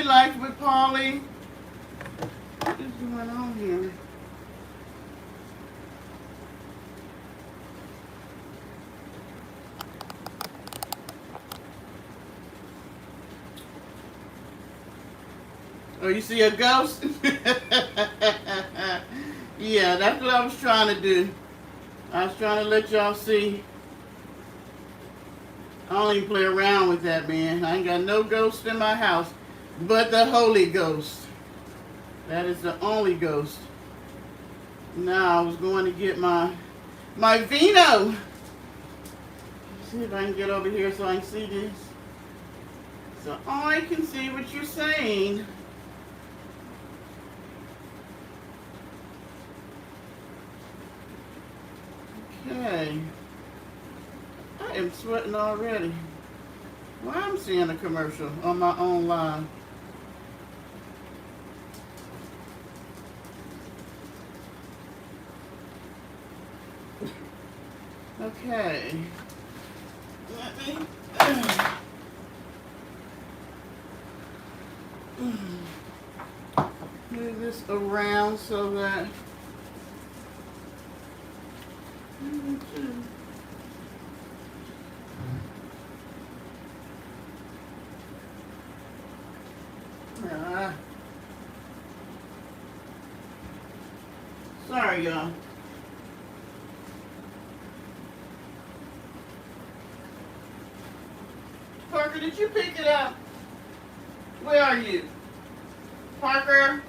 Hey, Life with Polly. What is going on here? Oh, you see a ghost? Yeah, that's what I was trying to do. I was trying to let y'all see. I don't even play around with that, man. I ain't got no ghost in my house but the Holy Ghost. That is the only ghost. Now I was going to get my vino. See if I can get over here so I can see this. So I can see what you're saying. Okay. I am sweating already. Well, I'm seeing a commercial on my own line. Okay. Let me move this around so that sorry, y'all. Parker, did you pick it up? Where are you? Parker?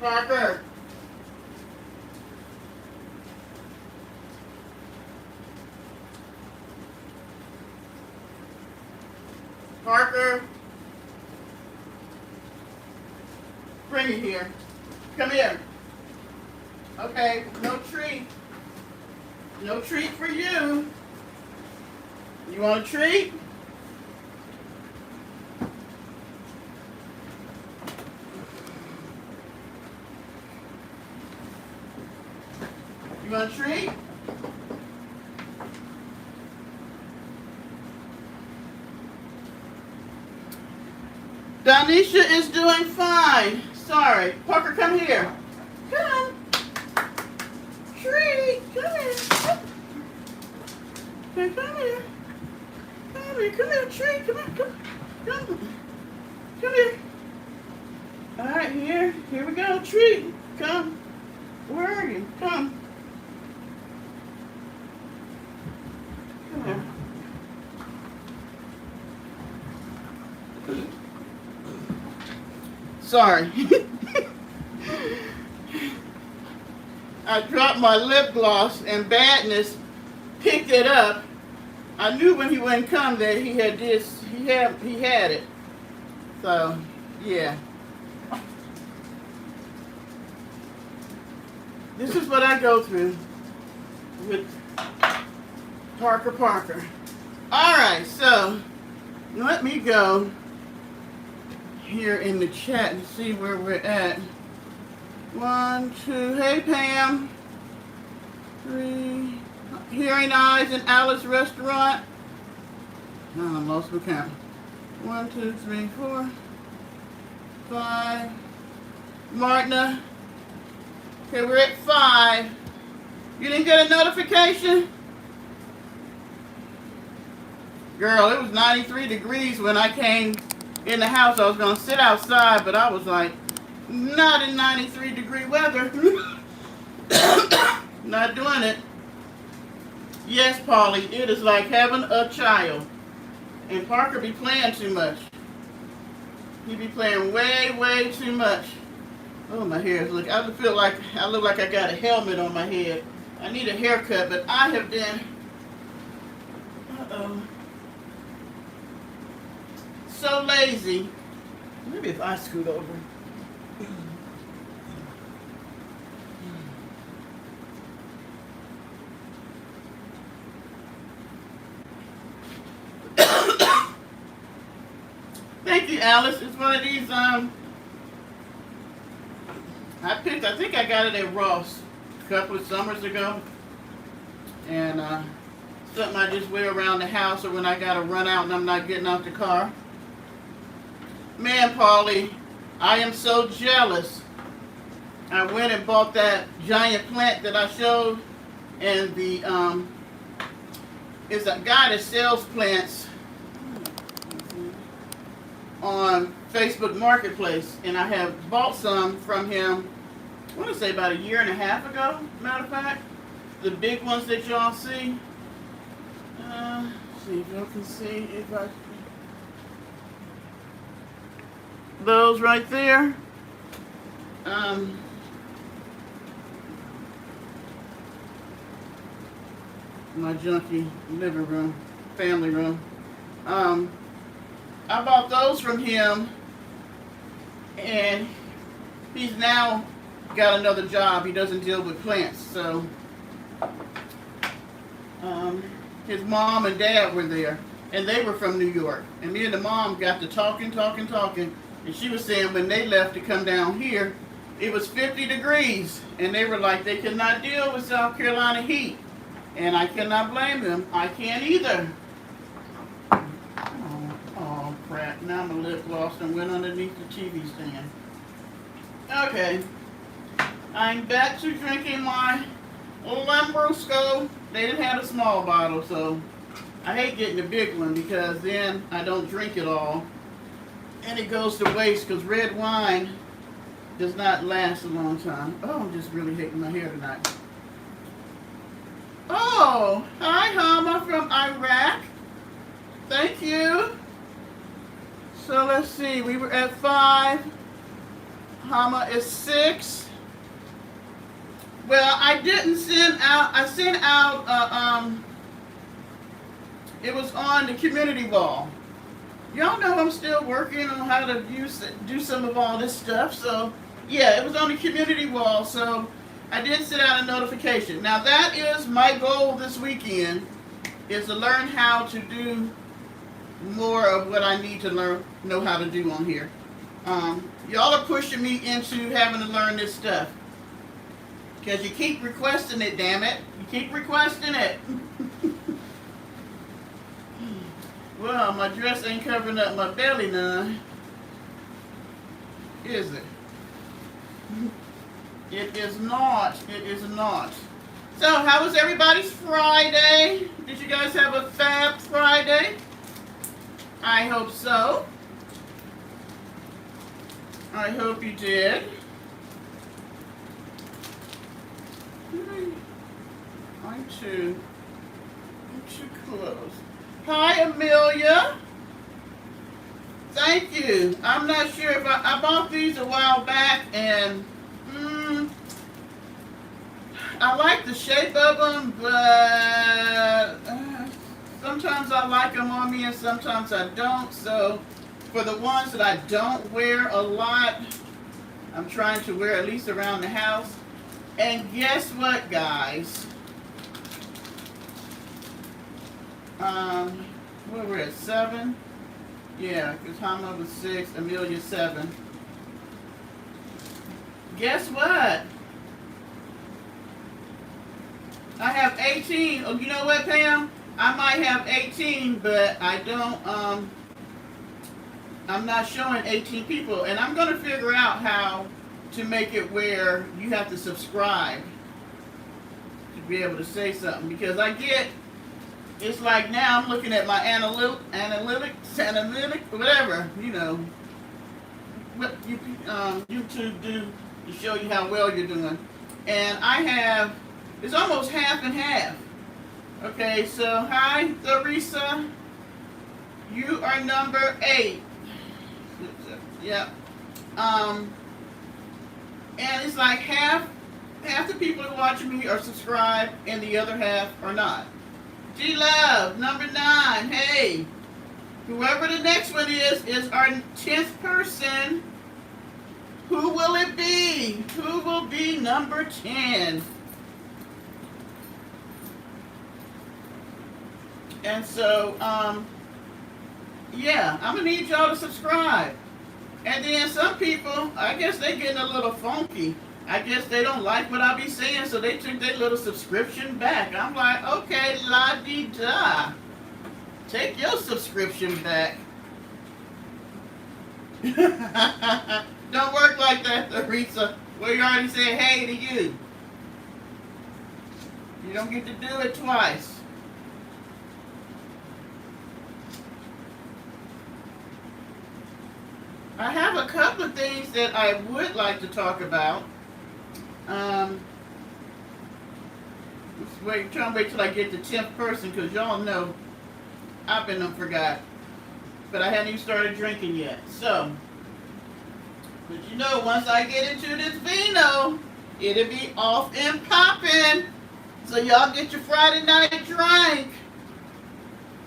Parker? Parker? Bring it here. Come here. Okay, no treat. No treat for you. You want a treat? You want a treat? Donisha is doing fine. Sorry. Parker, come here. Come. Treat. Come here. Okay, come here. Come here. Come here, treat. Come here. Come. Come here. All right, here. Here we go. Treat. Come. Where are you? Come. Come here. Sorry. I dropped my lip gloss and Badness picked it up. I knew when he wouldn't come that he had this. He had it. So yeah. This is what I go through with Parker. All right, so let me go here in the chat and see where we're at. 1, 2, hey Pam. 3, Hearing Eyes and Alice Restaurant. Oh, I lost my count. 1, 2, 3, 4, 5. Martina. Okay, we're at 5. You didn't get a notification? Girl, it was 93 degrees when I came in the house. I was going to sit outside, but I was like, not in 93 degree weather. Not doing it. Yes, Polly, it is like having a child. And Parker be playing too much. He be playing way too much. Oh, my hair is look. I look like I got a helmet on my head. I need a haircut, but I have been so lazy. Maybe if I scoot over. Thank you, Alice. It's one of these, I think I got it at Ross a couple of summers ago. And, something I just wear around the house or when I gotta run out and I'm not getting out the car. Man, Paulie, I am so jealous. I went and bought that giant plant that I showed, and it's a guy that sells plants on Facebook Marketplace, and I have bought some from him, I want to say about a year and a half ago, matter of fact. The big ones that y'all see. See if y'all can see if I... Those right there. My junky living room, family room. I bought those from him, and he's now got another job. He doesn't deal with plants, so his mom and dad were there, and they were from New York. And me and the mom got to talking, and she was saying when they left to come down here, it was 50 degrees, and they were like they could not deal with South Carolina heat, and I cannot blame them. I can't either. Oh crap! Now my lip gloss and went underneath the TV stand. Okay, I'm back to drinking my Lambrusco. They didn't have a small bottle, so I hate getting the big one because then I don't drink it all. And it goes to waste because red wine does not last a long time. Oh, I'm just really hating my hair tonight. Oh, hi Hama from Iraq. Thank you. So let's see, we were at 5. Hama is 6. Well, I didn't send out, I sent out, it was on the community wall. Y'all know I'm still working on how to do some of all this stuff. So, yeah, it was on the community wall. So, I did send out a notification. Now, that is my goal this weekend, is to learn how to do more of what I need to know how to do on here. Y'all are pushing me into having to learn this stuff. Because you keep requesting it, damn it. You keep requesting it. Well, my dress ain't covering up my belly none. Is it? It is not. It is not. So, how was everybody's Friday? Did you guys have a fab Friday? I hope so. I hope you did. I'm too close. Hi, Amelia. Thank you. I'm not sure if I bought these a while back, and I like the shape of them, but sometimes I like them on me and sometimes I don't. So for the ones that I don't wear a lot, I'm trying to wear at least around the house. And guess what, guys? Where we're at 7? Yeah, because Hama was 6, Amelia 7. Guess what? I have 18. Oh, you know what, Pam? I might have 18, but I don't, I'm not showing 18 people. And I'm going to figure out how to make it where you have to subscribe to be able to say something. Because I get, it's like now I'm looking at my analytics, whatever, you know, what you, YouTube do to show you how well you're doing. And I have, it's almost half and half. Okay, so hi, Theresa. You are number 8. Yep. And it's like half the people who watch me are subscribed and the other half are not. G-Love, number 9. Hey, whoever the next one is our 10th person. Who will it be? Who will be number 10? And so, yeah, I'm going to need y'all to subscribe. And then some people, I guess they getting a little funky. I guess they don't like what I be saying, so they took their little subscription back. I'm like, okay, la-di-da. Take your subscription back. Don't work like that, Teresa. Well, you already said hey to you. You don't get to do it twice. I have a couple of things that I would like to talk about. Trying to wait till I get the 10th person because y'all know I've been forgot. But I hadn't even started drinking yet. So, but you know, once I get into this vino, it'll be off and popping. So y'all get your Friday night drink.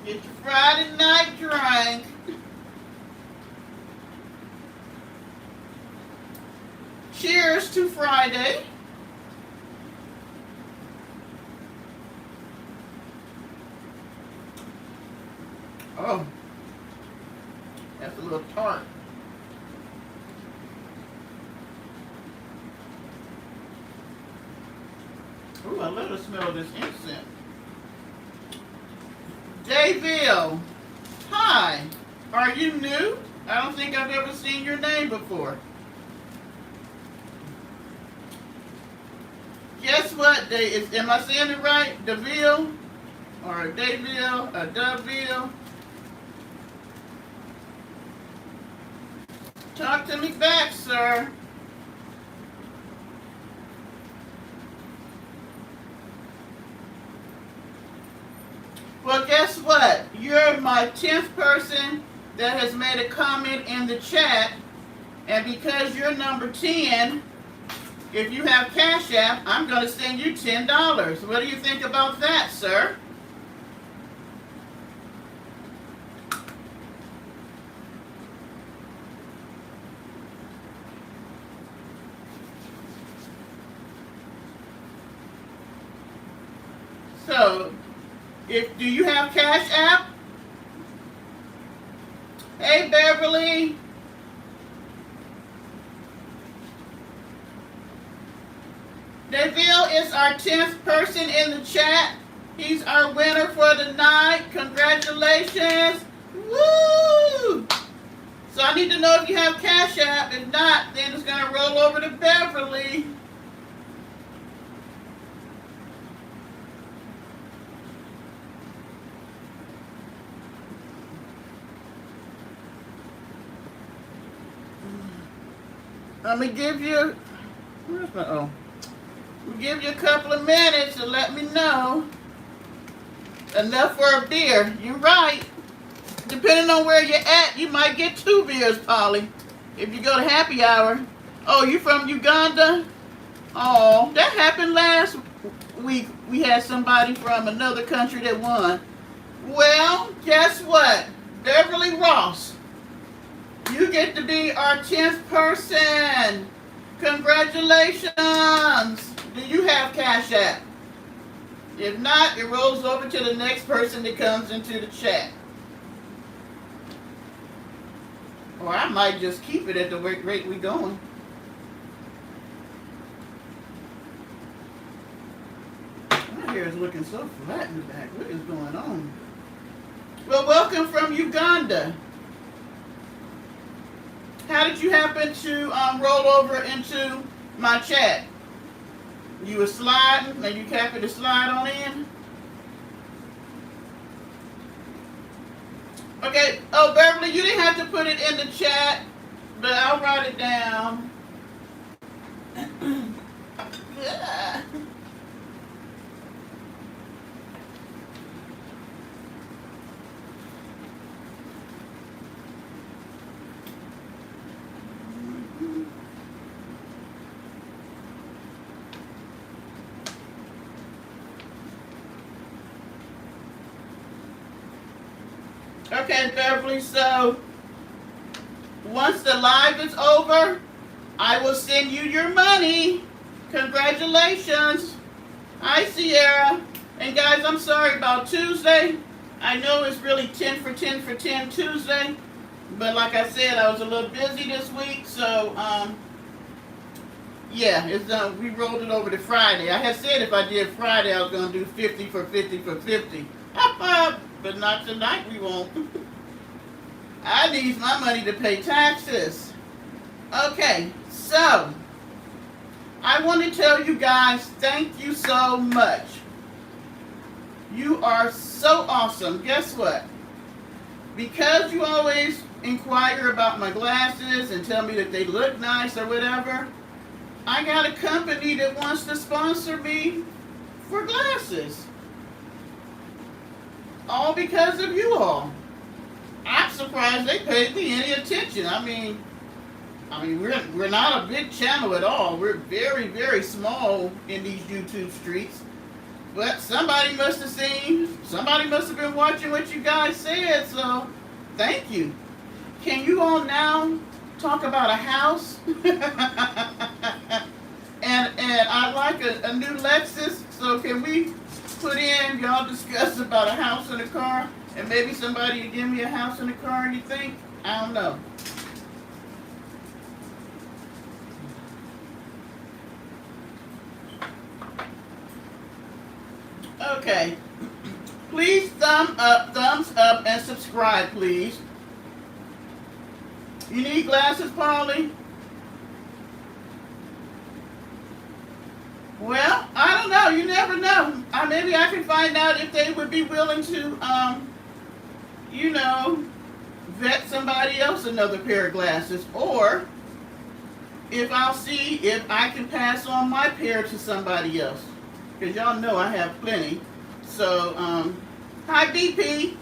Get your Friday night drink. Cheers to Friday. Oh, that's a little tart. Ooh, I love the smell of this incense. Dayville, hi. Are you new? I don't think I've ever seen your name before. Guess what? Am I saying it right? Deville? Or Dayville? Or Duville? Talk to me back, sir. Well, guess what? You're my 10th person that has made a comment in the chat. And because you're number 10, if you have Cash App, I'm going to send you $10. What do you think about that, sir? So, do you have Cash App? Hey, Beverly. Deville is our 10th person in the chat. He's our winner for the night. Congratulations. Woo! So I need to know if you have Cash App. If not, then it's going to roll over to Beverly. Let me give you, where's my, oh. We'll give you a couple of minutes to let me know. Enough for a beer. You're right. Depending on where you're at, you might get 2 beers, Polly. If you go to happy hour. Oh, you from Uganda? Oh, that happened last week. We had somebody from another country that won. Well, guess what? Beverly Ross. You get to be our 10th person. Congratulations. Do you have Cash App? If not, it rolls over to the next person that comes into the chat. Or I might just keep it at the rate we're going. My hair is looking so flat in the back. What is going on? Well, welcome from Uganda. How did you happen to roll over into my chat? You were sliding, and you happened to slide on in? Okay. Oh, Beverly, you didn't have to put it in the chat, but I'll write it down. Yeah. Okay, Beverly, so once the live is over, I will send you your money. Congratulations. Hi, Sierra. And guys, I'm sorry about Tuesday. I know it's really 10 for 10 for 10 Tuesday, but like I said, I was a little busy this week, so yeah, we rolled it over to Friday. I had said if I did Friday, I was going to do 50 for 50 for 50. But not tonight, we won't. I need my money to pay taxes. Okay, so I want to tell you guys, thank you so much. You are so awesome. Guess what? Because you always inquire about my glasses and tell me that they look nice or whatever, I got a company that wants to sponsor me for glasses. All because of you all. I'm surprised they paid me any attention. I mean, we're not a big channel at all. We're very, very small in these YouTube streets. But somebody must have been watching what you guys said, so thank you. Can you all now talk about a house? and I like a new Lexus, so can we put in, y'all discuss about a house and a car, and maybe somebody will give me a house and a car, you think? I don't know. Okay. Please thumbs up, and subscribe, please. You need glasses, Polly? Well, I don't know. You never know. Maybe I can find out if they would be willing to, vet somebody else another pair of glasses, or if I'll see if I can pass on my pair to somebody else. Because y'all know I have plenty. So, hi BP.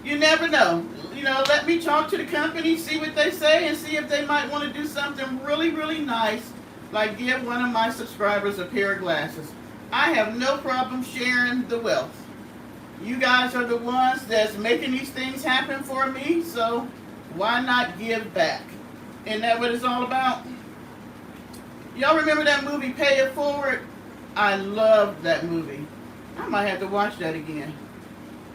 You never know. Let me talk to the company, see what they say, and see if they might want to do something really, really nice, like give one of my subscribers a pair of glasses. I have no problem sharing the wealth. You guys are the ones that's making these things happen for me, so why not give back? Isn't that what it's all about? Y'all remember that movie, Pay It Forward? I loved that movie. I might have to watch that again.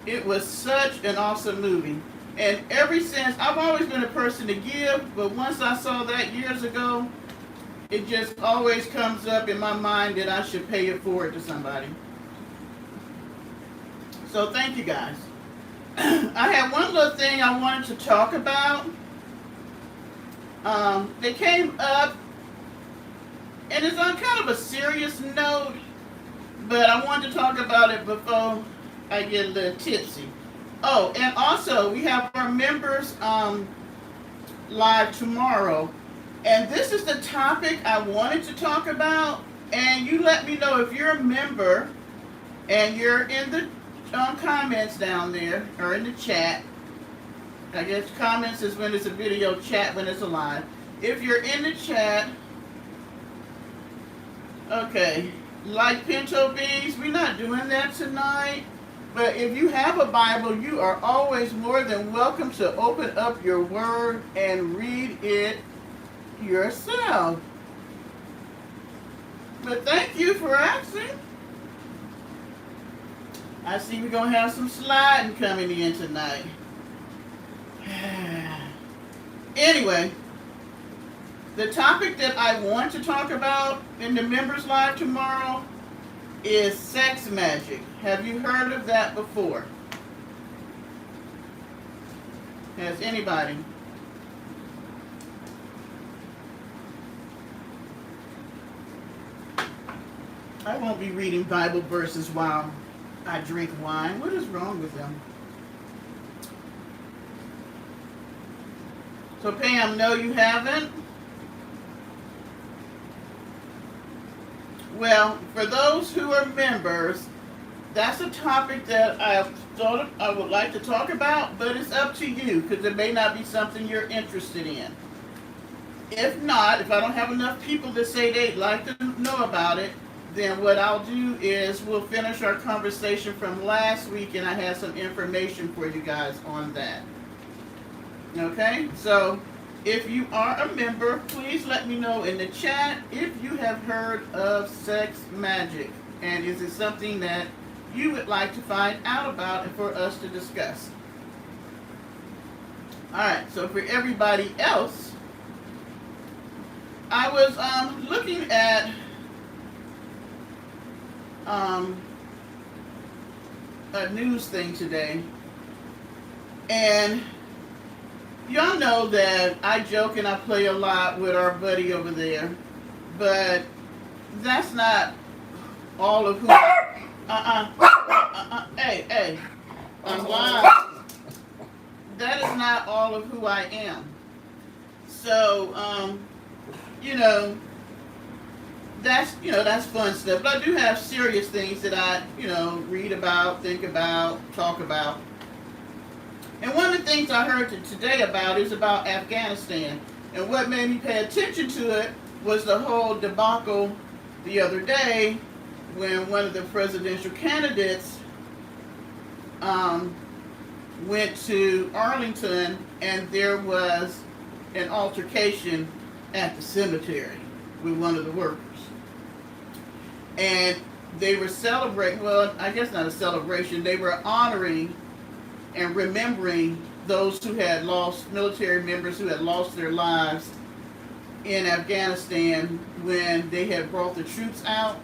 It was such an awesome movie. And ever since, I've always been a person to give, but once I saw that years ago, it just always comes up in my mind that I should pay it forward to somebody. So thank you guys. I have one little thing I wanted to talk about. They came up, and it's on kind of a serious note, but I wanted to talk about it before I get a little tipsy. Oh, and also we have our members live tomorrow, and this is the topic I wanted to talk about. And you let me know if you're a member and you're in the comments down there or in the chat. I guess comments is when it's a video, chat when it's a live. If you're in the chat, okay, like pinto beans, we're not doing that tonight. But if you have a Bible, you are always more than welcome to open up your word and read it yourself. But thank you for asking. I see we're going to have some sliding coming in tonight. Anyway, the topic that I want to talk about in the members live tomorrow is sex magic. Have you heard of that before? Has anybody? I won't be reading Bible verses while I drink wine. What is wrong with them? So Pam, no you haven't? Well, for those who are members, that's a topic that I thought I would like to talk about, but it's up to you because it may not be something you're interested in. If not, if I don't have enough people to say they'd like to know about it, then what I'll do is we'll finish our conversation from last week, and I have some information for you guys on that. Okay? So if you are a member, please let me know in the chat if you have heard of sex magic, and is it something that you would like to find out about and for us to discuss. Alright, so for everybody else, I was looking at a news thing today, and y'all know that I joke and I play a lot with our buddy over there, but that's not all of who. Hey, hey, wow. That is not all of who I am. So, you know, that's fun stuff. But I do have serious things that I, read about, think about, talk about. And one of the things I heard today about is about Afghanistan. And what made me pay attention to it was the whole debacle the other day when one of the presidential candidates went to Arlington and there was an altercation at the cemetery with one of the workers. And they were celebrating, well, I guess not a celebration, they were honoring and remembering those who had lost, military members who had lost their lives in Afghanistan when they had brought the troops out.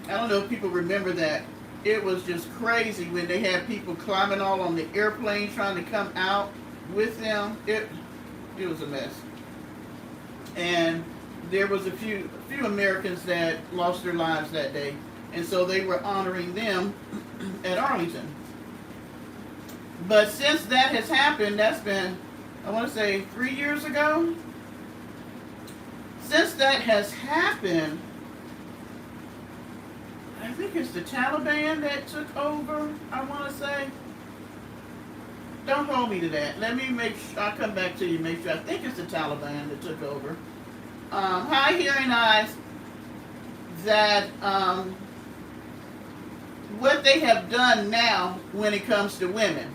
I don't know if people remember that. It was just crazy when they had people climbing all on the airplane trying to come out with them. It was a mess. And there was a few Americans that lost their lives that day. And so they were honoring them at Arlington. But since that has happened, that's been, I want to say 3 years ago. Since that has happened, I think it's the Taliban that took over, I want to say. Don't hold me to that. Let me make sure, I'll come back to you, make sure. I think it's the Taliban that took over. Hi, Hearing Eyes, that what they have done now when it comes to women.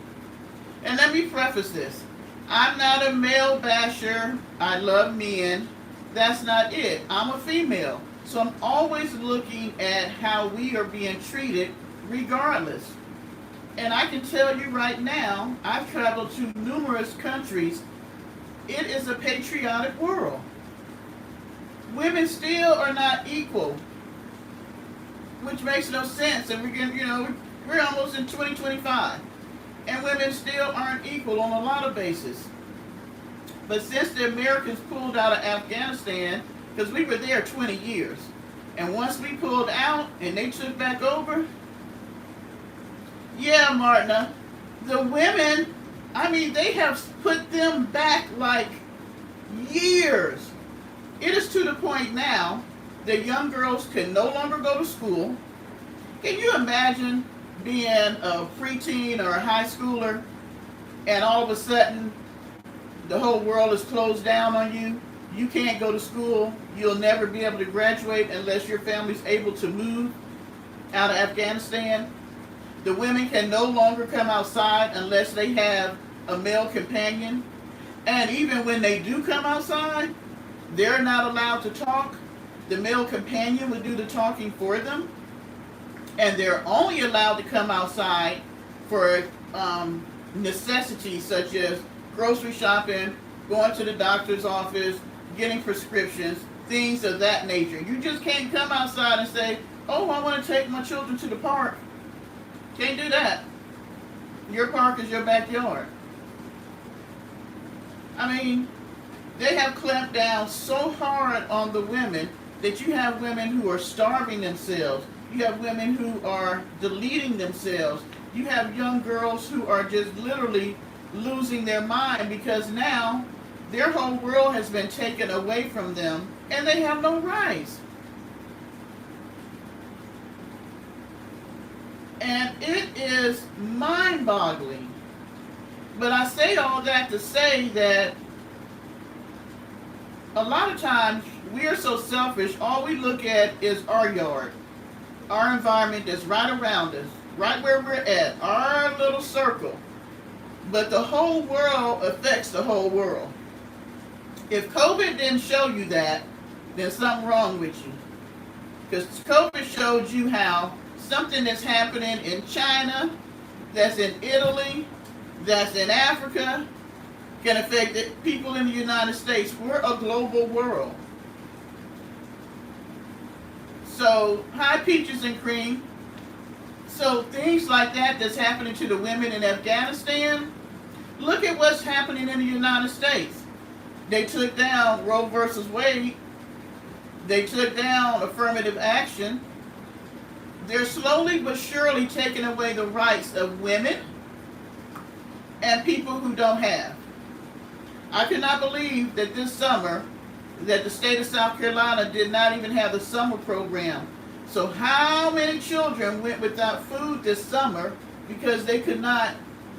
And let me preface this. I'm not a male basher. I love men. That's not it. I'm a female. So I'm always looking at how we are being treated regardless. And I can tell you right now, I've traveled to numerous countries. It is a patriotic world. Women still are not equal, which makes no sense. And we're almost in 2025. And women still aren't equal on a lot of bases. But since the Americans pulled out of Afghanistan, because we were there 20 years, and once we pulled out and they took back over, yeah, Martina, the women, they have put them back like years. It is to the point now that young girls can no longer go to school. Can you imagine being a preteen or a high schooler and all of a sudden the whole world is closed down on you? You can't go to school. You'll never be able to graduate unless your family's able to move out of Afghanistan. The women can no longer come outside unless they have a male companion. And even when they do come outside, they're not allowed to talk. The male companion would do the talking for them. And they're only allowed to come outside for necessities such as grocery shopping, going to the doctor's office, getting prescriptions, things of that nature. You just can't come outside and say, oh, I want to take my children to the park. Can't do that. Your park is your backyard. They have clamped down so hard on the women that you have women who are starving themselves. You have women who are deleting themselves. You have young girls who are just literally losing their mind because now their whole world has been taken away from them and they have no rights. And it is mind-boggling. But I say all that to say that a lot of times we are so selfish, all we look at is our yard, our environment that's right around us, right where we're at, our little circle. But the whole world affects the whole world. If COVID didn't show you that, there's something wrong with you. Because COVID showed you how something that's happening in China, that's in Italy, that's in Africa, can affect people in the United States. We're a global world. So, hi, Peaches and Cream. So things like that that's happening to the women in Afghanistan, Look at what's happening in the United States. They took down Roe versus Wade. They took down affirmative action. They're slowly but surely taking away the rights of women and people who don't have. I cannot believe that this summer that the state of South Carolina did not even have the summer program. So how many children went without food this summer because they could not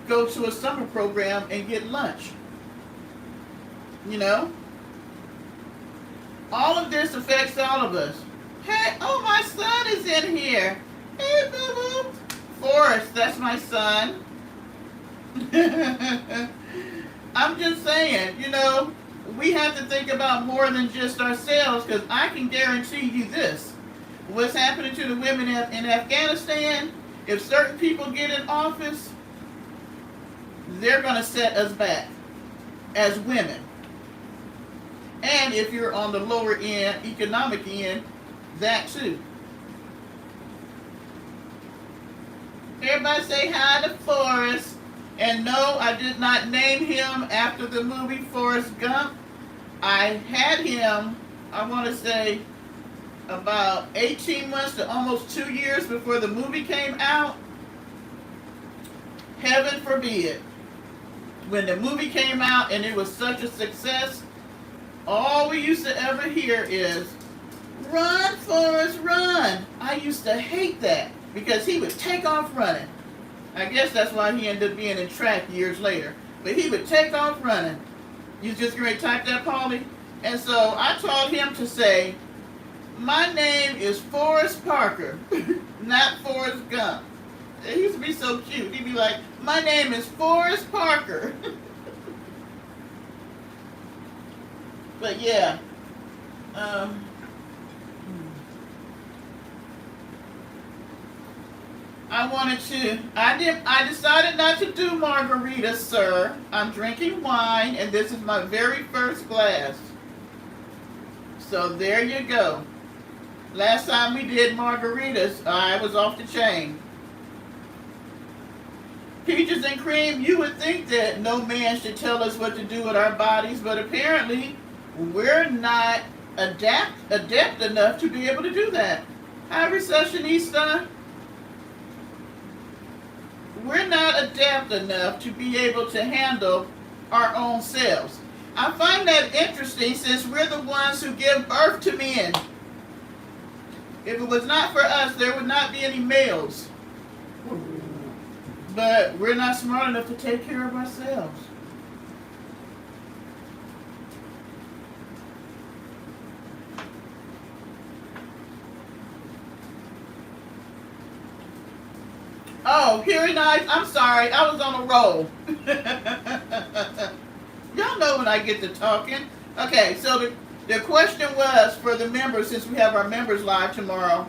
go to a summer program and get lunch? You know? All of this affects all of us. Hey, oh, my son is in here. Hey, boo-boo. Forrest, that's my son. I'm just saying, you know, we have to think about more than just ourselves, because I can guarantee you this. What's happening to the women in Afghanistan, if certain people get in office, they're going to set us back as women. And if you're on the lower end, economic end, that too. Everybody say hi to Forrest. And no, I did not name him after the movie Forrest Gump. I had him, I want to say, about 18 months to almost 2 years before the movie came out. Heaven forbid. When the movie came out and it was such a success, all we used to ever hear is, "Run, Forrest, run." I used to hate that because he would take off running. I guess that's why he ended up being in track years later. But he would take off running. You just going to type that, Paulie? And so I taught him to say, "My name is Forrest Parker, not Forrest Gump." It used to be so cute. He'd be like, "My name is Forrest Parker." But yeah. I decided not to do margaritas, sir. I'm drinking wine, and this is my very first glass. So there you go. Last time we did margaritas, I was off the chain. Peaches and cream, you would think that no man should tell us what to do with our bodies, but apparently we're not adept enough to be able to do that. Hi, Recessionista. We're not adept enough to be able to handle our own selves. I find that interesting since we're the ones who give birth to men. If it was not for us, there would not be any males. But we're not smart enough to take care of ourselves. Oh, hearing eyes, I'm sorry, I was on a roll. Y'all know when I get to talking. Okay, so the question was for the members, since we have our members live tomorrow.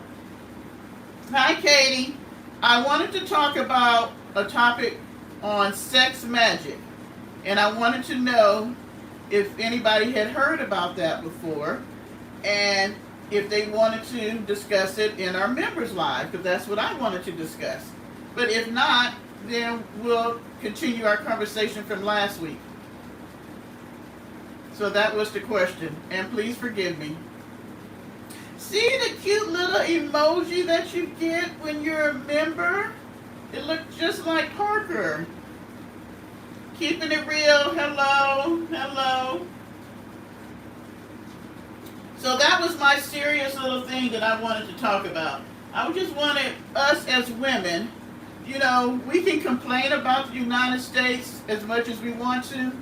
Hi, Katie. I wanted to talk about a topic on sex magic. And I wanted to know if anybody had heard about that before. And if they wanted to discuss it in our members live, because that's what I wanted to discuss. But if not, then we'll continue our conversation from last week. So that was the question. And please forgive me. See the cute little emoji that you get when you're a member? It looks just like Parker. Keeping it real. Hello. Hello. So that was my serious little thing that I wanted to talk about. I just wanted us as women, you know, we can complain about the United States as much as we want to,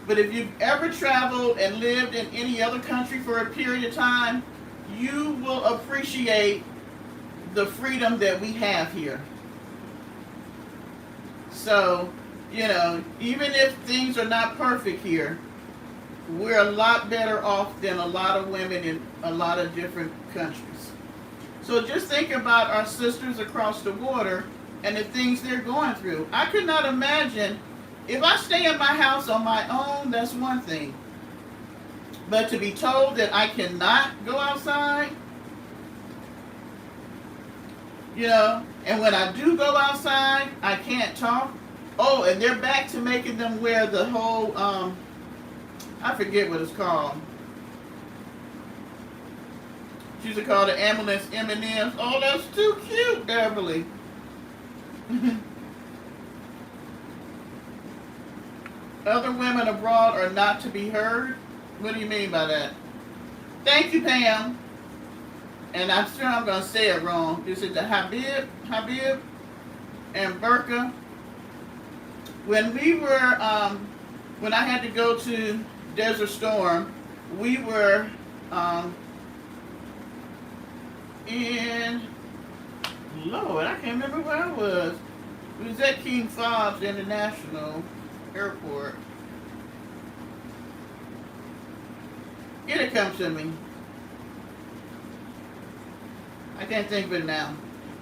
but if you've ever traveled and lived in any other country for a period of time, you will appreciate the freedom that we have here. So, you know, even if things are not perfect here, we're a lot better off than a lot of women in a lot of different countries. So just think about our sisters across the water and the things they're going through. I could not imagine, if I stay in my house on my own, that's one thing. But to be told that I cannot go outside, you know, and when I do go outside, I can't talk. Oh, and they're back to making them wear the whole, I forget what it's called. She used to call the ambulance M&Ms. Oh, that's too cute, Beverly. Other women abroad are not to be heard. What do you mean by that? Thank you, Pam. And I'm sure I'm going to say it wrong. Is it the Habib and Burka? When we were, when I had to go to Desert Storm, we were in, Lord, I can't remember where I was. It was at King Fahd International Airport. It'll come to me. I can't think of it now.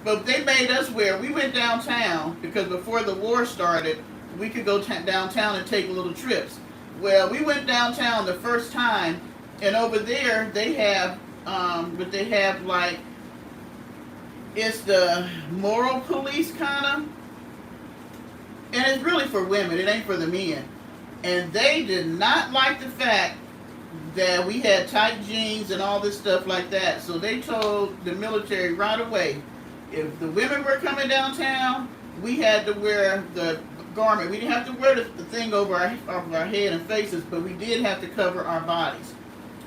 But they made us wear, we went downtown because before the war started, we could go downtown and take little trips. Well, we went downtown the first time, and over there they have, but they have like, it's the moral police kind of, and it's really for women, it ain't for the men. And they did not like the fact that we had tight jeans and all this stuff like that. So they told the military right away, if the women were coming downtown, we had to wear the garment. We didn't have to wear the thing over our head and faces, but we did have to cover our bodies.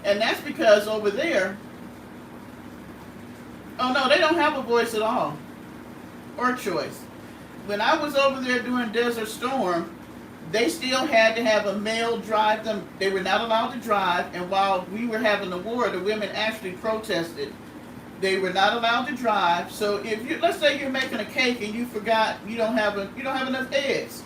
And that's because over there, oh no, they don't have a voice at all, or choice. When I was over there doing Desert Storm, they still had to have a male drive them. They were not allowed to drive, and while we were having the war, the women actually protested. They were not allowed to drive. So if you, let's say you're making a cake and you forgot you don't have enough eggs,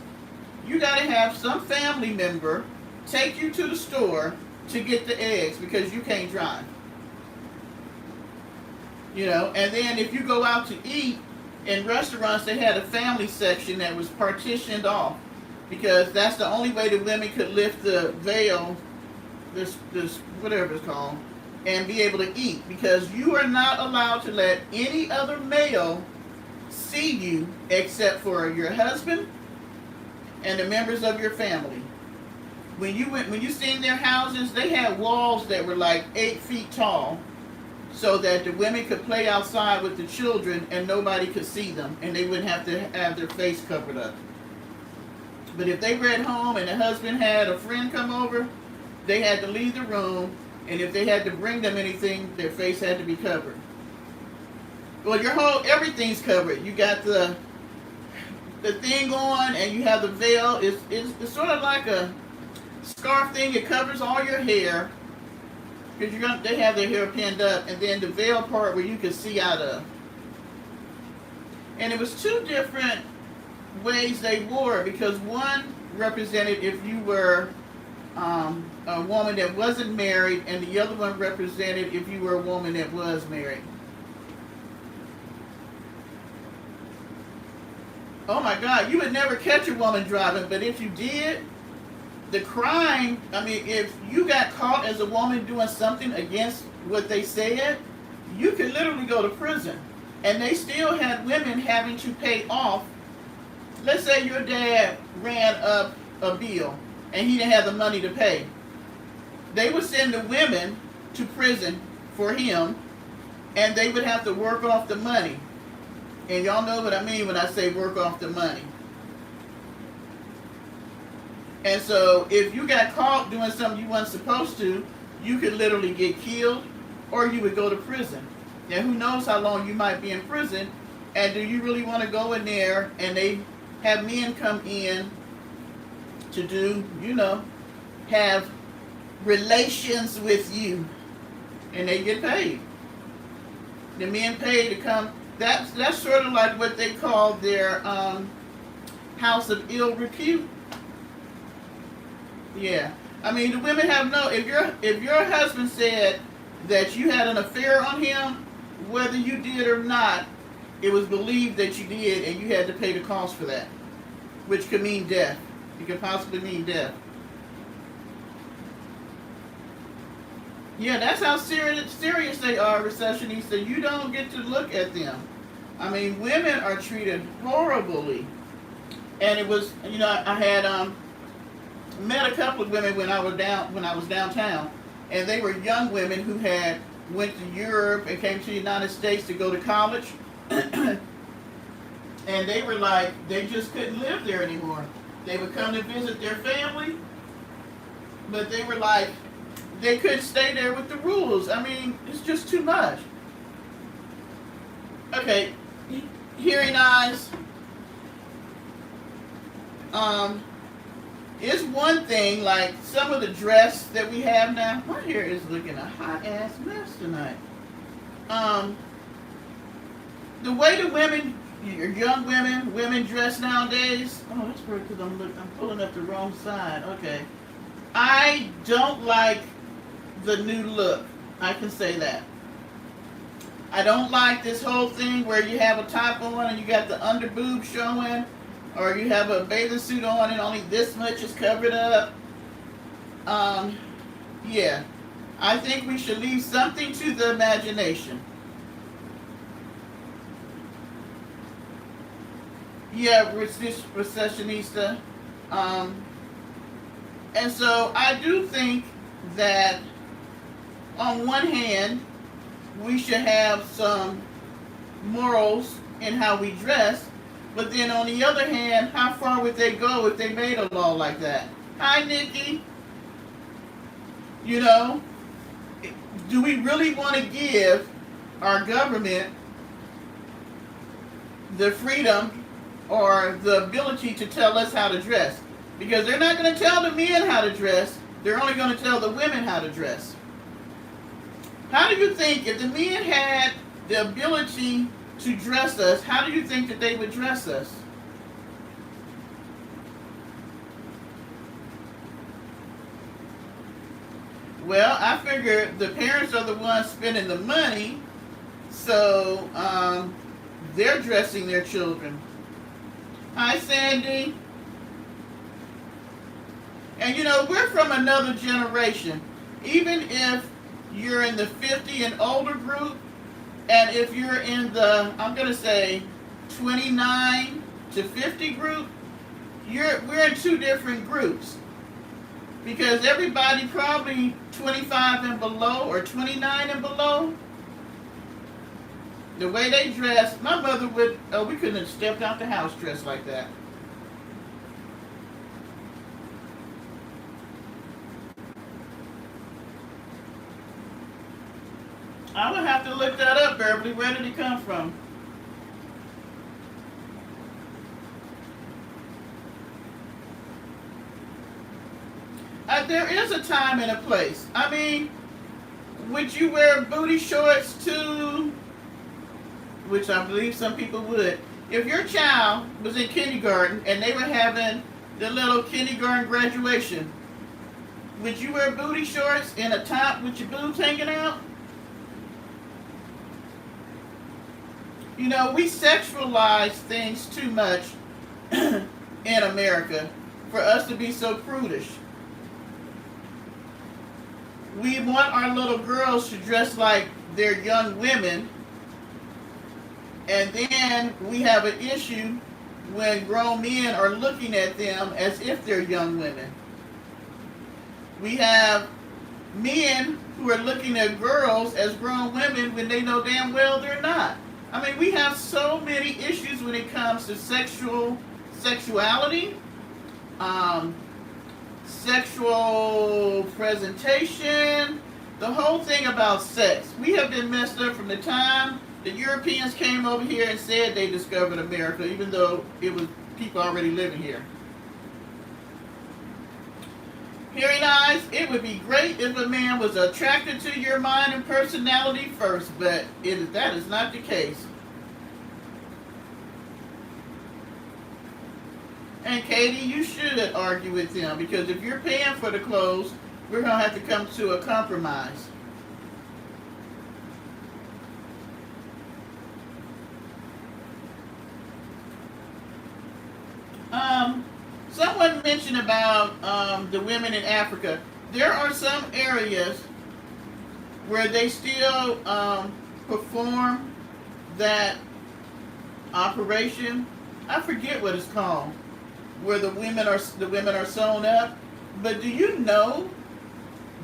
you got to have some family member take you to the store to get the eggs because you can't drive. You know, and then if you go out to eat in restaurants, they had a family section that was partitioned off because that's the only way the women could lift the veil, this whatever it's called, and be able to eat, because you are not allowed to let any other male see you except for your husband and the members of your family. When you seen their houses, they had walls that were like 8 feet tall, so that the women could play outside with the children and nobody could see them, and they wouldn't have to have their face covered up. But if they were at home and the husband had a friend come over, they had to leave the room, and if they had to bring them anything, their face had to be covered. Well, everything's covered. You got the thing on, and you have the veil. It's sort of like a scarf thing. It covers all your hair, because they have their hair pinned up, and then the veil part where you can see out of. And it was 2 different ways they wore it, because one represented if you were a woman that wasn't married, and the other one represented if you were a woman that was married. Oh my God, you would never catch a woman driving, but if you did, the crime, I mean, if you got caught as a woman doing something against what they said, you could literally go to prison. And they still had women having to pay off. Let's say your dad ran up a bill and he didn't have the money to pay. They would send the women to prison for him, and they would have to work off the money. And y'all know what I mean when I say work off the money. And so if you got caught doing something you weren't supposed to, you could literally get killed, or you would go to prison. Now who knows how long you might be in prison, and do you really want to go in there and they have men come in to do, have relations with you, and they get paid. The men pay to come. That's sort of like what they call their house of ill repute. Yeah, I mean the women have no. If your husband said that you had an affair on him, whether you did or not, it was believed that you did, and you had to pay the cost for that, which could mean death. It could possibly mean death. Yeah, that's how serious they are, Recessionista. You don't get to look at them. I mean, women are treated horribly. And it was, I had met a couple of women when I was downtown, and they were young women who had went to Europe and came to the United States to go to college, and they were like they just couldn't live there anymore. They would come to visit their family, but they were like they couldn't stay there with the rules. I mean, it's just too much. Okay, hearing eyes. It's one thing, like some of the dress that we have now. My hair is looking a hot ass mess tonight. Um, the way the women, your young women dress nowadays. Oh, that's weird because I'm pulling up the wrong side. Okay, I don't like the new look. I can say that. I don't like this whole thing where you have a top on and you got the under boob showing, or you have a bathing suit on and only this much is covered up. Yeah, I think we should leave something to the imagination. Yeah, recessionista. Um, and so I do think that on one hand, we should have some morals in how we dress, but then on the other hand, how far would they go if they made a law like that? Hi, Nikki. You know, do we really want to give our government the freedom or the ability to tell us how to dress? Because they're not going to tell the men how to dress. They're only going to tell the women how to dress. How do you think if the men had the ability to dress us, how do you think that they would dress us? Well, I figure the parents are the ones spending the money, so they're dressing their children. Hi, Sandy. And we're from another generation. Even if you're in the 50 and older group, and if you're in the, I'm going to say, 29 to 50 group, we're in two different groups. Because everybody probably 25 and below or 29 and below, the way they dress, my mother would, we couldn't have stepped out the house dressed like that. I would have to look that up, Beverly. Where did it come from? There is a time and a place. I mean, would you wear booty shorts too? Which I believe some people would. If your child was in kindergarten and they were having the little kindergarten graduation, would you wear booty shorts and a top with your boobs hanging out? We sexualize things too much in America for us to be so prudish. We want our little girls to dress like they're young women, and then we have an issue when grown men are looking at them as if they're young women. We have men who are looking at girls as grown women when they know damn well they're not. I mean, we have so many issues when it comes to sexuality, sexual presentation, the whole thing about sex. We have been messed up from the time the Europeans came over here and said they discovered America, even though it was people already living here. Hearing eyes, it would be great if a man was attracted to your mind and personality first, but that is not the case. And Katie, you shouldn't argue with them, because if you're paying for the clothes, we're going to have to come to a compromise. Someone mentioned about the women in Africa. There are some areas where they still perform that operation. I forget what it's called. where the women are sewn up. But do you know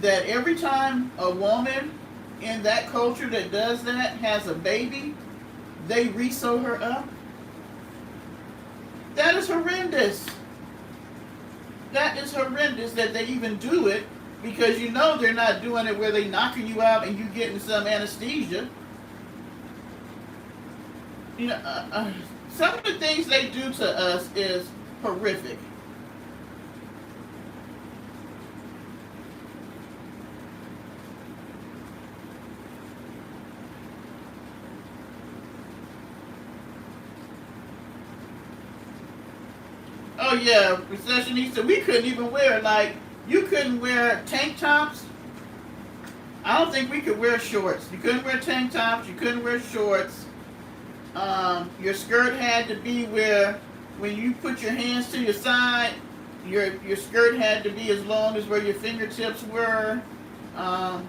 that every time a woman in that culture that does that has a baby, they re-sew her up? That is horrendous. That is horrendous that they even do it, because you know they're not doing it where they knocking you out and you getting some anesthesia. You know, some of the things they do to us is horrific. Oh yeah, recessionista. We couldn't even wear, like, you couldn't wear tank tops. I don't think we could wear shorts. You couldn't wear tank tops. You couldn't wear shorts. Your skirt had to be where, when you put your hands to your side, your skirt had to be as long as where your fingertips were. Yeah,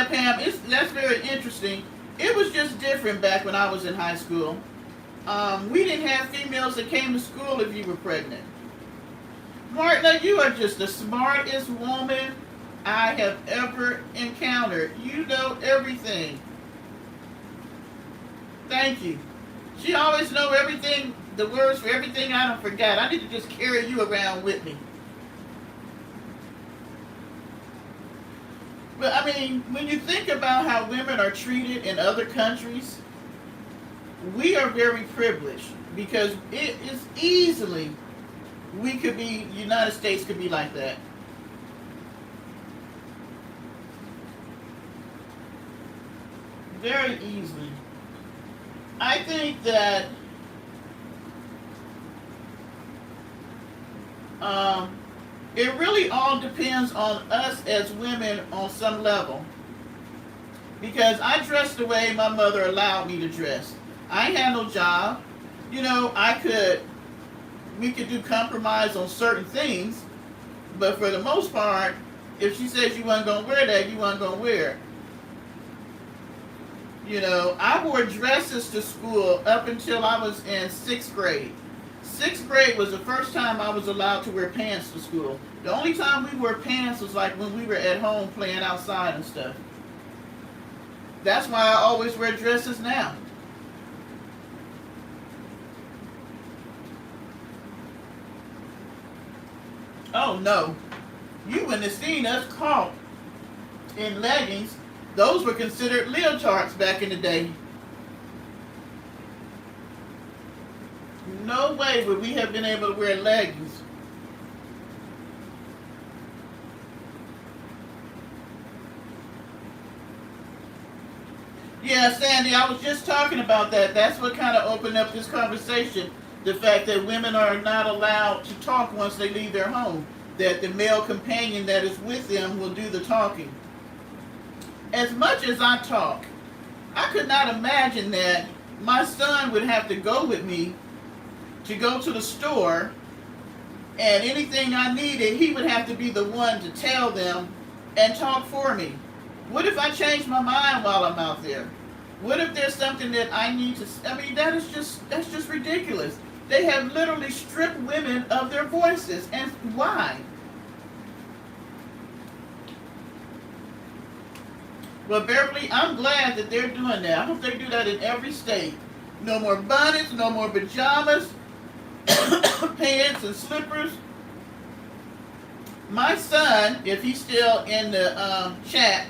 Pam, that's very interesting. It was just different back when I was in high school. We didn't have females that came to school if you were pregnant. Martha, you are just the smartest woman I have ever encountered. You know everything. Thank you. She always know everything, the words for everything I don't forgot. I need to just carry you around with me. But I mean, when you think about how women are treated in other countries, we are very privileged, because it is easily, United States could be like that. Very easily. I think that it really all depends on us as women on some level. Because I dressed the way my mother allowed me to dress. I ain't had no job. You know, we could do compromise on certain things, but for the most part, if she says you wasn't gonna wear that, you wasn't gonna wear it. You know, I wore dresses to school up until I was in 6th grade. 6th grade was the first time I was allowed to wear pants to school. The only time we wore pants was like when we were at home playing outside and stuff. That's why I always wear dresses now. Oh no, you wouldn't have seen us caught in leggings. Those were considered leotards back in the day. No way would we have been able to wear leggings. Yeah, Sandy, I was just talking about that. That's what kind of opened up this conversation. The fact that women are not allowed to talk once they leave their home. That the male companion that is with them will do the talking. As much as I talk, I could not imagine that my son would have to go with me to go to the store, and anything I needed, he would have to be the one to tell them and talk for me. What if I change my mind while I'm out there? What if there's something that I need to... I mean, that's just ridiculous. They have literally stripped women of their voices. And why? Well, Beverly, I'm glad that they're doing that. I hope they do that in every state. No more bonnets, no more pajamas, pants and slippers. My son, if he's still in the chat,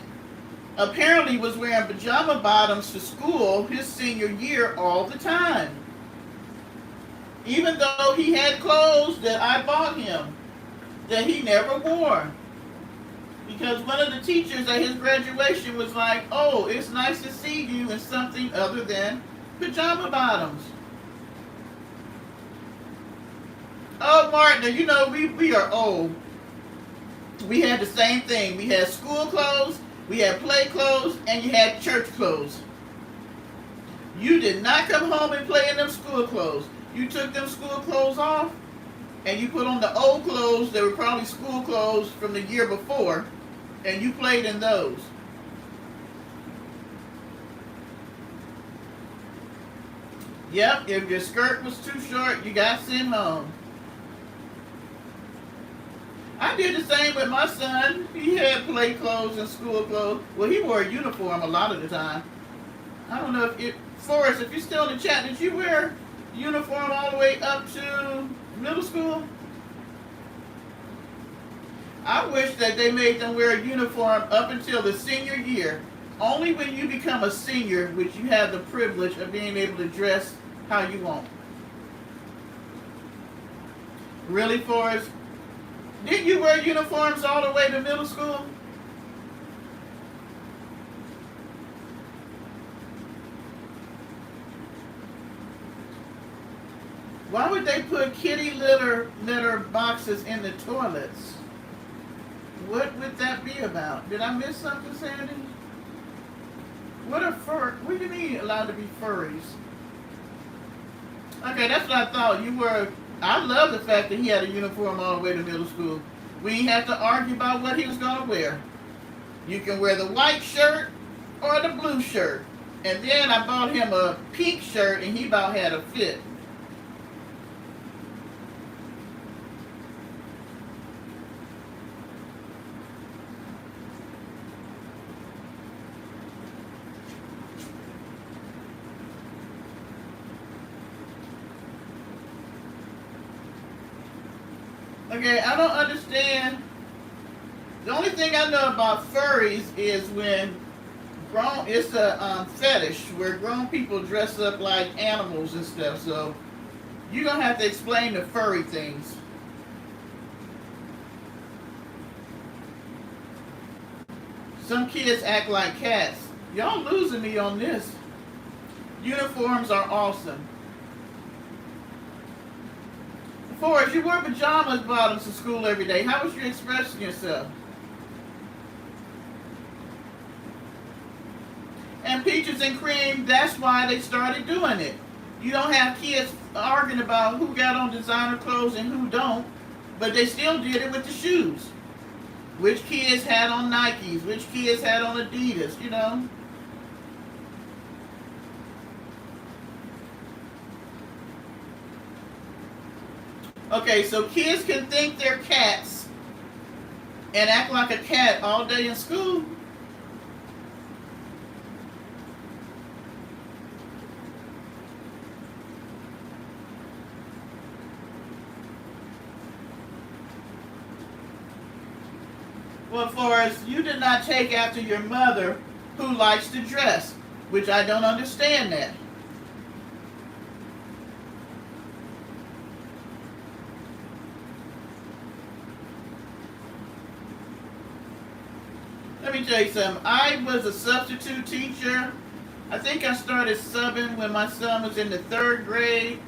apparently was wearing pajama bottoms to school his senior year all the time. Even though he had clothes that I bought him that he never wore. Because one of the teachers at his graduation was like, oh, it's nice to see you in something other than pajama bottoms. Oh, Martin, you know, we are old. We had the same thing. We had school clothes, we had play clothes, and you had church clothes. You did not come home and play in them school clothes. You took them school clothes off, and you put on the old clothes that were probably school clothes from the year before, and you played in those. Yep, if your skirt was too short, you got sent home. I did the same with my son. He had play clothes and school clothes. Well, he wore a uniform a lot of the time. I don't know if it, Forrest, if you're still in the chat, did you wear uniform all the way up to middle school? I wish that they made them wear a uniform up until the senior year. Only when you become a senior would you have the privilege of being able to dress how you want. Really, Forrest? Didn't you wear uniforms all the way to middle school? Why would they put kitty litter boxes in the toilets? What would that be about? Did I miss something, Sandy? What do you mean allowed to be furries? Okay, that's what I thought. You were. I love the fact that he had a uniform all the way to middle school. We didn't have to argue about what he was going to wear. You can wear the white shirt or the blue shirt. And then I bought him a pink shirt and he about had a fit. Okay, I don't understand. The only thing I know about furries is when it's a fetish where grown people dress up like animals and stuff. So you're going to have to explain the furry things. Some kids act like cats. Y'all losing me on this. Uniforms are awesome. Forrest, you wear pajamas bottoms to school every day. How was you expressing yourself? And Peaches and Cream, that's why they started doing it. You don't have kids arguing about who got on designer clothes and who don't, but they still did it with the shoes. Which kids had on Nikes, which kids had on Adidas, you know? Okay, so kids can think they're cats and act like a cat all day in school. Well, Forrest, you did not take after your mother who likes to dress, which I don't understand that. Let me tell you something. I was a substitute teacher. I think I started subbing when my son was in the 3rd grade.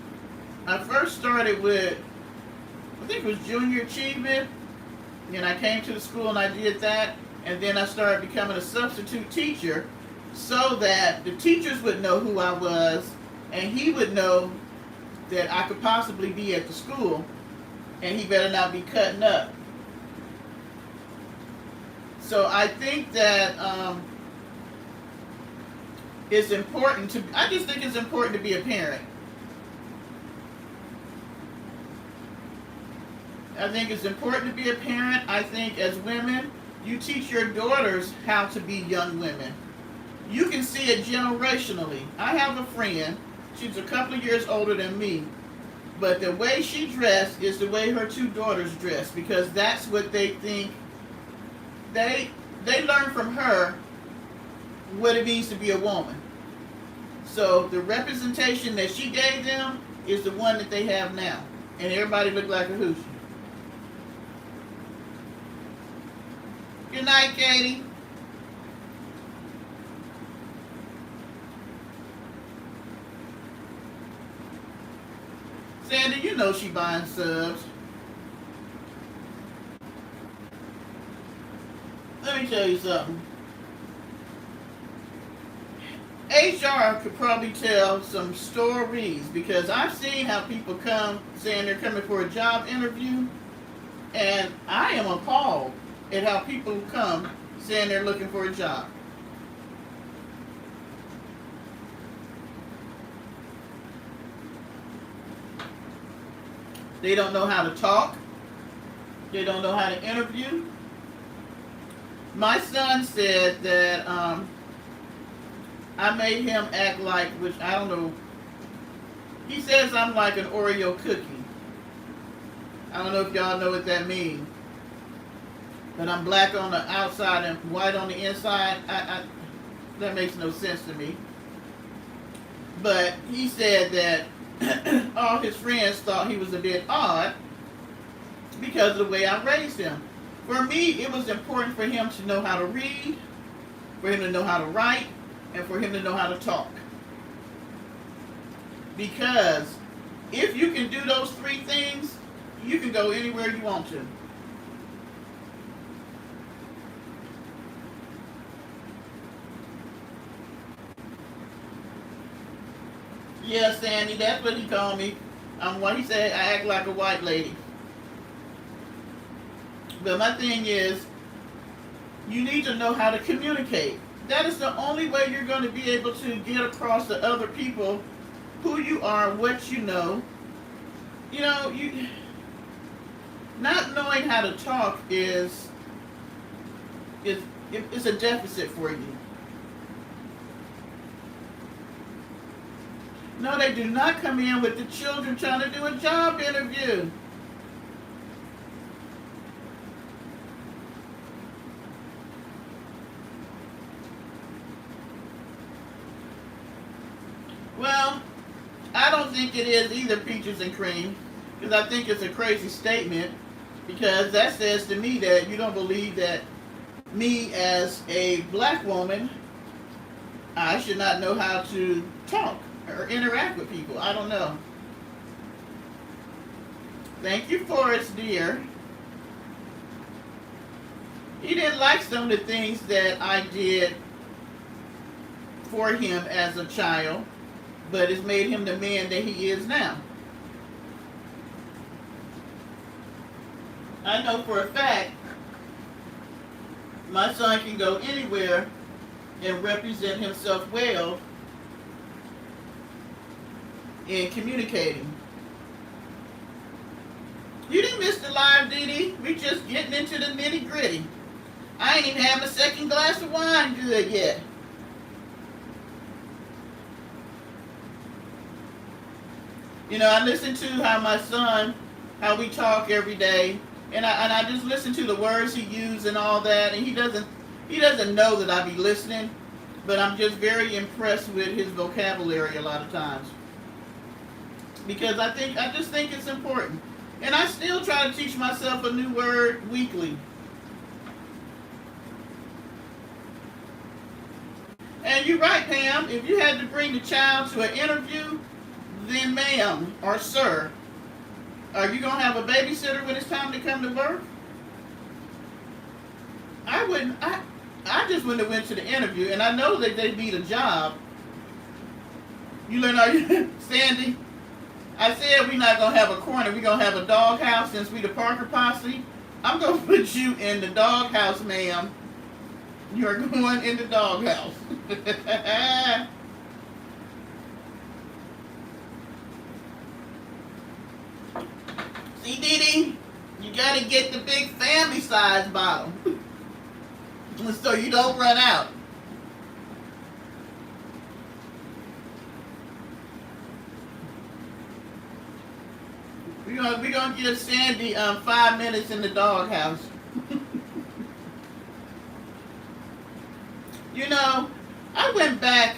I first started with, I think it was junior achievement. And I came to the school and I did that. And then I started becoming a substitute teacher so that the teachers would know who I was and he would know that I could possibly be at the school and he better not be cutting up. So I think that it's important to, I just think it's important to be a parent. I think it's important to be a parent. I think as women, you teach your daughters how to be young women. You can see it generationally. I have a friend, she's a couple of years older than me, but the way she dressed is the way her 2 daughters dress because that's what they think. They learn from her what it means to be a woman. So the representation that she gave them is the one that they have now. And everybody look like a hoochie. Good night, Katie. Sandy, you know she buying subs. Let me tell you something. HR could probably tell some stories because I've seen how people come saying they're coming for a job interview, and I am appalled at how people come saying they're looking for a job. They don't know how to talk. They don't know how to interview. My son said that I made him act like, which I don't know. He says I'm like an Oreo cookie. I don't know if y'all know what that means. But I'm black on the outside and white on the inside. That makes no sense to me. But he said that all his friends thought he was a bit odd because of the way I raised him. For me, it was important for him to know how to read, for him to know how to write, and for him to know how to talk. Because if you can do those three things, you can go anywhere you want to. Yeah, Sandy, that's what he called me. What he said, I act like a white lady. But my thing is, you need to know how to communicate. That is the only way you're going to be able to get across to other people who you are, what you know. You know, not knowing how to talk is a deficit for you. No, they do not come in with the children trying to do a job interview. Well, I don't think it is either, peaches and cream, because I think it's a crazy statement, because that says to me that you don't believe that me as a black woman, I should not know how to talk or interact with people. I don't know. Thank you, Forrest, dear. He didn't like some of the things that I did for him as a child, but it's made him the man that he is now. I know for a fact my son can go anywhere and represent himself well in communicating. You didn't miss the live, Dee Dee. We just getting into the nitty gritty. I ain't even having a second glass of wine good yet. You know, I listen to how we talk every day, and I just listen to the words he uses and all that, and he doesn't know that I be listening, but I'm just very impressed with his vocabulary a lot of times. Because I just think it's important. And I still try to teach myself a new word weekly. And you're right, Pam, if you had to bring the child to an interview, then ma'am or sir, are you going to have a babysitter when it's time to come to work? I wouldn't. I just wouldn't have went to the interview, and I know that they need a job. You learn how you, Sandy? I said we're not going to have a corner. We're going to have a doghouse since we the Parker Posse. I'm going to put you in the doghouse, ma'am. You're going in the doghouse. See, Dee Dee? You got to get the big family size bottle. So you don't run out. We're gonna give Sandy 5 minutes in the doghouse. You know, I went back.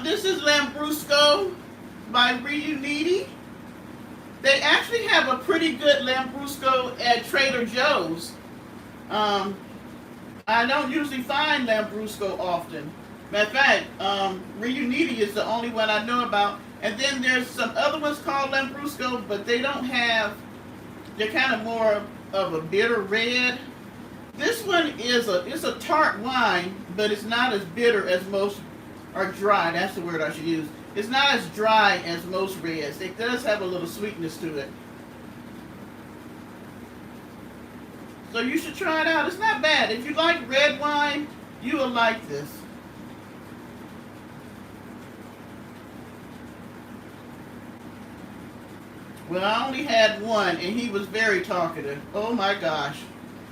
This is Lambrusco by Reuniti. They actually have a pretty good Lambrusco at Trader Joe's. I don't usually find Lambrusco often. Matter of fact, Reuniti is the only one I know about. And then there's some other ones called Lambrusco, but they don't have, they're kind of more of a bitter red. This one it's a tart wine, but it's not as bitter as most, or dry, that's the word I should use. It's not as dry as most reds. It does have a little sweetness to it. So you should try it out. It's not bad. If you like red wine, you will like this. Well, I only had one, and he was very talkative. Oh my gosh.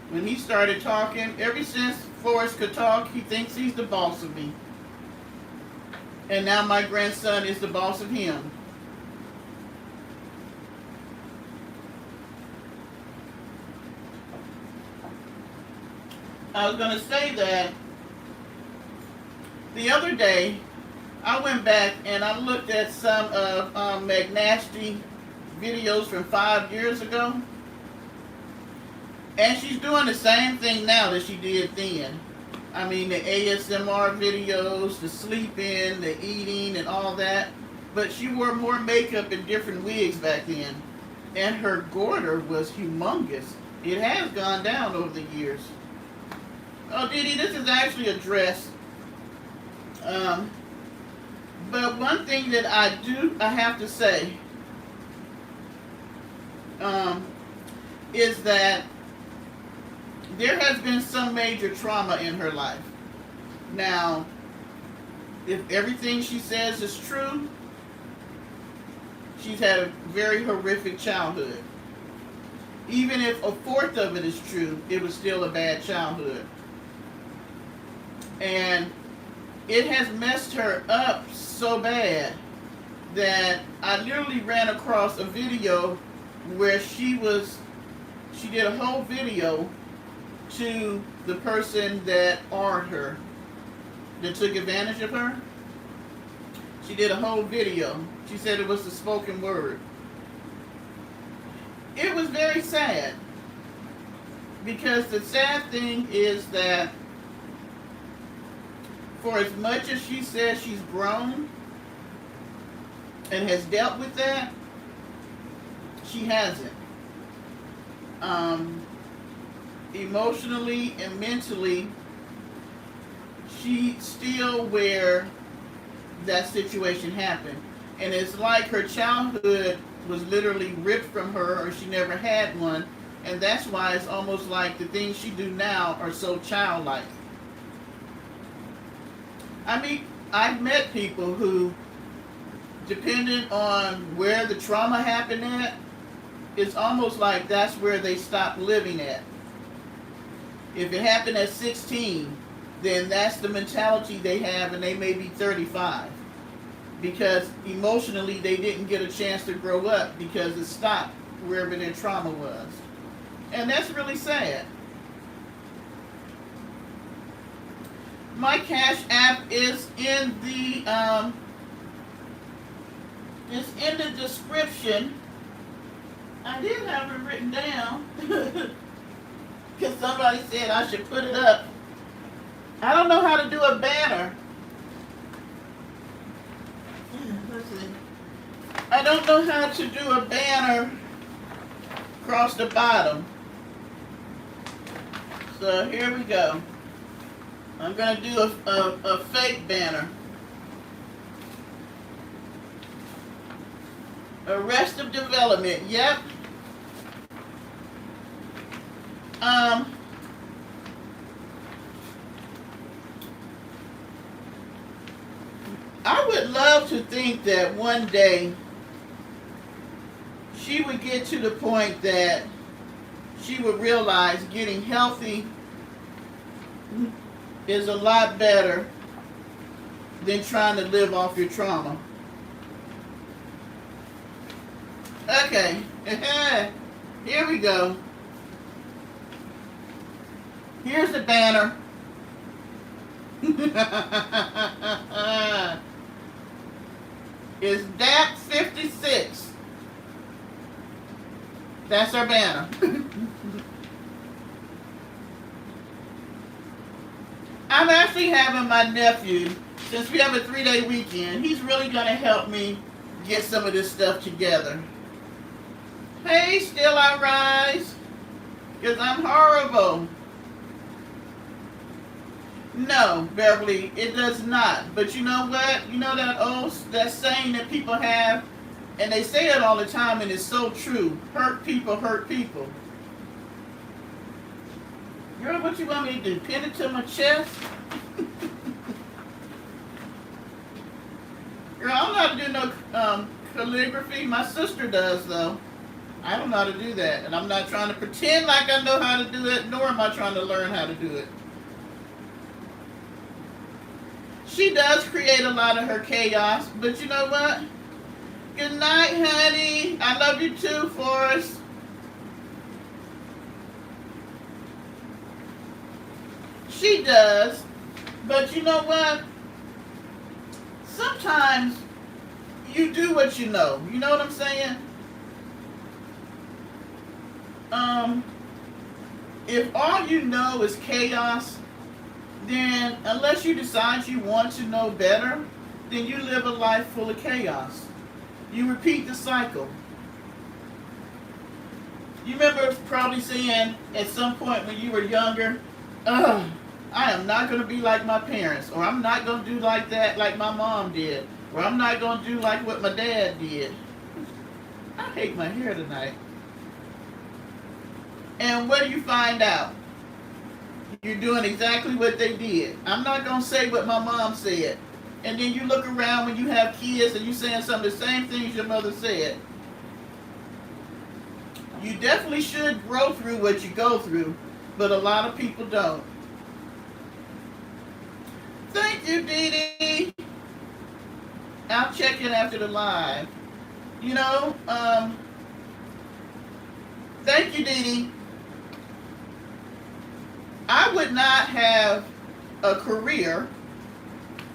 When he started talking, ever since Forrest could talk, he thinks he's the boss of me. And now my grandson is the boss of him. I was going to say that the other day, I went back and I looked at some of McNasty videos from 5 years ago. And she's doing the same thing now that she did then. I mean, the ASMR videos, the sleeping, the eating, and all that. But she wore more makeup and different wigs back then. And her goiter was humongous. It has gone down over the years. Oh, Diddy, this is actually a dress. But one thing that I have to say, is that there has been some major trauma in her life. Now, if everything she says is true, she's had a very horrific childhood. Even if a fourth of it is true, it was still a bad childhood. And it has messed her up so bad that I literally ran across a video where she did a whole video to the person that harmed her, that took advantage of her. She did a whole video. She said it was the spoken word. It was very sad, because the sad thing is that for as much as she says she's grown and has dealt with that, she hasn't. Emotionally and mentally, she's still where that situation happened. And it's like her childhood was literally ripped from her, or she never had one. And that's why it's almost like the things she do now are so childlike. I mean, I've met people who, depending on where the trauma happened at, it's almost like that's where they stop living at. If it happened at 16, then that's the mentality they have, and they may be 35. Because emotionally they didn't get a chance to grow up because it stopped wherever their trauma was. And that's really sad. My Cash App is in the description. I did have it written down because somebody said I should put it up. I don't know how to do a banner. Let's see. I don't know how to do a banner across the bottom. So here we go. I'm going to do a fake banner. Arrested Development. Yep. I would love to think that one day she would get to the point that she would realize getting healthy is a lot better than trying to live off your trauma. Okay, here we go. Here's the banner. It's DAP 56. That's our banner. I'm actually having my nephew, since we have a 3-day weekend, he's really going to help me get some of this stuff together. Hey, Still I Rise, because I'm horrible. No, Beverly, it does not. But you know what? You know that saying that people have, and they say it all the time, and it's so true. Hurt people hurt people. Girl, what you want me to do? Pin it to my chest? Girl, I don't know how to do no calligraphy. My sister does, though. I don't know how to do that, and I'm not trying to pretend like I know how to do it, nor am I trying to learn how to do it. She does create a lot of her chaos, but you know what? Good night, honey. I love you too, Forrest. She does, but you know what? Sometimes you do what you know. You know what I'm saying? Um, if all you know is chaos, then unless you decide you want to know better, then you live a life full of chaos. You repeat the cycle. You remember probably saying at some point when you were younger, ugh, I am not going to be like my parents, or I'm not going to do like that like my mom did, or I'm not going to do like what my dad did. I hate my hair tonight. And what do you find out? You're doing exactly what they did. I'm not going to say what my mom said. And then you look around when you have kids and you saying some of the same things your mother said. You definitely should grow through what you go through, but a lot of people don't. Thank you, Dee Dee. I'll check in after the live. You know, thank you, Dee Dee. I would not have a career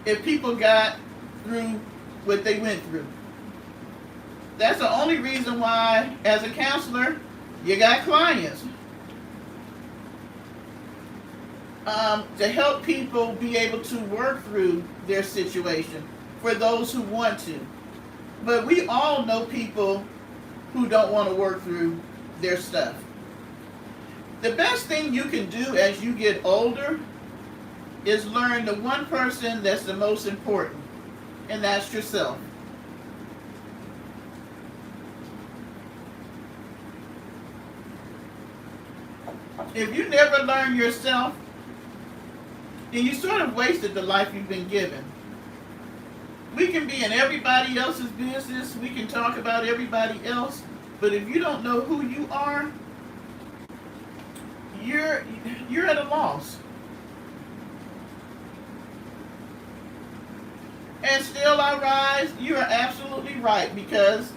if people got through what they went through. That's the only reason why, as a counselor, you got clients. To help people be able to work through their situation for those who want to. But we all know people who don't want to work through their stuff. The best thing you can do as you get older is learn the one person that's the most important, and that's yourself. If you never learn yourself, then you sort of wasted the life you've been given. We can be in everybody else's business, we can talk about everybody else, but if you don't know who you are, you're at a loss. And still I rise, you are absolutely right, because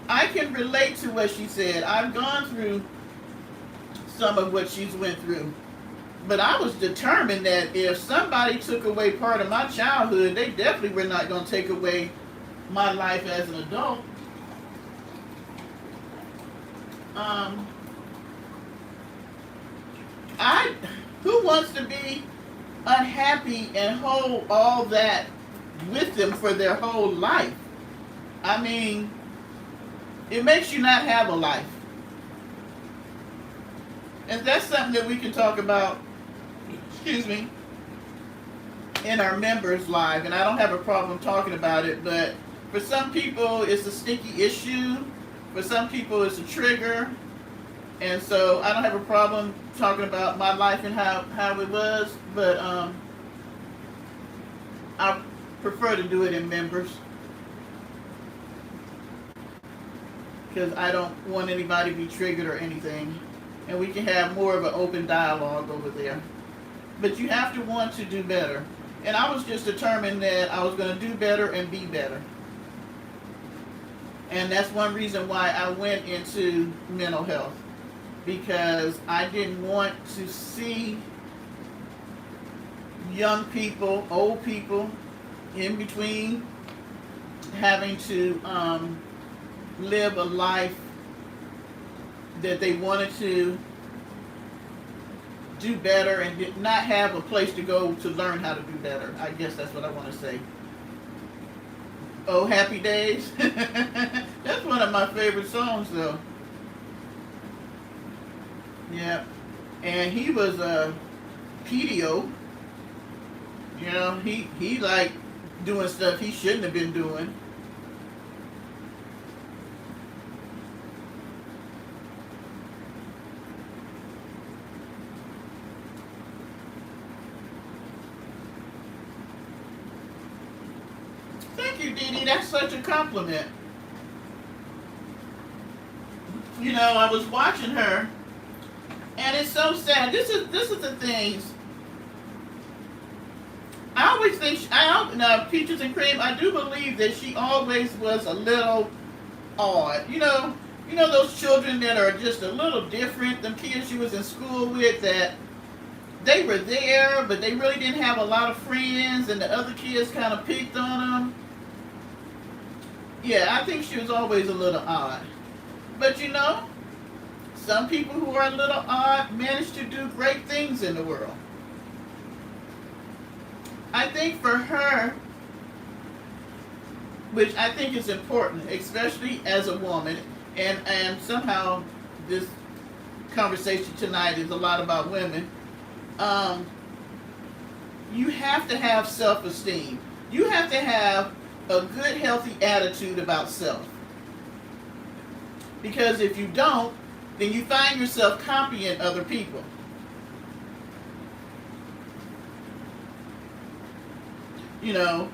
I can relate to what she said. I've gone through some of what she's went through. But I was determined that if somebody took away part of my childhood, they definitely were not going to take away my life as an adult. Who wants to be unhappy and hold all that with them for their whole life? I mean, it makes you not have a life. And that's something that we can talk about, excuse me, in our members live. And I don't have a problem talking about it, but for some people it's a sticky issue. For some people it's a trigger. And so I don't have a problem talking about my life and how it was, but I prefer to do it in members. Because I don't want anybody to be triggered or anything. And we can have more of an open dialogue over there. But you have to want to do better. And I was just determined that I was going to do better and be better. And that's one reason why I went into mental health. Because I didn't want to see young people, old people, in between, having to live a life that they wanted to do better and did not have a place to go to learn how to do better. I guess that's what I want to say. Oh, Happy Days. That's one of my favorite songs, though. Yeah. And he was a pedio. You know, he like doing stuff he shouldn't have been doing. Thank you, Dee Dee. That's such a compliment. You know, I was watching her, and it's so sad. This is the things. I always think now Peaches and Cream. I do believe that she always was a little odd. You know those children that are just a little different. Them kids she was in school with that they were there, but they really didn't have a lot of friends, and the other kids kind of picked on them. Yeah, I think she was always a little odd. But you know, some people who are a little odd manage to do great things in the world. I think for her, which I think is important, especially as a woman, and somehow this conversation tonight is a lot about women. Um, you have to have self-esteem. You have to have a good, healthy attitude about self. Because if you don't, then you find yourself copying other people. You know,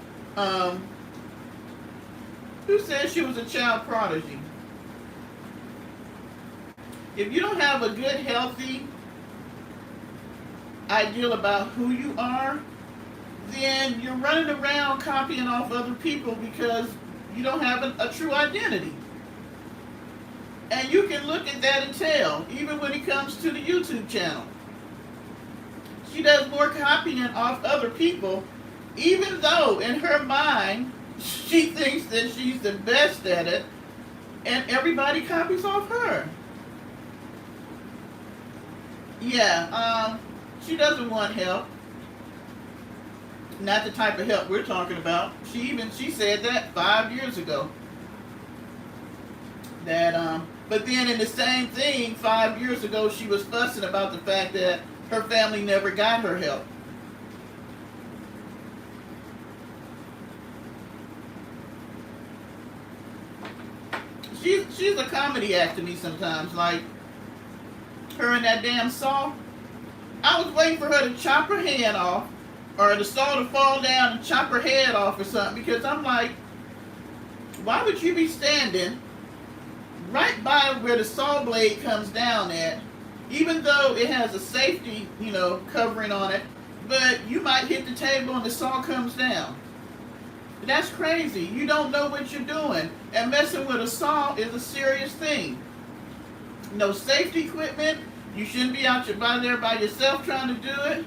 who said she was a child prodigy? If you don't have a good, healthy ideal about who you are, then you're running around copying off other people because you don't have a true identity. And you can look at that and tell, even when it comes to the YouTube channel. She does more copying off other people, even though in her mind, she thinks that she's the best at it, and everybody copies off her. Yeah, she doesn't want help. Not the type of help we're talking about. She said that 5 years ago. That but then in the same thing 5 years ago she was fussing about the fact that her family never got her help. She's a comedy act to me sometimes, like her and that damn saw. I was waiting for her to chop her head off, or the saw to fall down and chop her head off or something, because I'm like, why would you be standing right by where the saw blade comes down at, even though it has a safety, covering on it, but you might hit the table and the saw comes down. That's crazy. You don't know what you're doing. And messing with a saw is a serious thing. No safety equipment. You shouldn't be out there by yourself trying to do it.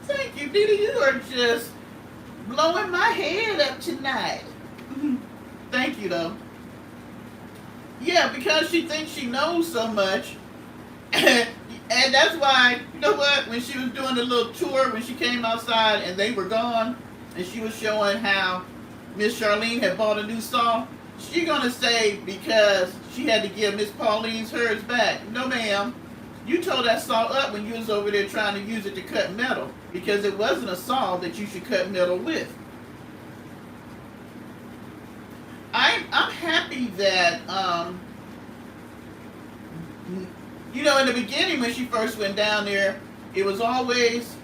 Thank you, Didi. You are just blowing my head up tonight. Thank you, though. Yeah, because she thinks she knows so much. And that's why, you know what, when she was doing the little tour, when she came outside and they were gone, and she was showing how Miss Charlene had bought a new saw, she gonna say because she had to give Miss Pauline's hers back. No, ma'am. You tore that saw up when you was over there trying to use it to cut metal, because it wasn't a saw that you should cut metal with. I'm happy that, in the beginning when she first went down there, it was always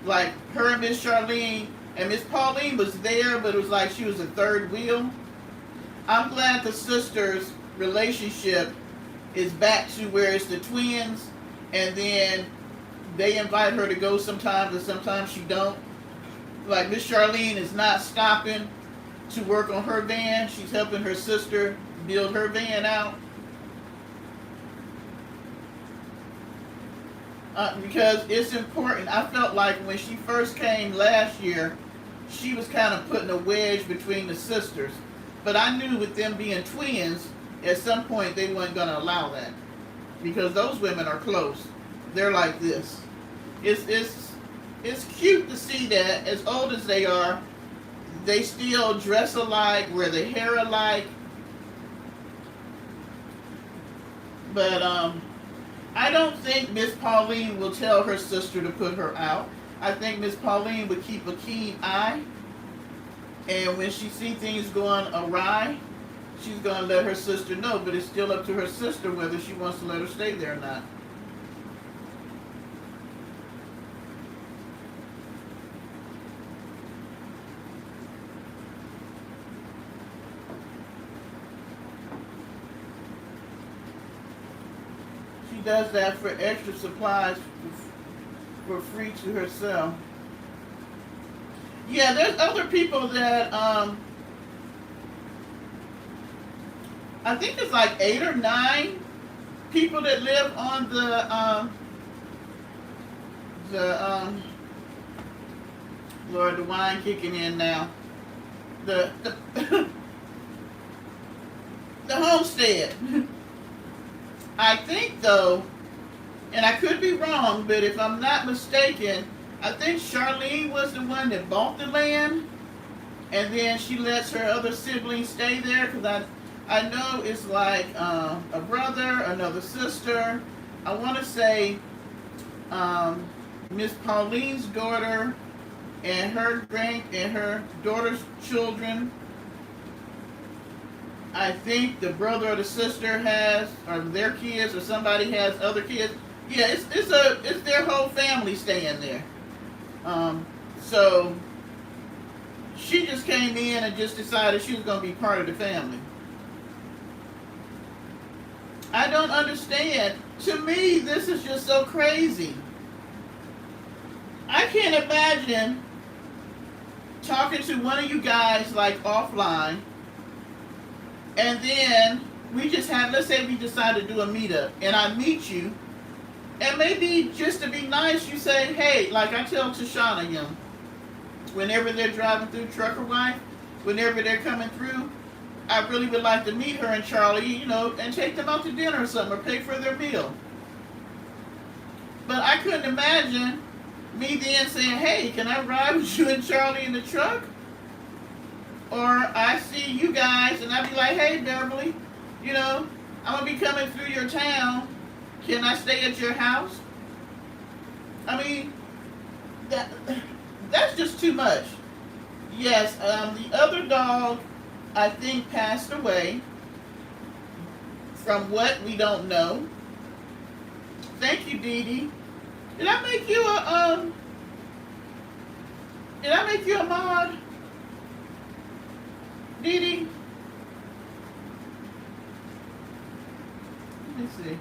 like her and Miss Charlene, and Miss Pauline was there, but it was like she was a third wheel. I'm glad the sisters' relationship is back to where it's the twins, and then they invite her to go sometimes, and sometimes she don't. Like Miss Charlene is not stopping to work on her van. She's helping her sister build her van out. Because it's important. I felt like when she first came last year, she was kind of putting a wedge between the sisters. But I knew with them being twins, at some point they weren't going to allow that. Because those women are close. They're like this. It's cute to see that as old as they are, they still dress alike, wear their hair alike. But I don't think Miss Pauline will tell her sister to put her out. I think Miss Pauline would keep a keen eye. And when she sees things going awry, she's going to let her sister know. But it's still up to her sister whether she wants to let her stay there or not. does that for extra supplies for free to herself. Yeah, there's other people that I think it's like 8 or 9 people that live on the Lord, the wine kicking in now. The the homestead. I think though, and I could be wrong, but if I'm not mistaken, I think Charlene was the one that bought the land, and then she lets her other siblings stay there, because I know it's like a brother, another sister. I want to say Miss Pauline's daughter and her daughter's children. I think the brother or the sister has, or their kids, or somebody has other kids. Yeah, it's their whole family staying there. So she just came in and just decided she was going to be part of the family. I don't understand. To me, this is just so crazy. I can't imagine talking to one of you guys like offline, and then we just have, let's say we decide to do a meetup, and I meet you, and maybe just to be nice, you say, hey, like I tell Tashana, whenever they're driving through, Trucker Wife, whenever they're coming through, I really would like to meet her and Charlie, and take them out to dinner or something, or pay for their meal. But I couldn't imagine me then saying, hey, can I ride with you and Charlie in the truck? Or I see you guys and I'd be like, hey, Beverly, I'm going to be coming through your town. Can I stay at your house? I mean, that's just too much. Yes, the other dog, I think, passed away. From what, we don't know. Thank you, Dee Dee. Did I make you a mod? Dee Dee? Let me see.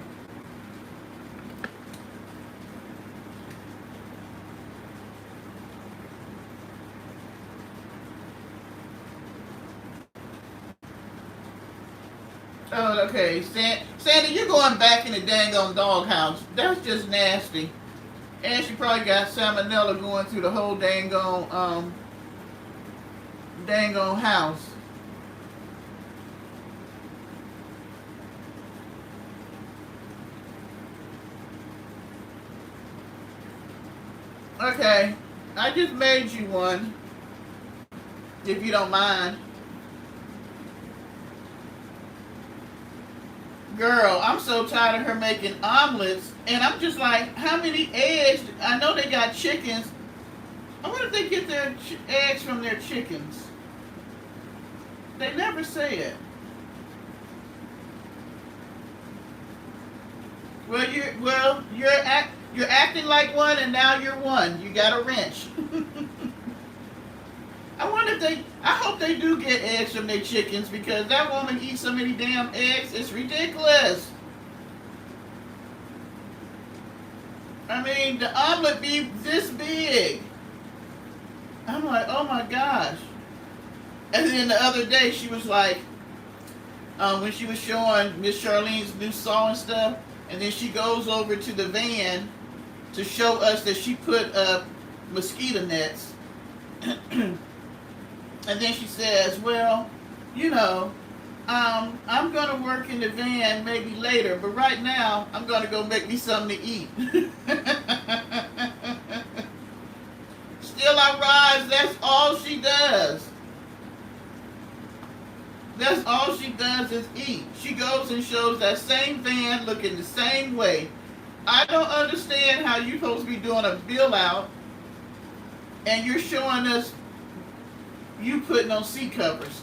Oh, okay. Sandy, you're going back in the dang on doghouse. That's just nasty. And she probably got salmonella going through the whole dang on house. Okay, I just made you one, if you don't mind. Girl, I'm so tired of her making omelets, and I'm just like, how many eggs? I know they got chickens. I wonder if they get their eggs from their chickens. They never say it. Well, you're acting like one, and now you're one. You got a wrench. I hope they do get eggs from their chickens, because that woman eats so many damn eggs, it's ridiculous. I mean, the omelet be this big. I'm like, oh my gosh. And then the other day she was like, when she was showing Miss Charlene's new saw and stuff, and then she goes over to the van to show us that she put up mosquito nets. And then she says, well, I'm going to work in the van maybe later, but right now I'm going to go make me something to eat. Still I rise, that's all she does. That's all she does is eat. She goes and shows that same van looking the same way. I don't understand how you're supposed to be doing a bill out and you're showing us you putting on seat covers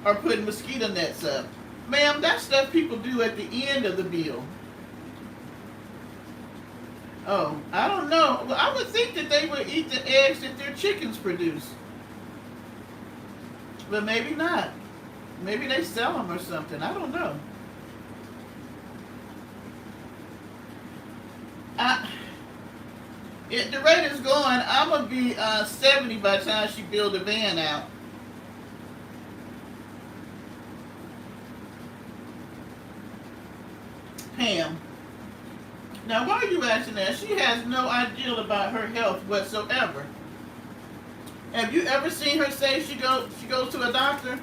or putting mosquito nets up. Ma'am, that's stuff people do at the end of the bill. Oh, I don't know. Well, I would think that they would eat the eggs that their chickens produce. But maybe not. Maybe they sell them or something. I don't know. At the rate it's going, I'm gonna be 70 by the time she build the van out. Pam. Now, why are you asking that? She has no idea about her health whatsoever. Have you ever seen her say she goes to a doctor?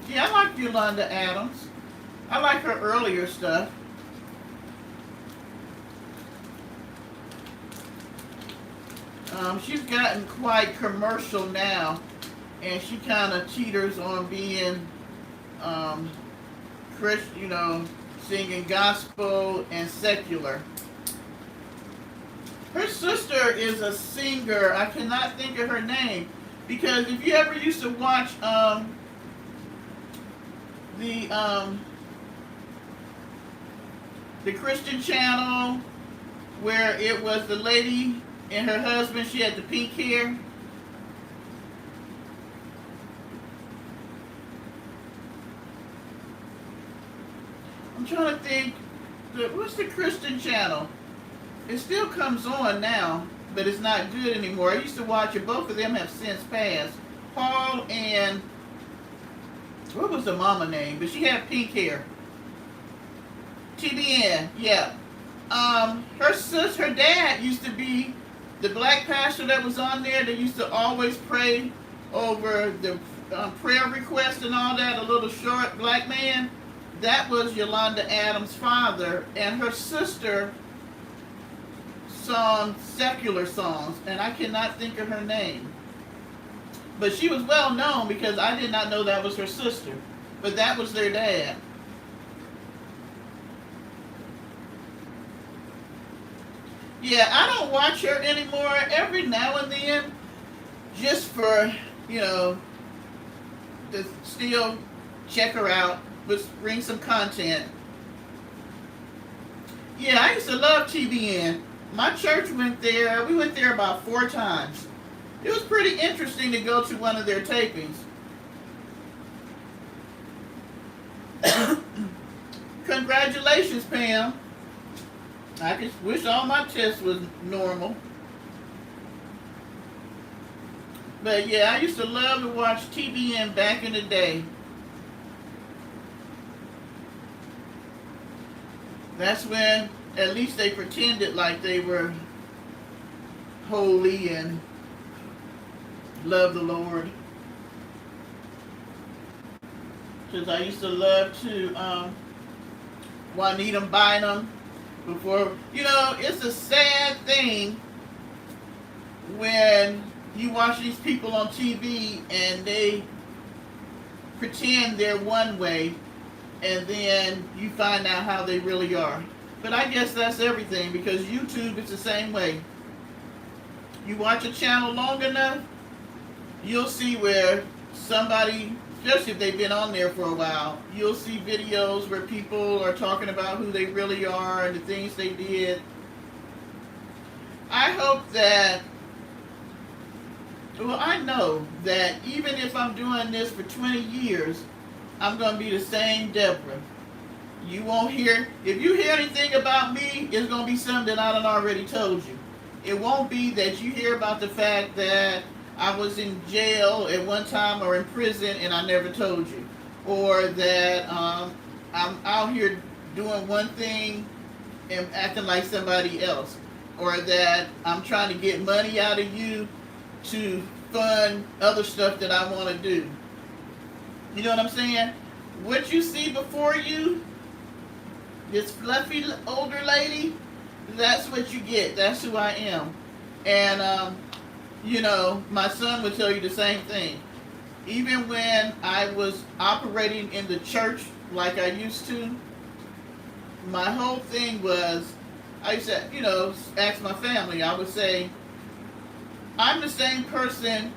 Yeah, I like Yolanda Adams. I like her earlier stuff. She's gotten quite commercial now, and she kind of teeters on being Christian, singing gospel and secular. Her sister is a singer. I cannot think of her name, because if you ever used to watch the Christian channel, where it was the lady and her husband, she had the pink hair. I'm trying to think, what's the Christian channel? It still comes on now, but it's not good anymore. I used to watch it. Both of them have since passed. Paul and, what was the mama name? But she had pink hair. TBN, yeah. Her dad used to be the black pastor that was on there that used to always pray over the prayer requests and all that, a little short black man. That was Yolanda Adams' father, and her sister sung secular songs, and I cannot think of her name. But she was well known because I did not know that was her sister, but that was their dad. Yeah, I don't watch her anymore. Every now and then, just for, to still check her out, but bring some content. Yeah, I used to love TBN. My church went there. We went there about 4 times. It was pretty interesting to go to one of their tapings. Congratulations, Pam. I just wish all my tests was normal. But yeah, I used to love to watch TBN back in the day. That's when at least they pretended like they were holy and loved the Lord. Because I used to love to Juanita Bynum before. It's a sad thing when you watch these people on TV and they pretend they're one way, and then you find out how they really are. But I guess that's everything, because YouTube is the same way. You watch a channel long enough, you'll see where somebody, especially if they've been on there for a while, you'll see videos where people are talking about who they really are and the things they did. I hope that, I know that even if I'm doing this for 20 years, I'm going to be the same Deborah. You won't hear, if you hear anything about me, it's going to be something that I done already told you. It won't be that you hear about the fact that I was in jail at one time or in prison and I never told you. Or that I'm out here doing one thing and acting like somebody else. Or that I'm trying to get money out of you to fund other stuff that I want to do. You know what I'm saying? What you see before you, this fluffy older lady, that's what you get. That's who I am. And, my son would tell you the same thing. Even when I was operating in the church like I used to, my whole thing was, I used to, ask my family, I would say, I'm the same person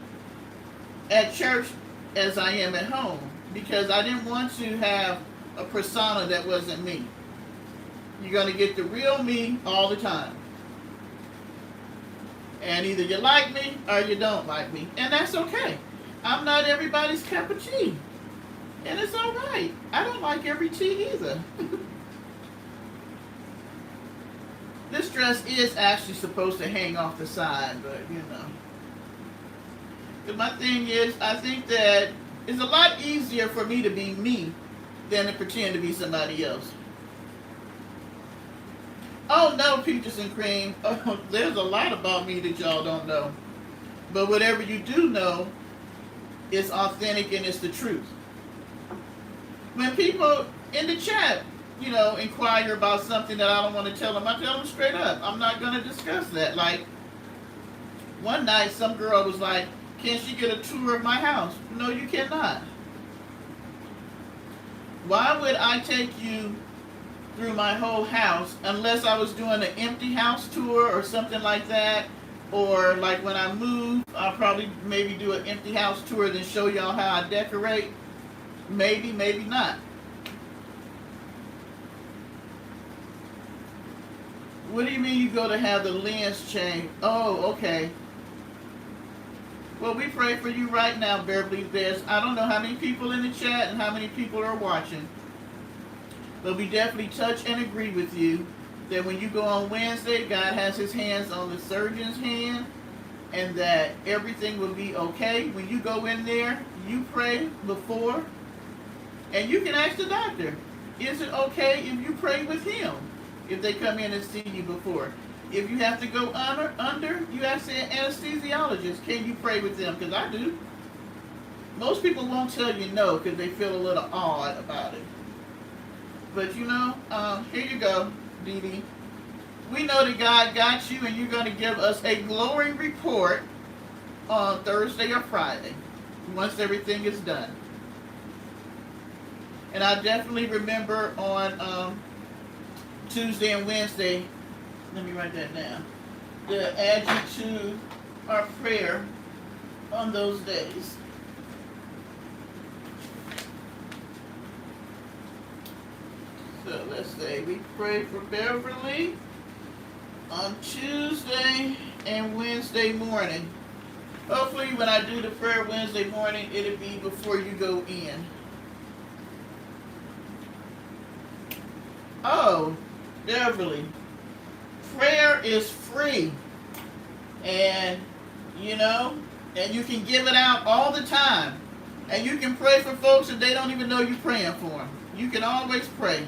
at church as I am at home, because I didn't want to have a persona that wasn't me. You're going to get the real me all the time. And either you like me or you don't like me. And that's okay. I'm not everybody's cup of tea. And it's all right. I don't like every tea either. This dress is actually supposed to hang off the side, but you know. But my thing is, I think that it's a lot easier for me to be me than to pretend to be somebody else. Oh no, Peaches and Cream. There's a lot about me that y'all don't know. But whatever you do know is authentic and it's the truth. When people in the chat, you know, inquire about something that I don't want to tell them, I tell them straight up. I'm not going to discuss that. Like, one night some girl was like, can she get a tour of my house? No, you cannot. Why would I take you through my whole house unless I was doing an empty house tour or something like that? Or like when I move, I'll probably maybe do an empty house tour, then show y'all how I decorate. Maybe, maybe not. What do you mean you go to have the lens changed? Oh, okay. Well, we pray for you right now, Beverly. I don't know how many people in the chat and how many people are watching. But we definitely touch and agree with you that when you go on Wednesday, God has his hands on the surgeon's hand and that everything will be okay. When you go in there, you pray before and you can ask the doctor, is it okay if you pray with him if they come in and see you before? If you have to go under, you ask the anesthesiologist, can you pray with them? Because I do. Most people won't tell you no because they feel a little odd about it. But you know, here you go, Dee Dee. We know that God got you and you're going to give us a glowing report on Thursday or Friday once everything is done. And I definitely remember on Tuesday and Wednesday, let me write that down, to add you to our prayer on those days. So let's say we pray for Beverly on Tuesday and Wednesday morning. Hopefully when I do the prayer Wednesday morning, it'll be before you go in. Oh, Beverly, prayer is free. And, you know, and you can give it out all the time. And you can pray for folks that they don't even know you're praying for them. You can always pray.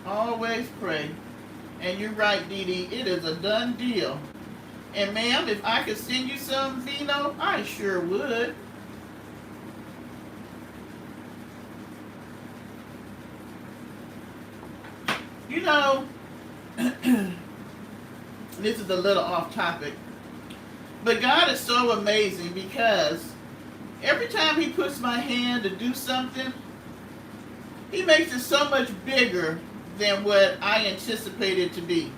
Always pray. And you're right, Dee Dee. It is a done deal. And ma'am, if I could send you some vino, I sure would. You know, this is a little off topic, but God is so amazing because every time he puts my hand to do something, he makes it so much bigger than what I anticipated to be.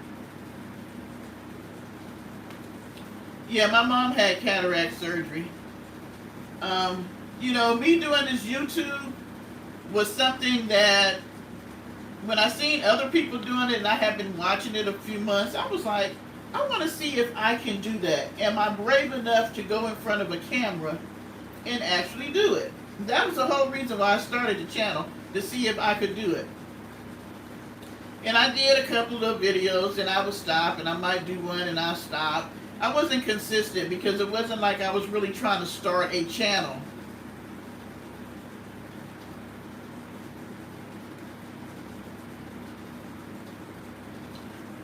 Yeah, my mom had cataract surgery. You know, me doing this YouTube was something that when I seen other people doing it and I have been watching it a few months, I was like, I want to see if I can do that. Am I brave enough to go in front of a camera and actually do it? That was the whole reason why I started the channel, to see if I could do it. And I did a couple of videos and I would stop and I might do one and I'll stop. I wasn't consistent because it wasn't like I was really trying to start a channel.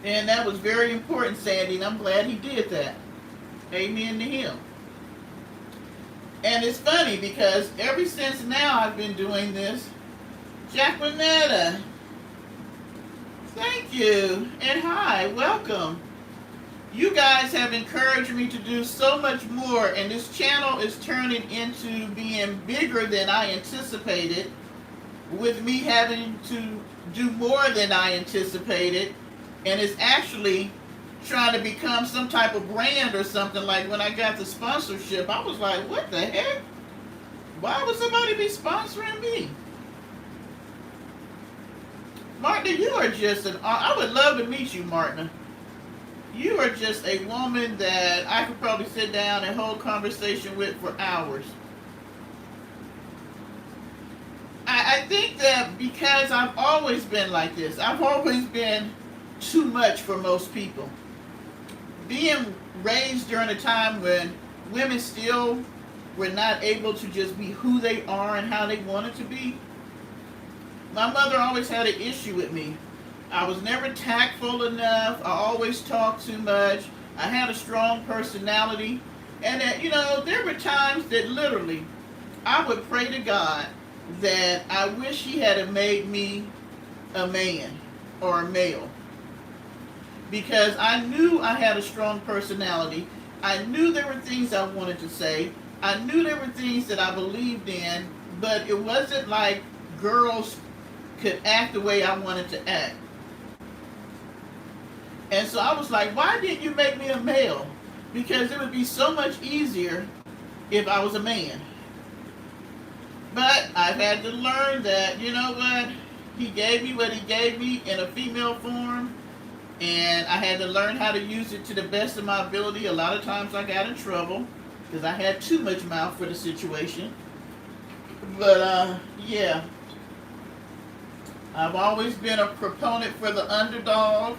And that was very important, Sandy, and I'm glad he did that. Amen to him. And it's funny because ever since now I've been doing this. Jacquinetta, thank you. And hi, welcome. You guys have encouraged me to do so much more, and this channel is turning into being bigger than I anticipated, with me having to do more than I anticipated. And it's actually trying to become some type of brand or something. Like when I got the sponsorship, I was like, what the heck? Why would somebody be sponsoring me? Martha, you are just I would love to meet you, Martha. You are just a woman that I could probably sit down and hold conversation with for hours. I think that because I've always been like this, I've always been too much for most people. Being raised during a time when women still were not able to just be who they are and how they wanted to be, my mother always had an issue with me. I was never tactful enough. I always talked too much. I had a strong personality. And that, there were times that literally I would pray to God that I wish He had made me a man or a male. Because I knew I had a strong personality. I knew there were things I wanted to say. I knew there were things that I believed in, but it wasn't like girls could act the way I wanted to act. And so I was like, why didn't you make me a male? Because it would be so much easier if I was a man. But I've had to learn that, you know what? He gave me what He gave me in a female form, and I had to learn how to use it to the best of my ability. A lot of times I got in trouble because I had too much mouth for the situation. But, yeah. I've always been a proponent for the underdog.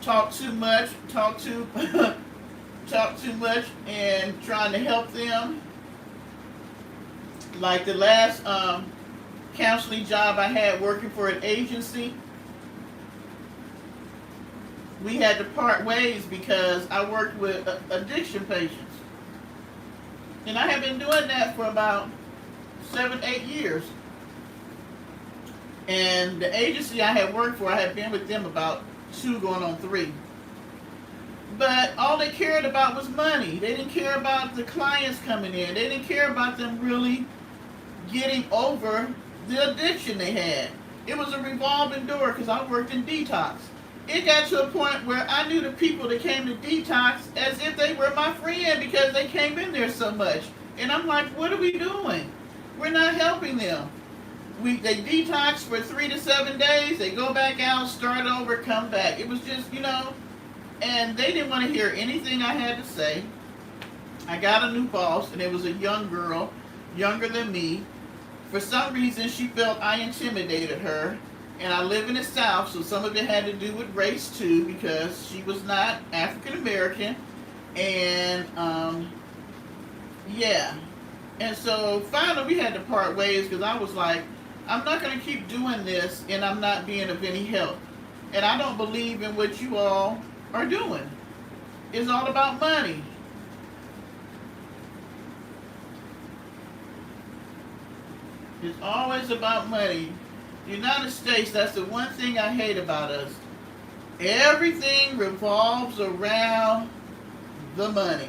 Talk too much, talk too much, and trying to help them. Like the last counseling job I had working for an agency, we had to part ways because I worked with addiction patients. And I have been doing that for about 7-8 years. And the agency I had worked for, I had been with them about 2 going on 3. But all they cared about was money. They didn't care about the clients coming in. They didn't care about them really getting over the addiction they had. It was a revolving door because I worked in detox. It got to a point where I knew the people that came to detox as if they were my friend because they came in there so much. And I'm like, what are we doing? We're not helping them. They detox for 3 to 7 days. They go back out, start over, come back. It was just, and they didn't want to hear anything I had to say. I got a new boss, and it was a young girl, younger than me. For some reason, she felt I intimidated her. And I live in the South, so some of it had to do with race too, because she was not African American. And, yeah. And so finally we had to part ways because I was like, I'm not going to keep doing this and I'm not being of any help. And I don't believe in what you all are doing. It's all about money. It's always about money. The United States, that's the one thing I hate about us. Everything revolves around the money,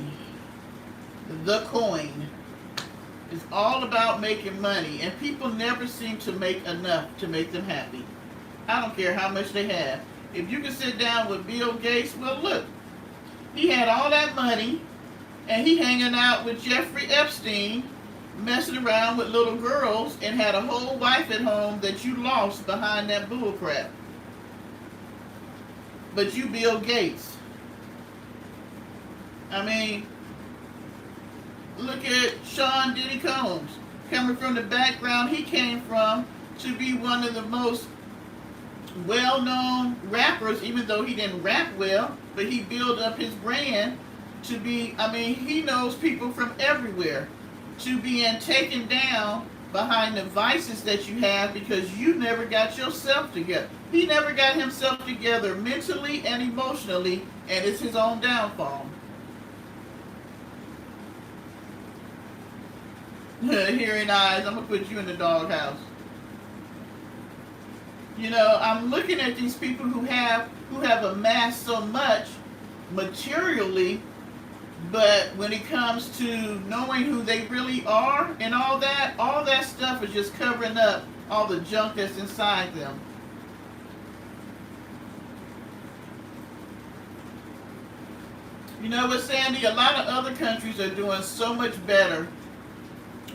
the coin. It's all about making money, and people never seem to make enough to make them happy. I don't care how much they have. If you can sit down with Bill Gates, well, look, he had all that money, and he hanging out with Jeffrey Epstein, messing around with little girls, and had a whole wife at home that you lost behind that bull crap. But you Bill Gates. I mean, look at Sean Diddy Combs. Coming from the background he came from to be one of the most well-known rappers, even though he didn't rap well, but he built up his brand to be, he knows people from everywhere. To being taken down behind the vices that you have because you never got yourself together. He never got himself together mentally and emotionally, and it's his own downfall. Hearing eyes, I'm going to put you in the doghouse. I'm looking at these people who have amassed so much materially, but when it comes to knowing who they really are and all that stuff is just covering up all the junk that's inside them. You know what, Sandy? A lot of other countries are doing so much better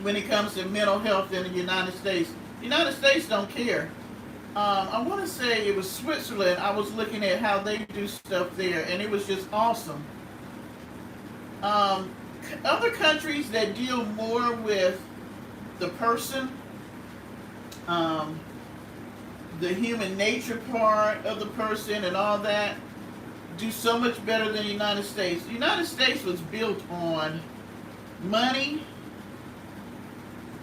when it comes to mental health than the United States. The United States don't care. I want to say it was Switzerland. I was looking at how they do stuff there, and it was just awesome. Other countries that deal more with the person, um, the human nature part of the person and all that, do so much better than the United States. The United States was built on money.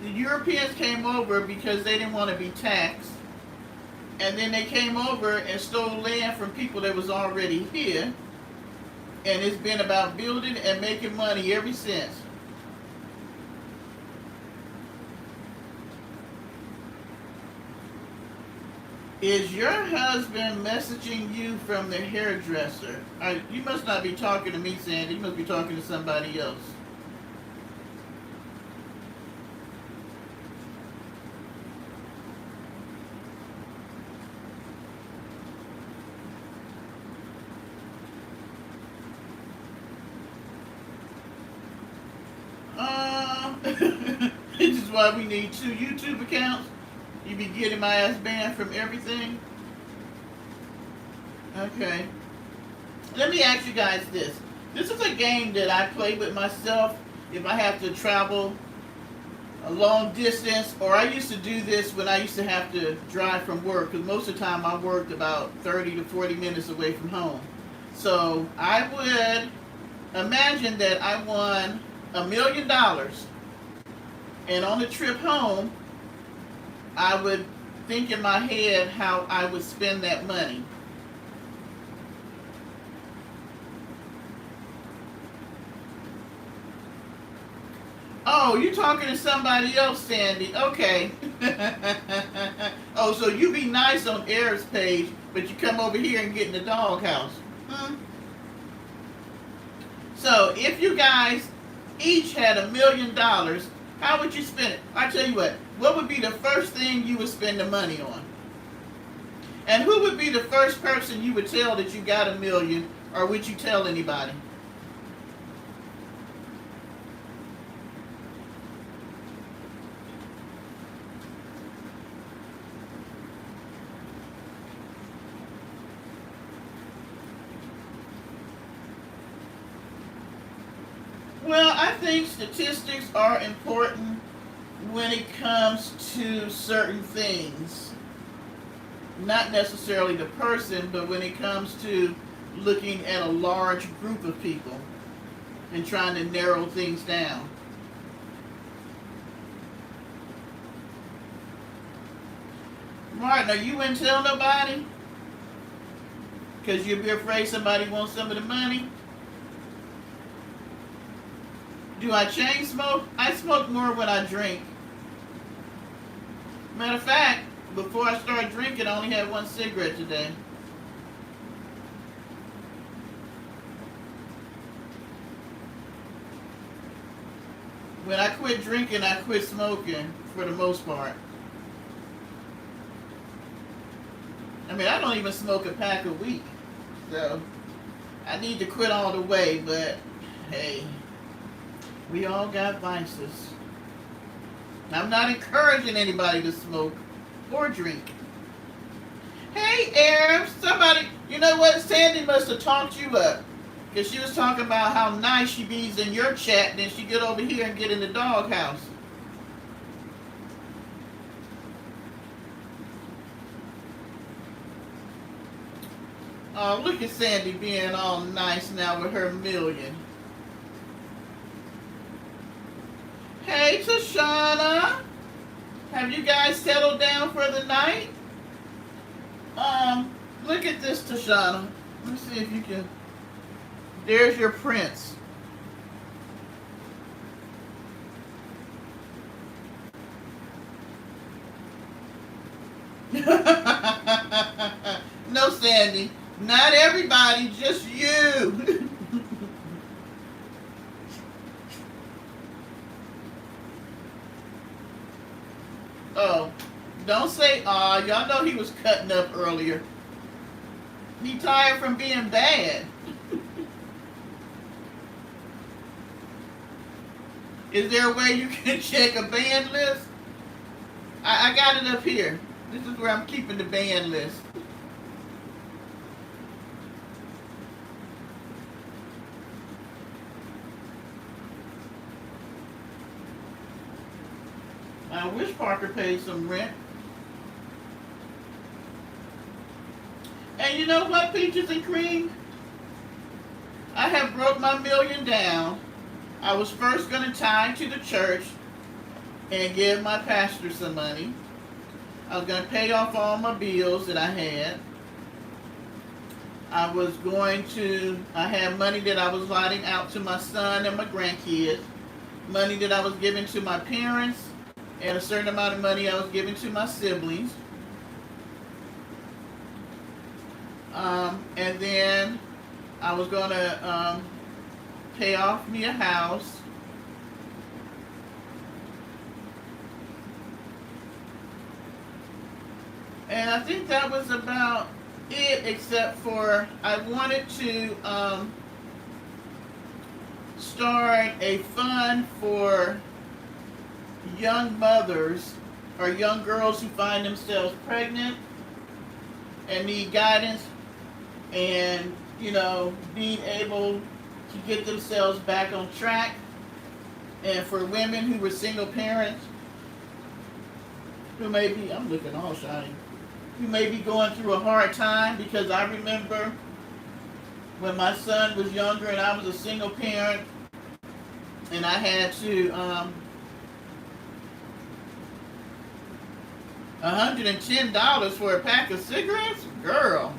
The Europeans came over because they didn't want to be taxed. And then they came over and stole land from people that was already here. And it's been about building and making money ever since. Is your husband messaging you from the hairdresser? You must not be talking to me, Sandy. You must be talking to somebody else. This is why we need 2 YouTube accounts. You be getting my ass banned from everything. Okay. Let me ask you guys this. This is a game that I play with myself if I have to travel a long distance, or I used to do this when I used to have to drive from work, because most of the time I worked about 30 to 40 minutes away from home. So I would imagine that I won $1 million, and on the trip home, I would think in my head how I would spend that money. Oh, you're talking to somebody else, Sandy. Okay. Oh, so you be nice on Eric's page, but you come over here and get in the doghouse. So if you guys each had $1 million, how would you spend it? I tell you what would be the first thing you would spend the money on? And who would be the first person you would tell that you got $1 million, or would you tell anybody? Well, I think statistics are important when it comes to certain things. Not necessarily the person, but when it comes to looking at a large group of people and trying to narrow things down. Martin, you wouldn't tell nobody? Because you'd be afraid somebody wants some of the money? Do I chain smoke? I smoke more when I drink. Matter of fact, before I started drinking, I only had 1 cigarette today. When I quit drinking, I quit smoking for the most part. I mean, I don't even smoke a pack a week. So, I need to quit all the way, but hey, we all got vices. I'm not encouraging anybody to smoke or drink. Hey, Arab, somebody, you know what? Sandy must have talked you up. Because she was talking about how nice she be's in your chat, and then she get over here and get in the doghouse. Oh, look at Sandy being all nice now with her $1 million. Hey, Tashana. Have you guys settled down for the night? Look at this, Tashana. Let's see if you can. There's your prince. No, Sandy. Not everybody, just you. Oh, don't say, y'all know he was cutting up earlier. He tired from being bad. Is there a way you can check a band list? I got it up here. This is where I'm keeping the band list. I wish Parker paid some rent. And you know what, Peaches and Cream? I have broke my million down. I was first going to tithe to the church and give my pastor some money. I was going to pay off all my bills that I had. I had money that I was writing out to my son and my grandkids, money that I was giving to my parents, and a certain amount of money I was giving to my siblings. And then I was going to pay off me a house. And I think that was about it, except for I wanted to start a fund for young mothers or young girls who find themselves pregnant and need guidance and, being able to get themselves back on track. And for women who were single parents who may be, I'm looking all shiny, who may be going through a hard time, because I remember when my son was younger and I was a single parent and I had to $110 for a pack of cigarettes? Girl,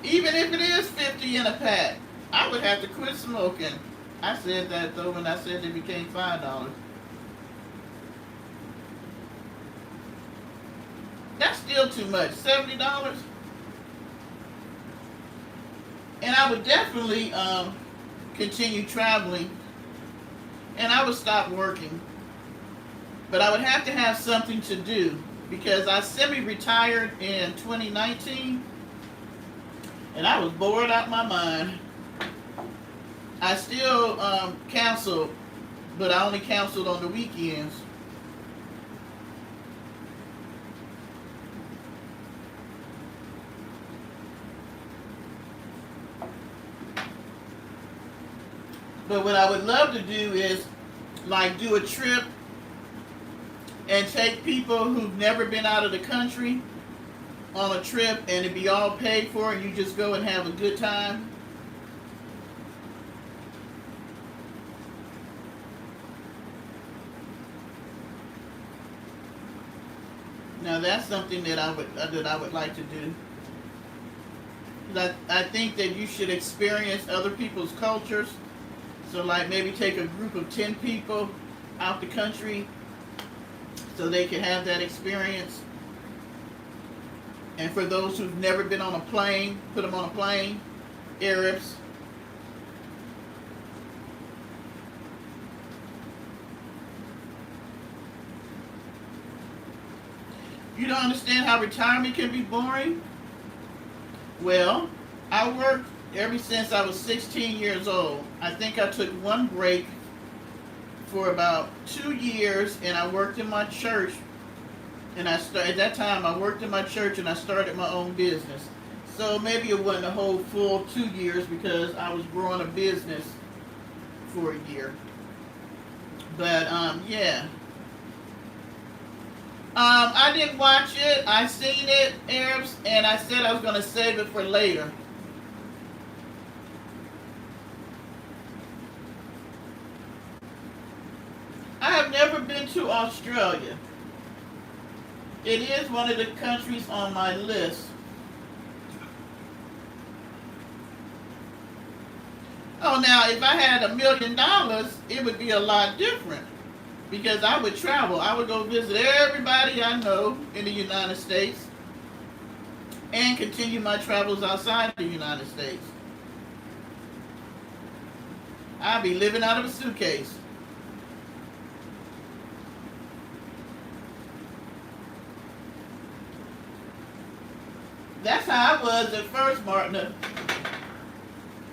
even if it is 50 in a pack, I would have to quit smoking. I said that though when I said they became $5. That's still too much. $70? And I would definitely continue traveling, and I would stop working. But I would have to have something to do, because I semi-retired in 2019 and I was bored out my mind. I still counseled, but I only counseled on the weekends. But what I would love to do is do a trip and take people who've never been out of the country on a trip, and it'd be all paid for and you just go and have a good time. Now that's something that I would like to do. I think that you should experience other people's cultures. So maybe take a group of 10 people out the country so they can have that experience. And for those who've never been on a plane, put them on a plane, Arabs. You don't understand how retirement can be boring? Well, I worked ever since I was 16 years old. I think I took one break for about 2 years, and I worked in my church. And at that time, I worked in my church and I started my own business. So maybe it wasn't a whole full 2 years, because I was growing a business for a year. But yeah. I didn't watch it. I seen it, Arabs, and I said I was going to save it for later. I have never been to Australia. It is one of the countries on my list. Oh, now, if I had $1 million, it would be a lot different, because I would travel. I would go visit everybody I know in the United States and continue my travels outside the United States. I'd be living out of a suitcase. That's how I was at first, Martina.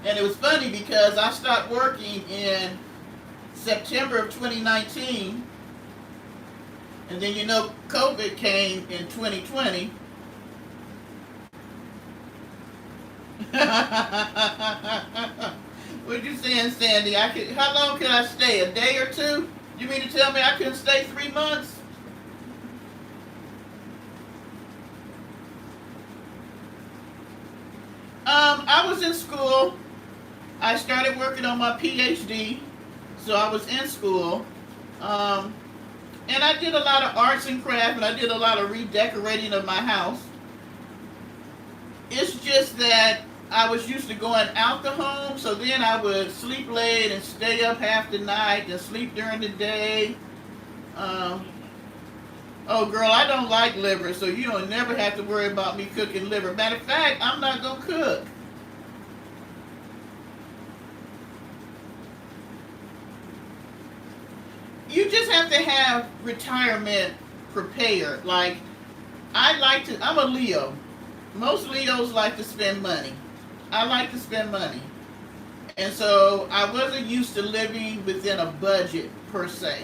And it was funny because I stopped working in September of 2019. And then COVID came in 2020. What you saying, Sandy? How long can I stay? A day or two? You mean to tell me I couldn't stay 3 months? I was in school. I started working on my PhD, so I was in school. Um, and I did a lot of arts and crafts, and I did a lot of redecorating of my house. It's just that I was used to going out the home, so then I would sleep late and stay up half the night and sleep during the day. Um, oh, girl, I don't like liver, so you don't never have to worry about me cooking liver. Matter of fact, I'm not gonna cook. You just have to have retirement prepared. Like, I'm a Leo. Most Leos like to spend money. I like to spend money. And so I wasn't used to living within a budget per se.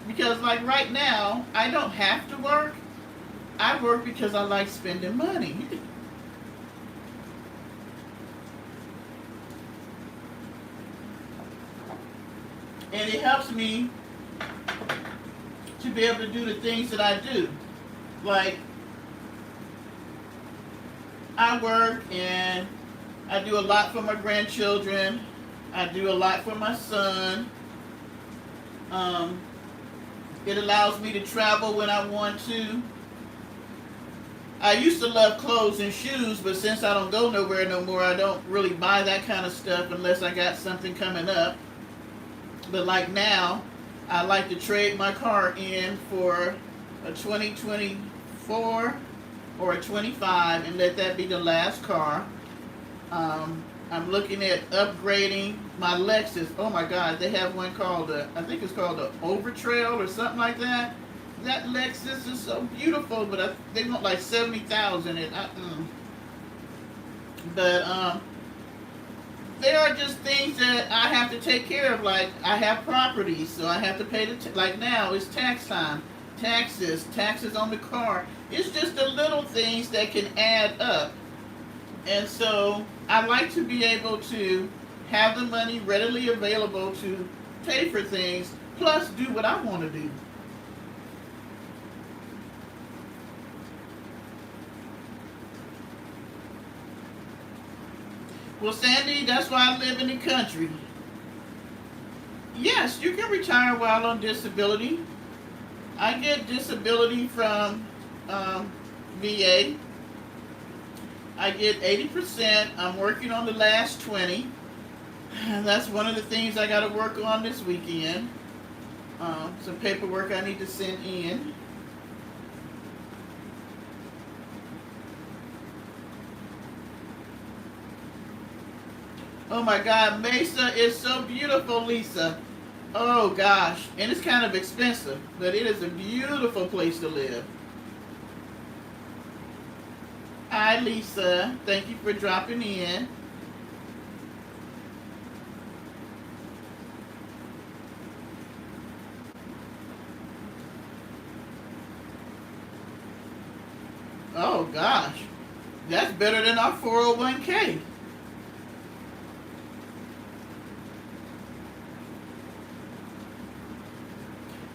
Because, like, right now, I don't have to work. I work because I like spending money. And it helps me to be able to do the things that I do. Like, I work and I do a lot for my grandchildren. I do a lot for my son. Um, it allows me to travel when I want to. I used to love clothes and shoes, but since I don't go nowhere no more, I don't really buy that kind of stuff unless I got something coming up. But like now, I like to trade my car in for a 2024 or a 25 and let that be the last car. I'm looking at upgrading my Lexus. Oh my God, they have one called I think it's called the Overtrail or something like that. That Lexus is so beautiful, but they want like 70,000. But there are just things that I have to take care of. Like, I have properties, so I have to pay like now it's tax time, taxes on the car. It's just the little things that can add up. And so I like to be able to have the money readily available to pay for things, plus do what I want to do. Well, Sandy, that's why I live in the country. Yes, you can retire while on disability. I get disability from VA. I get 80%. I'm working on the last 20. That's one of the things I got to work on this weekend. Some paperwork I need to send in. Oh my God, Mesa is so beautiful, Lisa. Oh gosh, and it's kind of expensive, but it is a beautiful place to live. Hi, Lisa. Thank you for dropping in. Oh gosh, that's better than our 401k.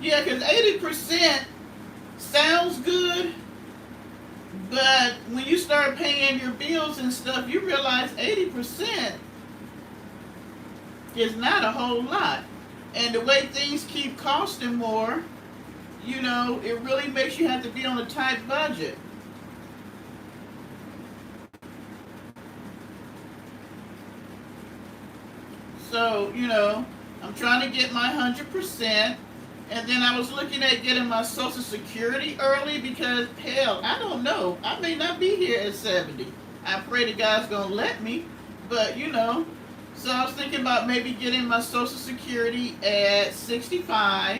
Yeah, because 80% sounds good, but when you start paying your bills and stuff, you realize 80% is not a whole lot. And the way things keep costing more, it really makes you have to be on a tight budget. So, I'm trying to get my 100%. And then I was looking at getting my Social Security early because, hell, I don't know. I may not be here at 70. I pray the God's going to let me. But, so I was thinking about maybe getting my Social Security at 65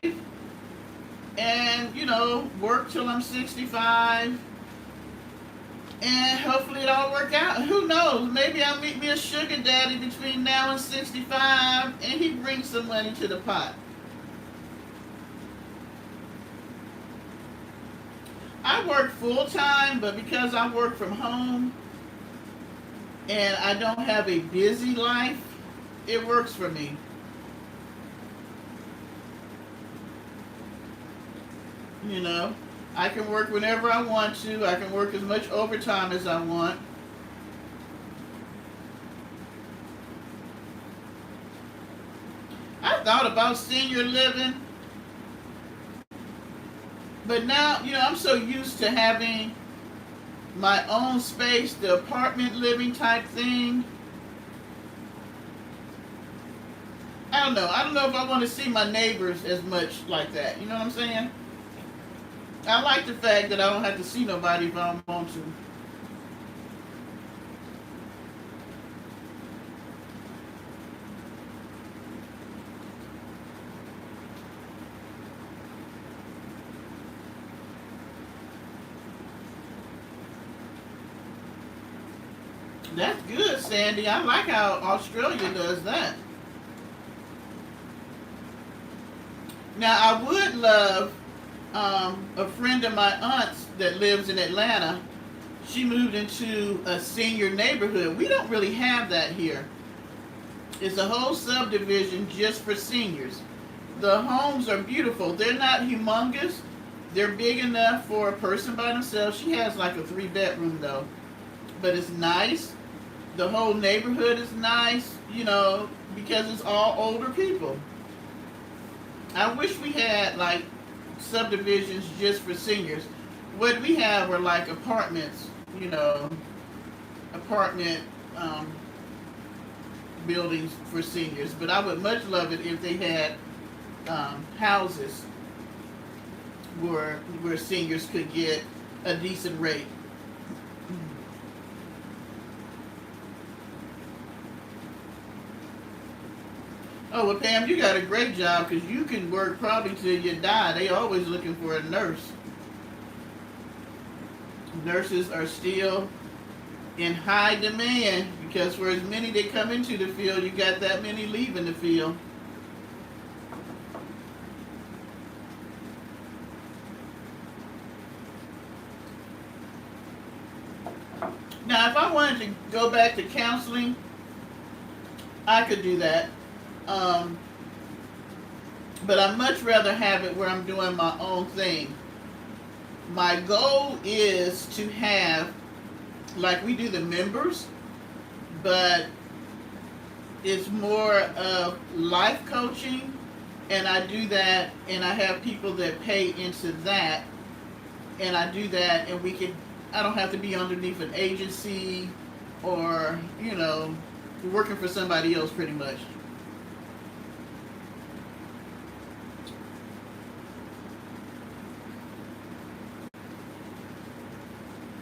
and, work till I'm 65 and hopefully it all work out. Who knows? Maybe I'll meet me a sugar daddy between now and 65 and he brings some money to the pot. I work full time, but because I work from home and I don't have a busy life, it works for me. You know, I can work whenever I want to. I can work as much overtime as I want. about senior living. But now, I'm so used to having my own space, the apartment living type thing. I don't know. I don't know if I want to see my neighbors as much like that. You know what I'm saying? I like the fact that I don't have to see nobody if I don't want to. That's good, Sandy. I like how Australia does that. Now, I would love a friend of my aunt's that lives in Atlanta. She moved into a senior neighborhood. We don't really have that here. It's a whole subdivision just for seniors. The homes are beautiful. They're not humongous. They're big enough for a person by themselves. She has like a 3-bedroom though. But it's nice. The whole neighborhood is nice, because it's all older people. I wish we had like subdivisions just for seniors. What we have were like apartments, apartment buildings for seniors. But I would much love it if they had houses where seniors could get a decent rate. Oh, well, Pam, you got a great job because you can work probably till you die. They always looking for a nurse. Nurses are still in high demand because for as many that come into the field, you got that many leaving the field. Now, if I wanted to go back to counseling, I could do that. But I'd much rather have it where I'm doing my own thing. My goal is to have, like we do the members, but it's more of life coaching, and I do that, and I have people that pay into that, and I do that, and I don't have to be underneath an agency or, working for somebody else pretty much.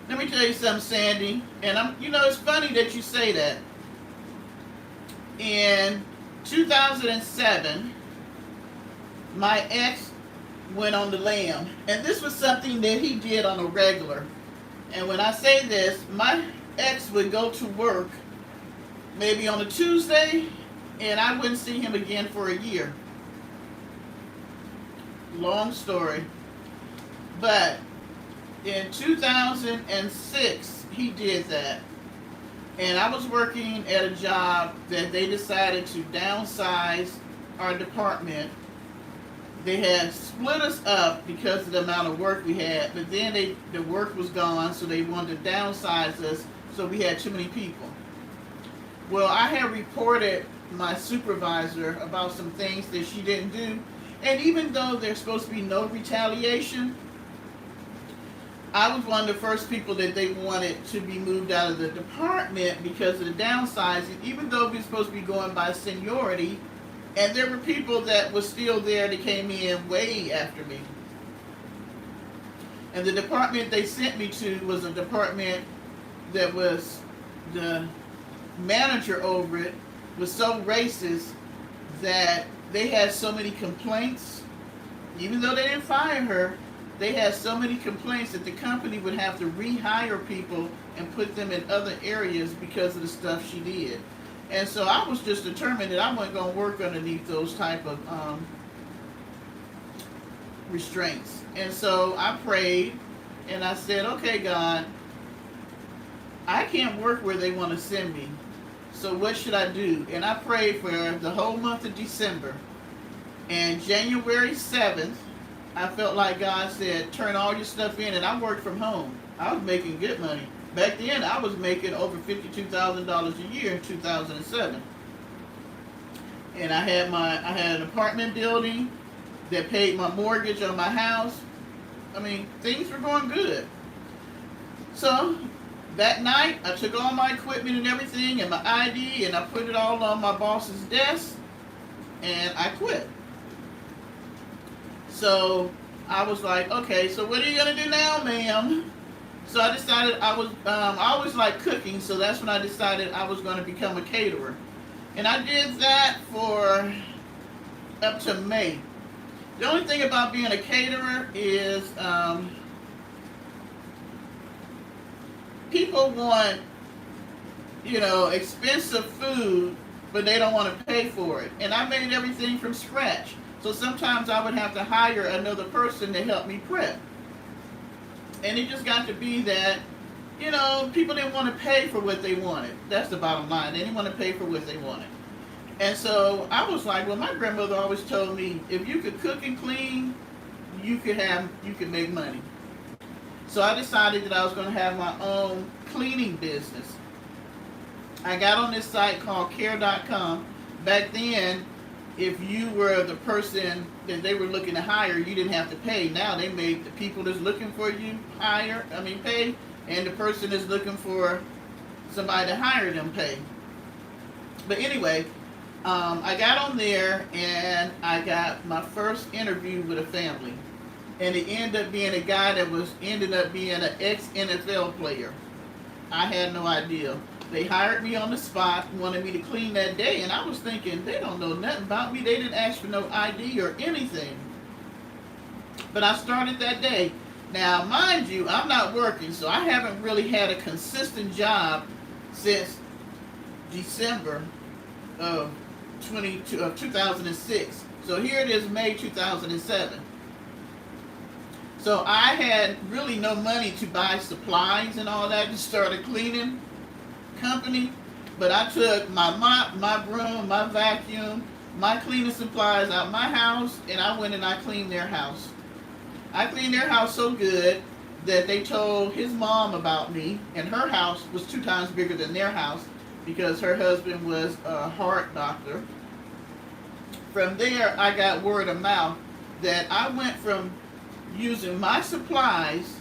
Let me tell you something, Sandy, and it's funny that you say that. In 2007, my ex went on the lam, and this was something that he did on a regular. And when I say this, my ex would go to work maybe on a Tuesday, and I wouldn't see him again for a year. Long story. But in 2006, he did that. And I was working at a job that they decided to downsize our department. They had split us up because of the amount of work we had, but then the work was gone, so they wanted to downsize us, so we had too many people. Well, I had reported my supervisor about some things that she didn't do, and even though there's supposed to be no retaliation, I was one of the first people that they wanted to be moved out of the department because of the downsizing, even though we were supposed to be going by seniority. And there were people that were still there that came in way after me. And the department they sent me to was a department that was, the manager over it was so racist that they had so many complaints. Even though they didn't fire her, they had so many complaints that the company would have to rehire people and put them in other areas because of the stuff she did. And so I was just determined that I wasn't going to work underneath those type of restraints. And so I prayed and I said, okay, God, I can't work where they want to send me. So what should I do? And I prayed for the whole month of December. And January 7th, I felt like God said, turn all your stuff in. And I worked from home. I was making good money. Back then, I was making over $52,000 a year in 2007. and I had an apartment building that paid my mortgage on my house. I mean, things were going good. So that night, I took all my equipment and everything and my ID, and I put it all on my boss's desk, and I quit. So I was like, okay, so what are you gonna do now, ma'am? So I decided I always like cooking, so that's when I decided I was going to become a caterer. And I did that for up to May. The only thing about being a caterer is people want, expensive food, but they don't want to pay for it. And I made everything from scratch. So sometimes I would have to hire another person to help me prep. And it just got to be that, people didn't want to pay for what they wanted. That's the bottom line. They didn't want to pay for what they wanted. And so I was like, well, my grandmother always told me, if you could cook and clean, you could make money. So I decided that I was going to have my own cleaning business. I got on this site called care.com. Back then, if you were the person that they were looking to hire, you didn't have to pay. Now they make the people that's looking for you pay, and the person that's looking for somebody to hire them pay. But anyway, I got on there and I got my first interview with a family, and it ended up being a guy that ended up being an ex-NFL player. I had no idea. They hired me on the spot, wanted me to clean that day, and I was thinking, they don't know nothing about me. They didn't ask for no ID or anything. But I started that day. Now, mind you, I'm not working, so I haven't really had a consistent job since December of 2006. So here it is, May 2007. So I had really no money to buy supplies and all that to start a cleaning company, but I took my mop, my broom, my vacuum, my cleaning supplies out my house, and I went and I cleaned their house. I cleaned their house so good that they told his mom about me, and her house was 2 times bigger than their house because her husband was a heart doctor. From there, I got word of mouth that I went from using my supplies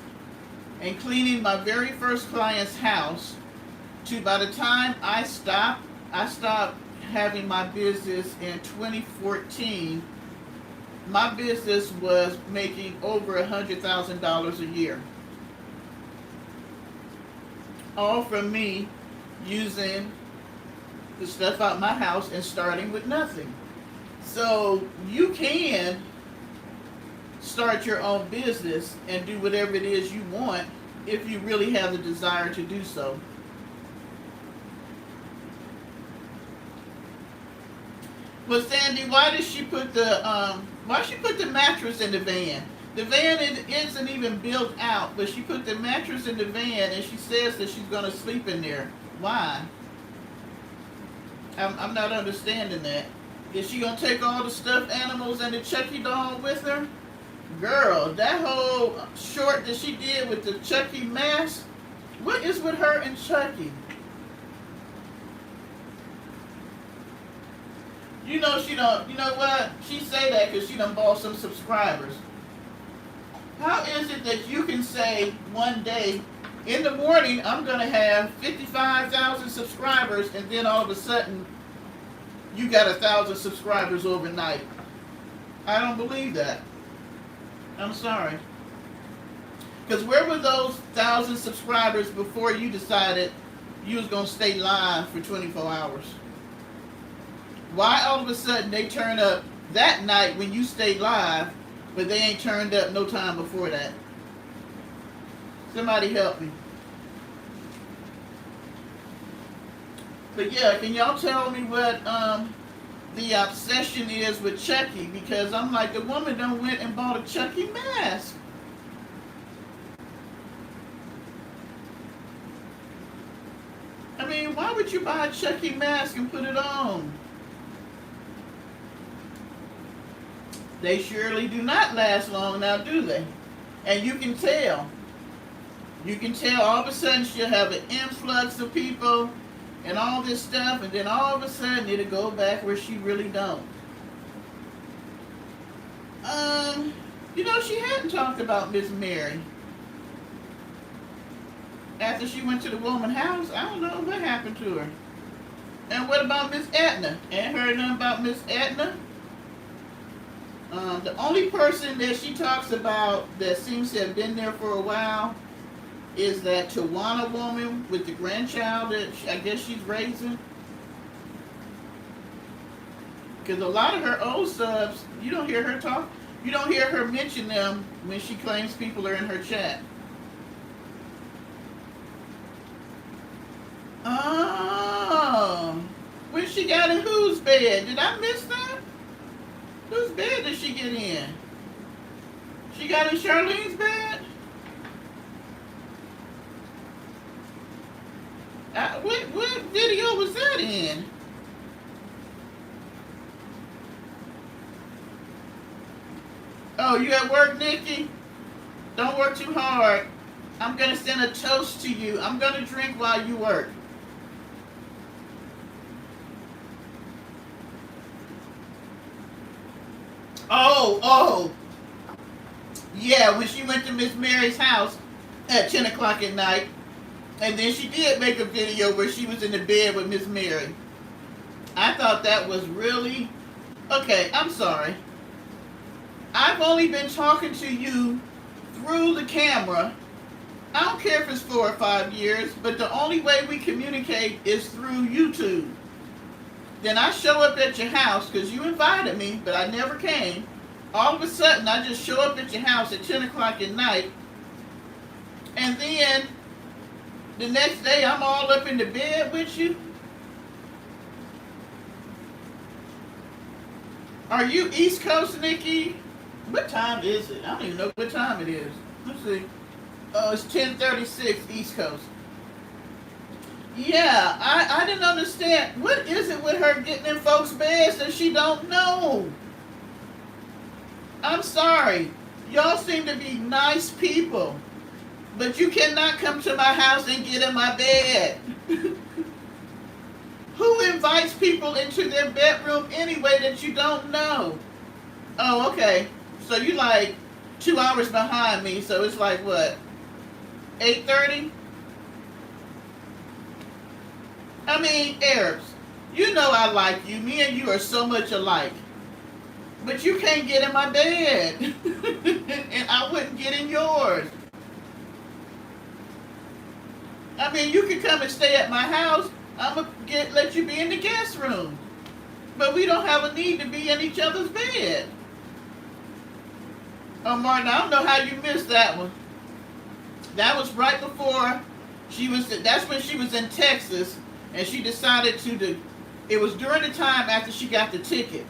and cleaning my very first client's house to, by the time I stopped having my business in 2014, my business was making over $100,000 a year. All from me using the stuff out my house and starting with nothing. So you can start your own business and do whatever it is you want if you really have the desire to do so. But Sandy, why did she put the mattress in the van? The van isn't even built out, but she put the mattress in the van and she says that she's gonna sleep in there. Why? I'm not understanding that. Is she gonna take all the stuffed animals and the Chucky doll with her? Girl, that whole short that she did with the Chucky mask, what is with her and Chucky? She don't, you know what? She say that because she done bought some subscribers. How is it that you can say one day, in the morning, I'm going to have 55,000 subscribers, and then all of a sudden, you got 1,000 subscribers overnight? I don't believe that. I'm sorry. Because where were those 1,000 subscribers before you decided you was going to stay live for 24 hours? Why all of a sudden they turn up that night when you stayed live, but they ain't turned up no time before that? Somebody help me. But yeah, can y'all tell me what the obsession is with Chucky? Because I'm like, the woman done went and bought a Chucky mask. I mean, why would you buy a Chucky mask and put it on? They surely do not last long now, do they? And you can tell. You can tell all of a sudden she'll have an influx of people, and all this stuff, and then all of a sudden it'll go back where she really don't. She hadn't talked about Miss Mary. After she went to the woman's house, I don't know what happened to her. And what about Miss Edna? Ain't heard nothing about Miss Edna. The only person that she talks about that seems to have been there for a while is that Tawana woman with the grandchild that I guess she's raising. Because a lot of her old subs, you don't hear her talk. You don't hear her mention them when she claims people are in her chat. Oh, when she got in whose bed? Did I miss that? Whose bed did she get in? She got in Charlene's bed? What video was that in? Oh, you at work, Nikki? Don't work too hard. I'm going to send a toast to you. I'm going to drink while you work. Oh. Yeah, when she went to Miss Mary's house at 10 o'clock at night, and then she did make a video where she was in the bed with Miss Mary. I thought that was really... Okay, I'm sorry. I've only been talking to you through the camera. I don't care if it's 4 or 5 years, but the only way we communicate is through YouTube. Then I show up at your house because you invited me, but I never came. All of a sudden, I just show up at your house at 10 o'clock at night, and then the next day I'm all up in the bed with you. Are you East Coast, Nikki? What time is it? I don't even know what time it is. Let's see. Oh, it's 10:36 East Coast. Yeah, I didn't understand. What is it with her getting in folks' beds that she don't know? I'm sorry. Y'all seem to be nice people. But you cannot come to my house and get in my bed. Who invites people into their bedroom anyway that you don't know? Oh, okay. So you like 2 hours behind me, so it's like what? 8:30? I mean, Arabs, you know I like you. Me and you are so much alike. But you can't get in my bed. And I wouldn't get in yours. I mean, you can come and stay at my house. I'm going to let you be in the guest room. But we don't have a need to be in each other's bed. Oh, Martin, I don't know how you missed that one. That was right before that's when she was in Texas, and she decided it was during the time after she got the ticket,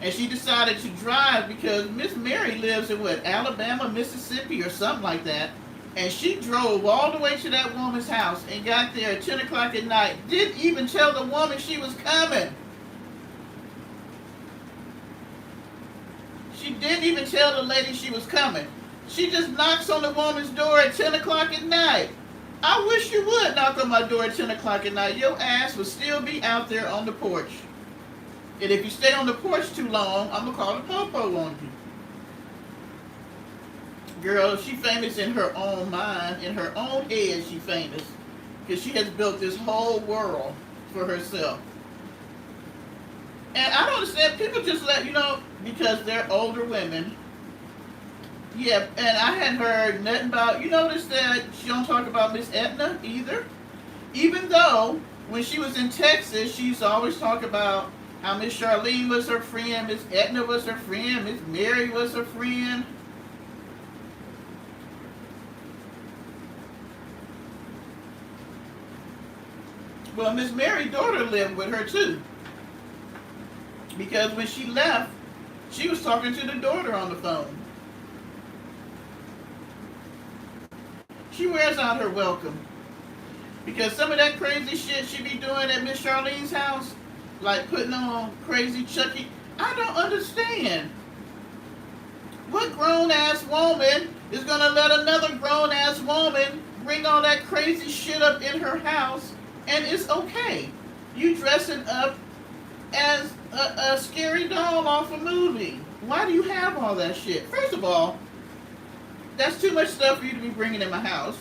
and she decided to drive because Miss Mary lives in Alabama, Mississippi, or something like that, and she drove all the way to that woman's house and got there at 10 o'clock at night, didn't even tell the woman she was coming. She didn't even tell the lady she was coming. She just knocks on the woman's door at 10 o'clock at night. I wish you would knock on my door at 10 o'clock at night. Your ass would still be out there on the porch. And if you stay on the porch too long, I'm going to call the popo on you. Girl, she famous in her own mind. In her own head, she famous. Because she has built this whole world for herself. And I don't understand. People just because they're older women. Yeah, and I hadn't heard nothing about, you notice that she don't talk about Miss Edna either? Even though, when she was in Texas, she used to always talk about how Miss Charlene was her friend, Miss Edna was her friend, Miss Mary was her friend. Well, Miss Mary's daughter lived with her too. Because when she left, she was talking to the daughter on the phone. She wears out her welcome. Because some of that crazy shit she be doing at Miss Charlene's house, like putting on crazy Chucky, I don't understand. What grown-ass woman is going to let another grown-ass woman bring all that crazy shit up in her house And it's okay. You dressing up as a scary doll off a movie. Why do you have all that shit? First of all, that's too much stuff for you to be bringing in my house.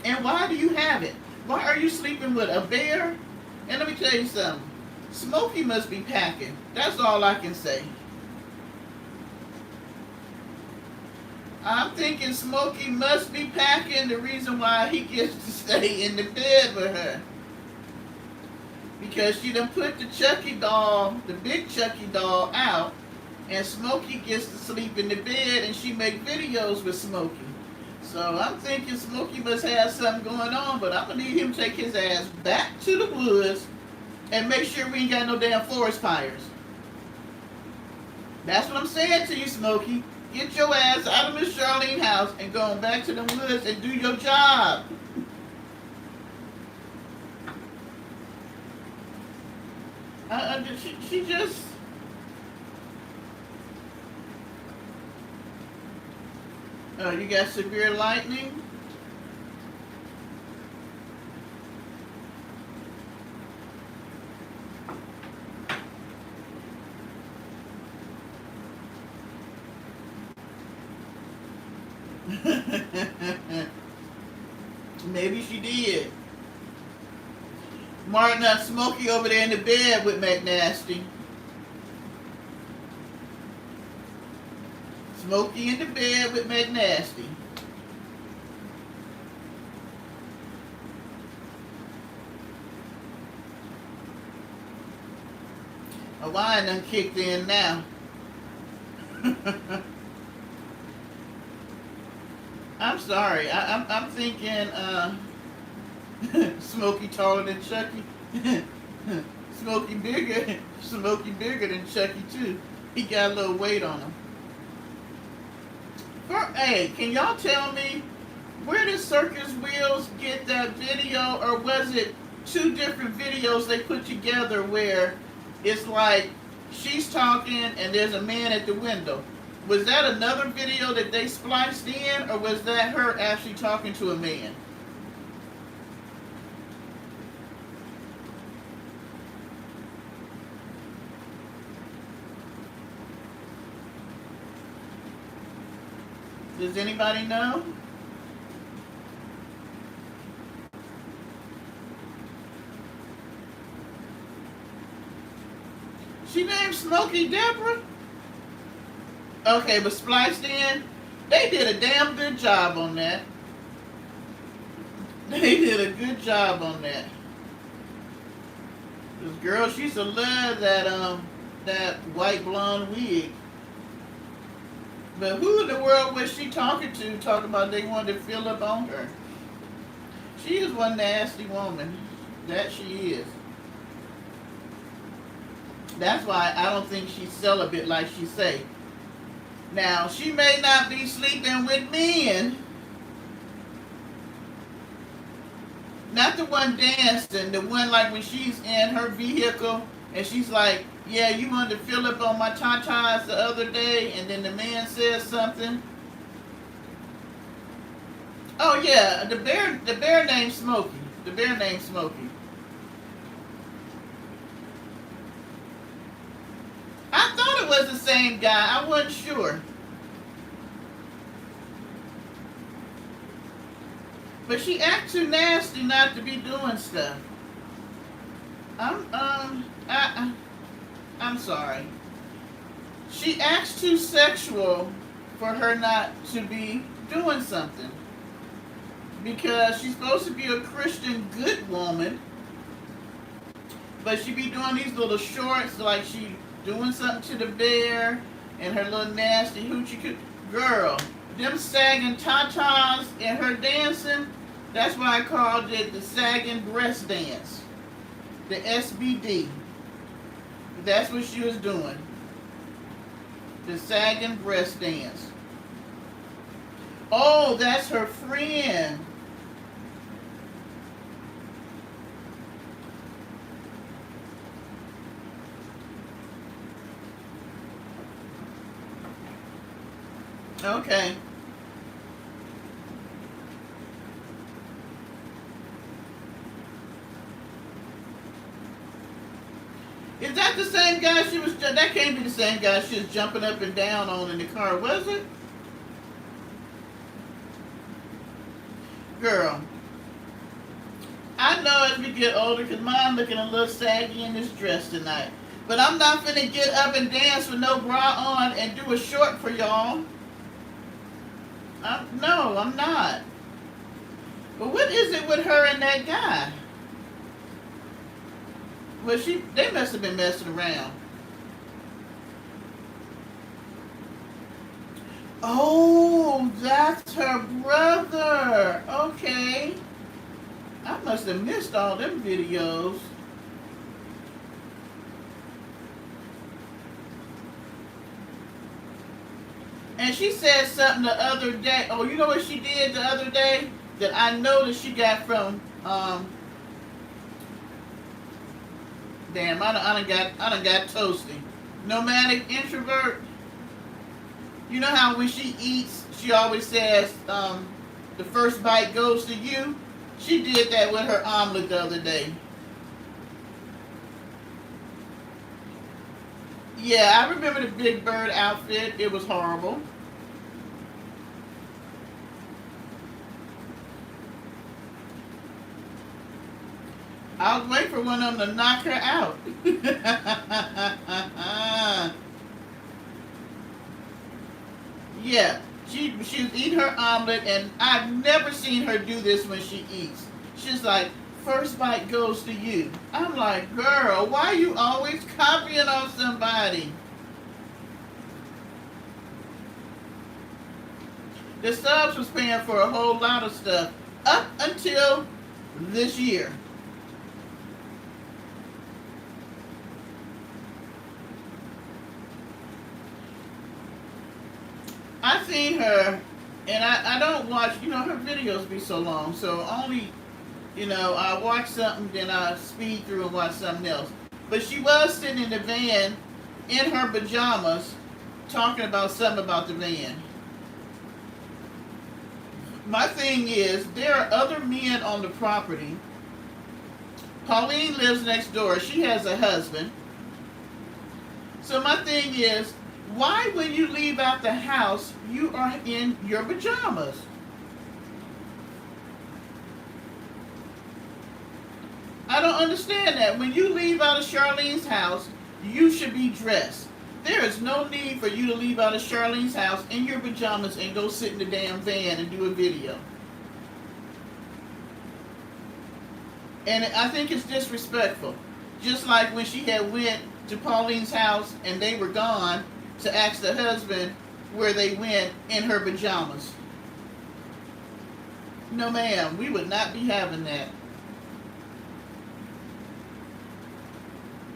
And why do you have it? Why are you sleeping with a bear? And let me tell you something. Smokey must be packing. That's all I can say. I'm thinking Smokey must be packing, the reason why he gets to stay in the bed with her. Because she done put the Chucky doll, the big Chucky doll, out, and Smokey gets to sleep in the bed, and she make videos with Smokey. So I'm thinking Smokey must have something going on, but I'm going to need him to take his ass back to the woods and make sure we ain't got no damn forest fires. That's what I'm saying to you, Smokey. Get your ass out of Miss Charlene's house and go back to the woods and do your job. She just... Oh, you got severe lightning? Maybe she did. Martin and Smokey over there in the bed with McNasty. Smokey in the bed with McNasty. A wine done kicked in now. I'm sorry. I'm thinking Smokey taller than Chucky. Smokey bigger than Chucky too. He got a little weight on him. Hey, can y'all tell me where did Circus Wheels get that video, or was it two different videos they put together where it's like she's talking and there's a man at the window? Was that another video that they spliced in, or was that her actually talking to a man? Does anybody know? She named Smokey Deborah? Okay, but spliced in, they did a damn good job on that. They did a good job on that. This girl, she used to love that white blonde wig. But who in the world was she talking to, talking about they wanted to fill up on her? She is one nasty woman. That she is. That's why I don't think she's celibate like she say. Now, she may not be sleeping with men. Not the one dancing, the one like when she's in her vehicle and she's like, yeah, you wanted to fill up on my tatas the other day, and then the man says something. Oh yeah, the bear named Smokey. The bear named Smokey. I thought it was the same guy. I wasn't sure. But she acts too nasty not to be doing stuff. I'm sorry. She acts too sexual for her not to be doing something. Because she's supposed to be a Christian good woman. But she be doing these little shorts like she doing something to the bear and her little nasty hoochie. Girl, them sagging tatas and her dancing, that's why I called it the sagging breast dance. The SBD. That's what she was doing. The sagging breast dance. Oh, that's her friend. Okay. same guy she was? That can't be the same guy she was jumping up and down on in the car, was it? Girl, I know as we get older, because mine looking a little saggy in this dress tonight. But I'm not finna get up and dance with no bra on and do a short for y'all. No, I'm not. But what is it with her and that guy? Well, they must have been messing around. Oh, that's her brother. Okay. I must have missed all them videos. And she said something the other day. Oh, you know what she did the other day? That I know that she got from, damn, I done got toasty. Nomadic introvert. You know how when she eats, she always says, the first bite goes to you? She did that with her omelet the other day. Yeah, I remember the Big Bird outfit. It was horrible. I was waiting for one of them to knock her out. Yeah, she was eating her omelet, and I've never seen her do this when she eats. She's like, first bite goes to you. I'm like, girl, why are you always copying on somebody? The subs was paying for a whole lot of stuff up until this year. I seen her, and I don't watch, her videos be so long, so only, I watch something, then I speed through and watch something else. But she was sitting in the van in her pajamas talking about something about the van. My thing is, there are other men on the property. Pauline lives next door. She has a husband. So my thing is, why when you leave out the house, you are in your pajamas? I don't understand that. When you leave out of Charlene's house, you should be dressed. There is no need for you to leave out of Charlene's house in your pajamas and go sit in the damn van and do a video. And I think it's disrespectful. Just like when she had went to Pauline's house and they were gone to ask the husband where they went in her pajamas. No ma'am, we would not be having that.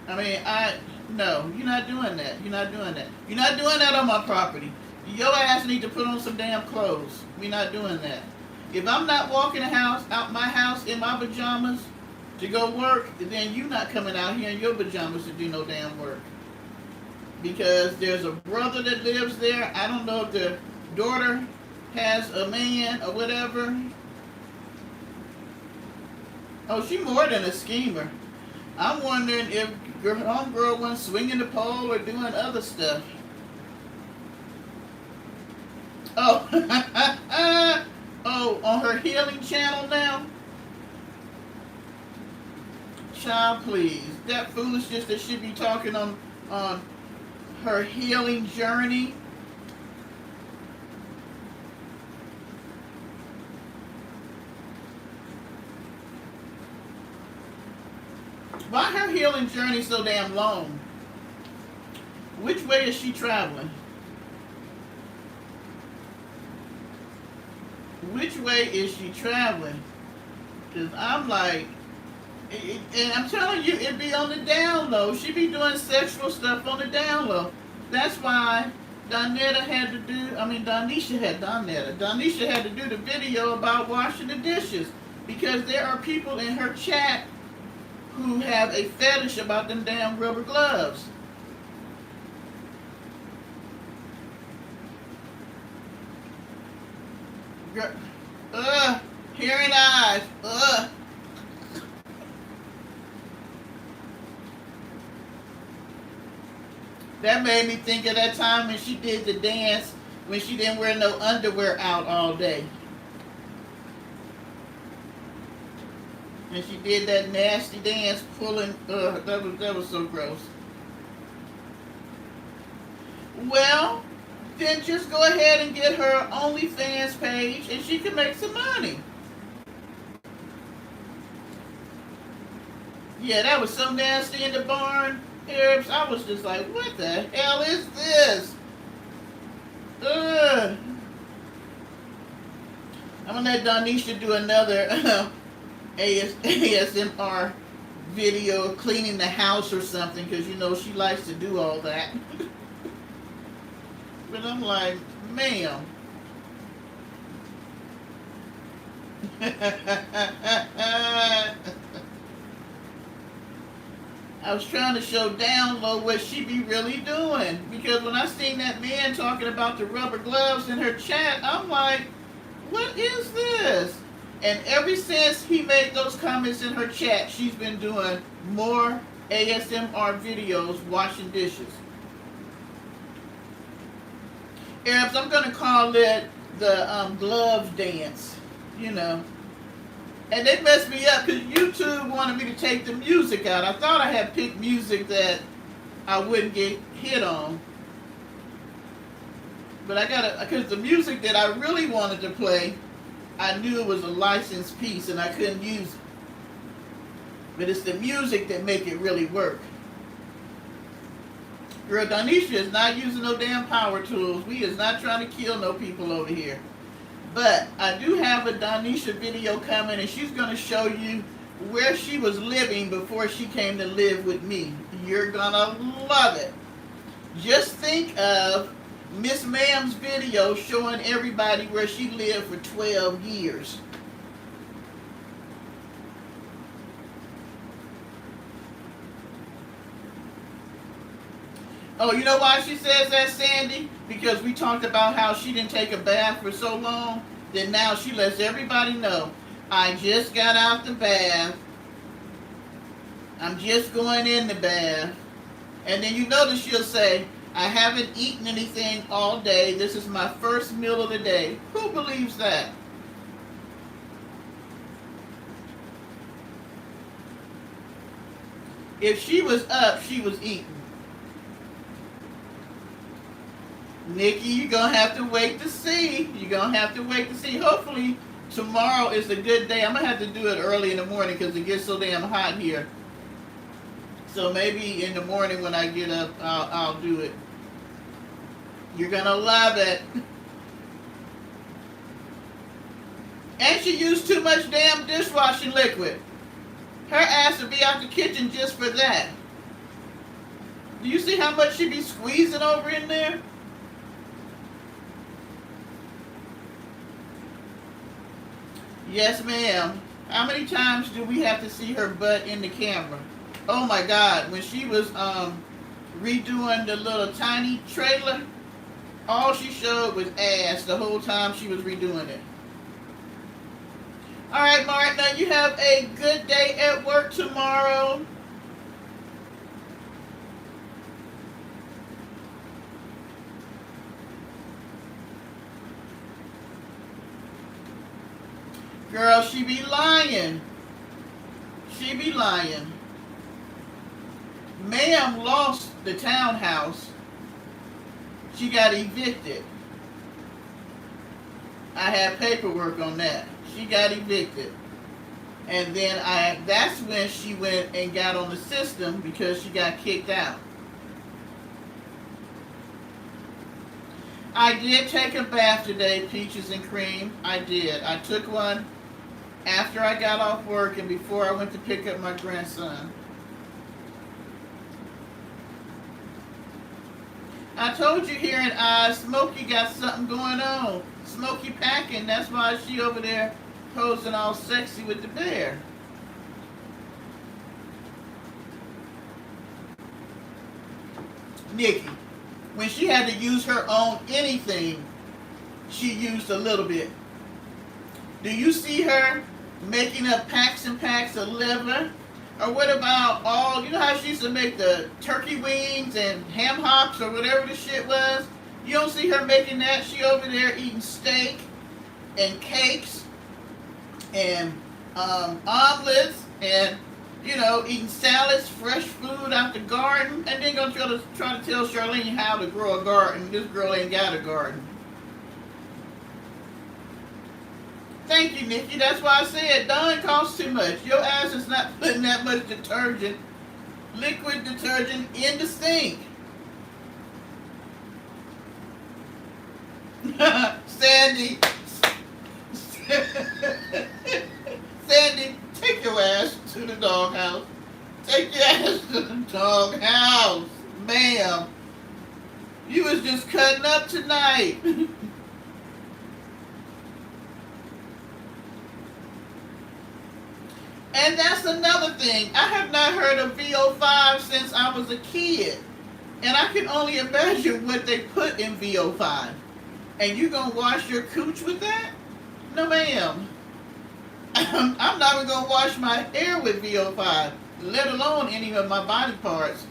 I mean, no, you're not doing that. You're not doing that. You're not doing that on my property. Your ass need to put on some damn clothes. We're not doing that. If I'm not walking out my house in my pajamas to go work, then you not coming out here in your pajamas to do no damn work. Because there's a brother that lives there. I don't know if the daughter has a man or whatever. Oh, she more than a schemer. I'm wondering if your homegirl was swinging the pole or doing other stuff. Oh, oh, on her healing channel now? Child, please. That foolishness that she be talking on her healing journey. Why her healing journey so damn long? Which way is she traveling? Which way is she traveling? Because I'm like, and I'm telling you, it be on the down low. She be doing sexual stuff on the down low. That's why Donisha had to do the video about washing the dishes. Because there are people in her chat who have a fetish about them damn rubber gloves. Hearing eyes. That made me think of that time when she did the dance when she didn't wear no underwear out all day. And she did that nasty dance pulling, that was so gross. Well, then just go ahead and get her OnlyFans page and she can make some money. Yeah, that was so nasty in the barn, Arabs. I was just like, what the hell is this? Ugh. I'm gonna let Donisha do another ASMR video of cleaning the house or something, because you know she likes to do all that. But I'm like, ma'am. I was trying to show Download what she be really doing, because when I seen that man talking about the rubber gloves in her chat, I'm like, what is this? And ever since he made those comments in her chat, she's been doing more ASMR videos washing dishes. Arabs, I'm going to call it the glove dance, you know. And they messed me up because YouTube wanted me to take the music out. I thought I had picked music that I wouldn't get hit on. But I got to, because the music that I really wanted to play, I knew it was a licensed piece and I couldn't use it. But it's the music that make it really work. Girl, Donisha is not using no damn power tools. We is not trying to kill no people over here. But I do have a Donisha video coming, and she's going to show you where she was living before she came to live with me. You're going to love it. Just think of Miss Ma'am's video showing everybody where she lived for 12 years. Oh, you know why she says that, Sandy? Because we talked about how she didn't take a bath for so long. Then now she lets everybody know, I just got out the bath. I'm just going in the bath. And then you notice she'll say, I haven't eaten anything all day. This is my first meal of the day. Who believes that? If she was up, she was eating. Nikki, you're going to have to wait to see. You're going to have to wait to see. Hopefully, tomorrow is a good day. I'm going to have to do it early in the morning because it gets so damn hot here. So maybe in the morning when I get up, I'll do it. You're going to love it. And she used too much damn dishwashing liquid. Her ass would be out the kitchen just for that. Do you see how much she be squeezing over in there? Yes, ma'am. How many times do we have to see her butt in the camera? Oh my God, when she was redoing the little tiny trailer, all she showed was ass the whole time she was redoing it. All right, Mark, now you have a good day at work tomorrow. Girl, she be lying. She be lying. Ma'am lost the townhouse. She got evicted. I had paperwork on that. She got evicted. And then that's when she went and got on the system because she got kicked out. I did take a bath today, Peaches and Cream. I did. I took one after I got off work and before I went to pick up my grandson. I told you here in Smokey got something going on. Smokey packing, that's why she over there posing all sexy with the bear. Nikki, when she had to use her own anything, she used a little bit. Do you see her making up packs and packs of liver? Or what about all, you know how she used to make the turkey wings and ham hocks or whatever the shit was? You don't see her making that. She over there eating steak and cakes and omelets and, you know, eating salads, fresh food out the garden, and then gonna try to tell Charlene how to grow a garden. This girl ain't got a garden. Thank you, Nikki. That's why I said Dawn costs too much. Your ass is not putting that much detergent, liquid detergent, in the sink. Sandy. Sandy, take your ass to the doghouse. Take your ass to the doghouse, ma'am. You was just cutting up tonight. And that's another thing. I have not heard of VO5 since I was a kid. And I can only imagine what they put in VO5. And you gonna wash your cooch with that? No, ma'am. I'm not even gonna wash my hair with VO5, let alone any of my body parts.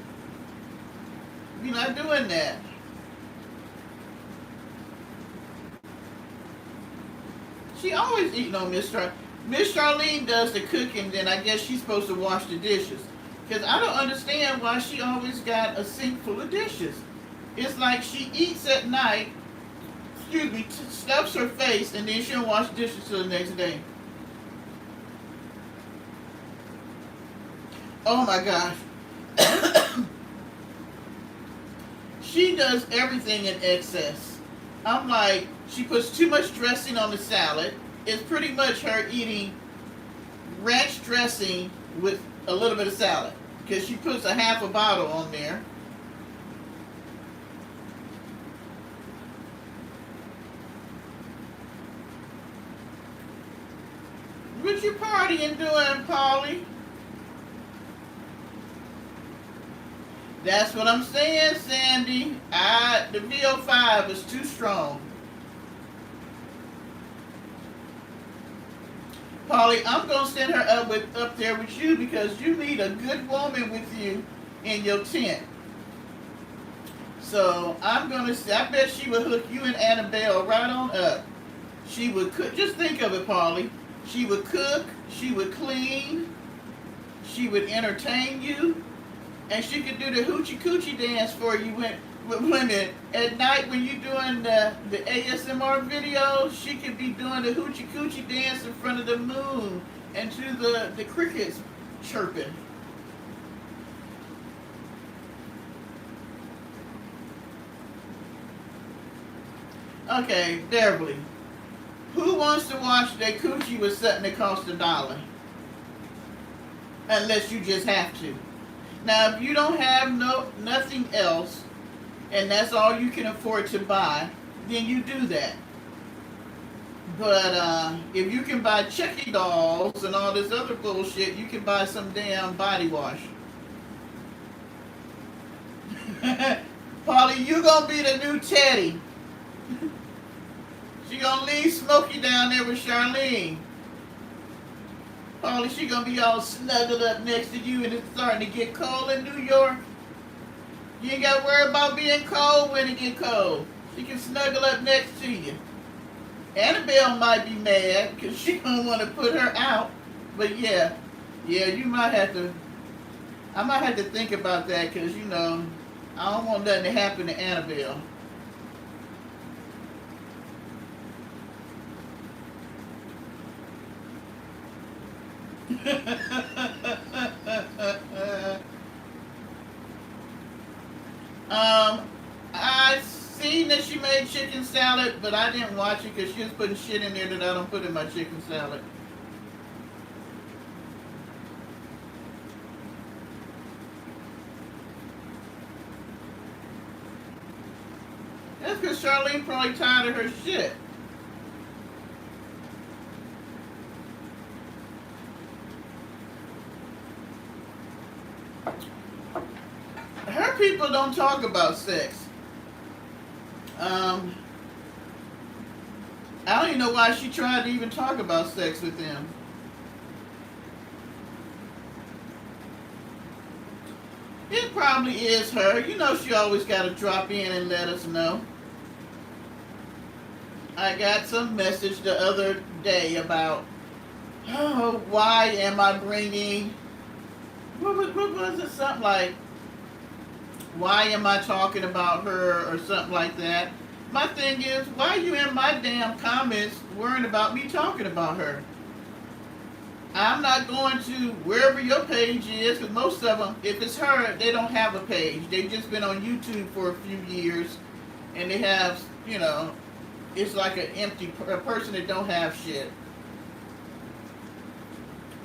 You're not doing that. She always eating on Miss Charlene. Miss Charlene does the cooking, then I guess she's supposed to wash the dishes. Because I don't understand why she always got a sink full of dishes. It's like she eats at night, stuffs her face, and then she don't wash dishes till the next day. Oh my gosh. She does everything in excess. I'm like, she puts too much dressing on the salad. It's pretty much her eating ranch dressing with a little bit of salad. Because she puts a half a bottle on there. What you partying doing, Paulie? That's what I'm saying, Sandy. The VO5 is too strong. Polly, I'm gonna send her up there with you because you need a good woman with you in your tent. So I bet she would hook you and Annabelle right on up. She would cook. Just think of it, Polly. She would cook. She would clean. She would entertain you. And she could do the hoochie coochie dance for you when at night when you're doing the ASMR videos. She could be doing the hoochie coochie dance in front of the moon and to the crickets chirping. Okay, Beverly. Who wants to wash their coochie with something that costs $1? Unless you just have to. Now, if you don't have nothing else, and that's all you can afford to buy, then you do that. But if you can buy Chucky dolls and all this other bullshit, you can buy some damn body wash. Polly, you gonna be the new Teddy. She gonna leave Smokey down there with Charlene. Polly, she gonna be all snuggled up next to you, and it's starting to get cold in New York. You ain't gotta worry about being cold when it get cold. She can snuggle up next to you. Annabelle might be mad because she don't want to put her out. But yeah, you might have to. I might have to think about that because, you know, I don't want nothing to happen to Annabelle. I seen that she made chicken salad, but I didn't watch it because she was putting shit in there that I don't put in my chicken salad. That's because Charlene probably tired of her shit. Her people don't talk about sex. I don't even know why she tried to even talk about sex with them. it probably is her. You know she always got to drop in and let us know. I got some message the other day about, oh, why am I bringing, what was it, something like, why am I talking about her or something like that. My thing is, why are you in my damn comments worrying about me talking about her? I'm not going to wherever your page is, because most of them, if it's her, they don't have a page. They've just been on YouTube for a few years, and they have, you know, it's like an empty a person that don't have shit.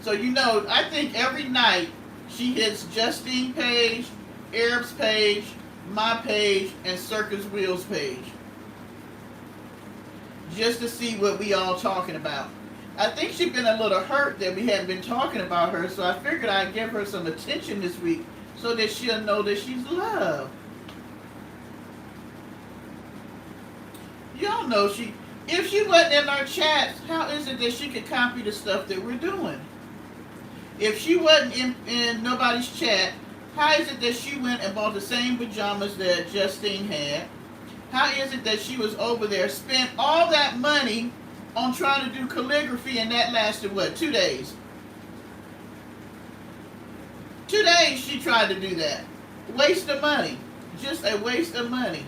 So, you know, I think every night she hits Justine page, Arab's page, my page, and Circus Wheels page, just to see what we all talking about. I think she's been a little hurt that we haven't been talking about her, so I figured I'd give her some attention this week so that she'll know that she's loved. Y'all know if she wasn't in our chats, how is it that she could copy the stuff that we're doing? If she wasn't in nobody's chat, how is it that she went and bought the same pajamas that Justine had? How is it that she was over there, spent all that money on trying to do calligraphy, and that lasted, what, 2 days? 2 days she tried to do that. Waste of money. Just a waste of money.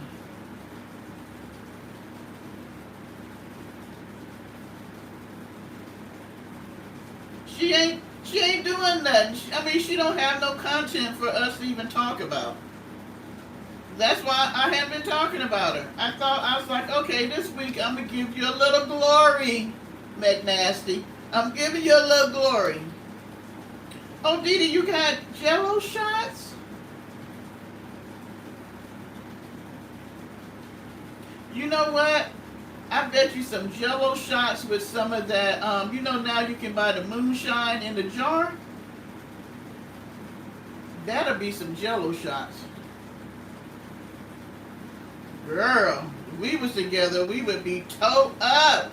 She ain't doing nothing. I mean, she don't have no content for us to even talk about. That's why I haven't been talking about her. I was like, okay, this week I'm going to give you a little glory, McNasty. I'm giving you a little glory. Oh, Didi, you got Jello shots? You know what? I bet you some Jello shots with some of that, you know, now you can buy the moonshine in the jar. That'll be some Jello shots. Girl, if we was together, we would be towed up.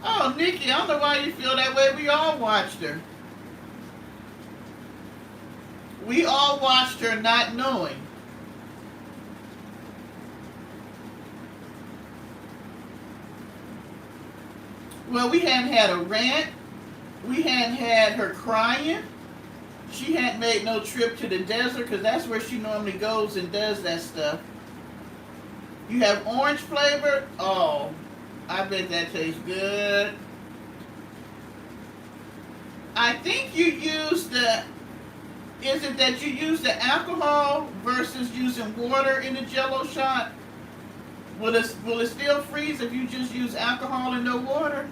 Oh, Nikki, I don't know why you feel that way. We all watched her. We all watched her not knowing. Well, we hadn't had a rant. We hadn't had her crying. She hadn't made no trip to the desert, because that's where she normally goes and does that stuff. You have orange flavor? Oh, I bet that tastes good. I think you use is it that you use the alcohol versus using water in the Jello shot? Will it still freeze if you just use alcohol and no water?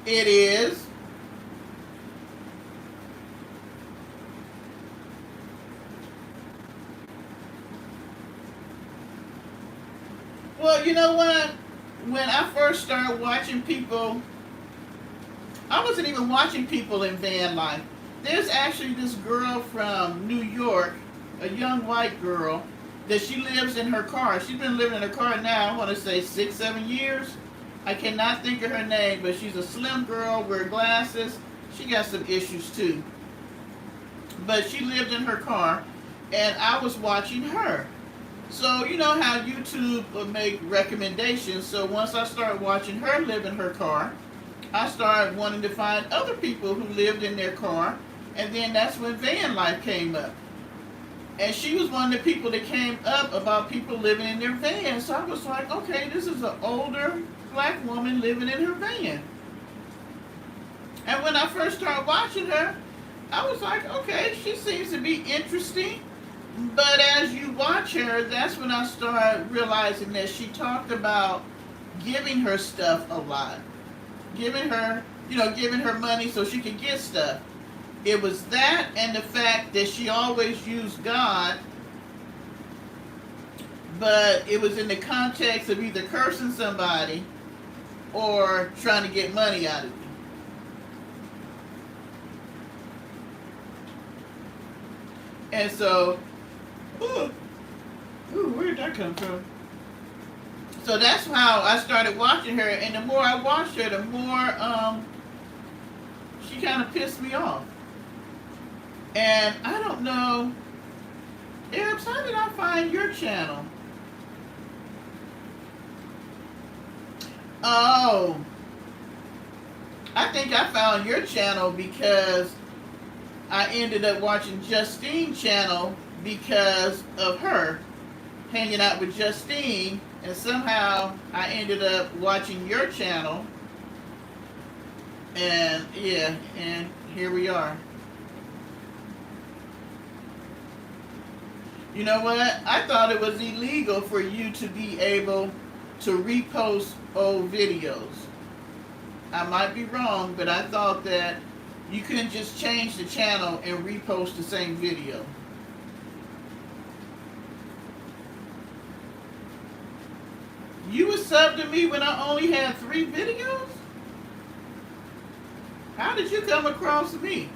It is. Well, you know what? When I first started watching people, I wasn't even watching people in van life. There's actually this girl from New York, a young white girl, that she lives in her car. She's been living in her car now, I want to say 6-7 years. I cannot think of her name, but she's a slim girl, wear glasses. She got some issues too. But she lived in her car, and I was watching her. So you know how YouTube will make recommendations. So once I started watching her live in her car, I started wanting to find other people who lived in their car. And then that's when van life came up. And she was one of the people that came up about people living in their van. So I was like, okay, this is an older black woman living in her van. And when I first started watching her, I was like, okay, she seems to be interesting. But as you watch her, that's when I started realizing that she talked about giving her stuff a lot. Giving her money so she could get stuff. It was that and the fact that she always used God, but it was in the context of either cursing somebody or trying to get money out of you. And so, where did that come from? So that's how I started watching her, and the more I watched her, the more she kind of pissed me off. And I don't know, Arabs, how did I find your channel? Oh, I think I found your channel because I ended up watching Justine's channel because of her hanging out with Justine, and somehow I ended up watching your channel, and yeah, and here we are. You know what? I thought it was illegal for you to be able to repost old videos. I might be wrong, but I thought that you couldn't just change the channel and repost the same video. You were subbed to me when I only had 3 videos? How did you come across me?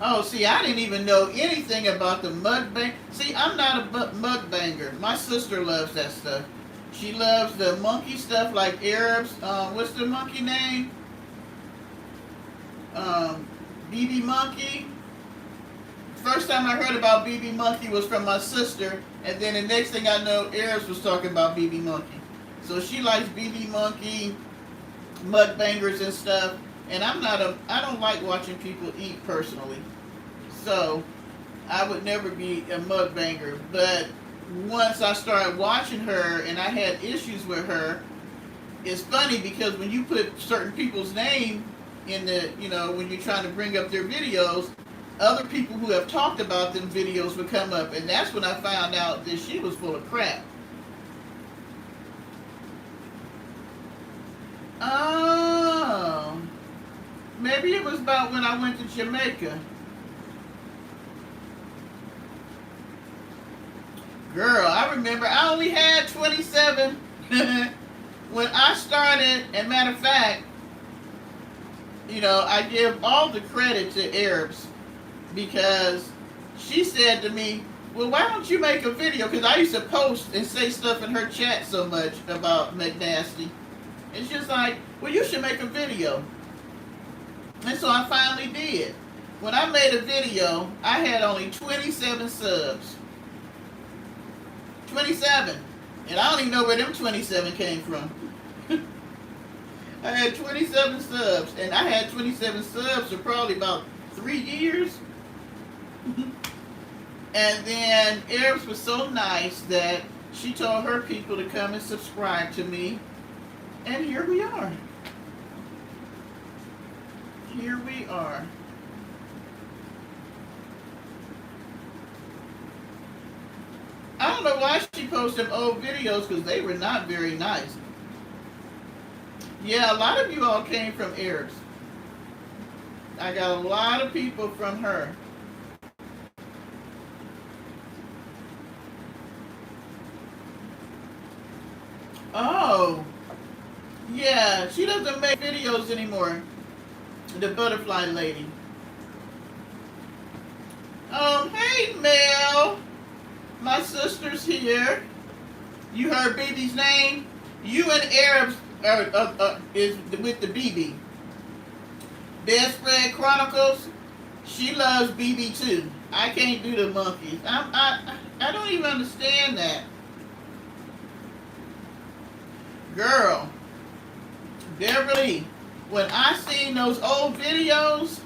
Oh, see, I didn't even know anything about the mukbang. See, I'm not a mukbanger. My sister loves that stuff. She loves the monkey stuff like Arabs. What's the monkey name? BB Monkey. First time I heard about BB Monkey was from my sister, and then the next thing I know, Arabs was talking about BB Monkey. So she likes BB Monkey, mukbangers and stuff. And I don't like watching people eat personally. So I would never be a mukbanger. But once I started watching her and I had issues with her, it's funny because when you put certain people's name in the, when you're trying to bring up their videos, other people who have talked about them videos would come up. And that's when I found out that she was full of crap. Oh. Maybe it was about when I went to Jamaica. Girl, I remember I only had 27 when I started. And matter of fact, I give all the credit to Arabs because she said to me, well, why don't you make a video? Because I used to post and say stuff in her chat so much about McNasty. And she's like, well, you should make a video. And so I finally did. When I made a video, I had only 27 subs. 27. And I don't even know where them 27 came from. I had 27 subs. And I had 27 subs for probably about 3 years. And then Arabs was so nice that she told her people to come and subscribe to me. And here we are. Here we are. I don't know why she posted old videos because they were not very nice. Yeah, a lot of you all came from Arabs. I got a lot of people from her. Oh. Yeah, she doesn't make videos anymore. The butterfly lady. Hey Mel. My sister's here. You heard BB's name? You and Arabs is with the BB. Bedspread Chronicles. She loves BB too. I can't do the monkeys. I don't even understand that. Girl. Beverly. When I seen those old videos,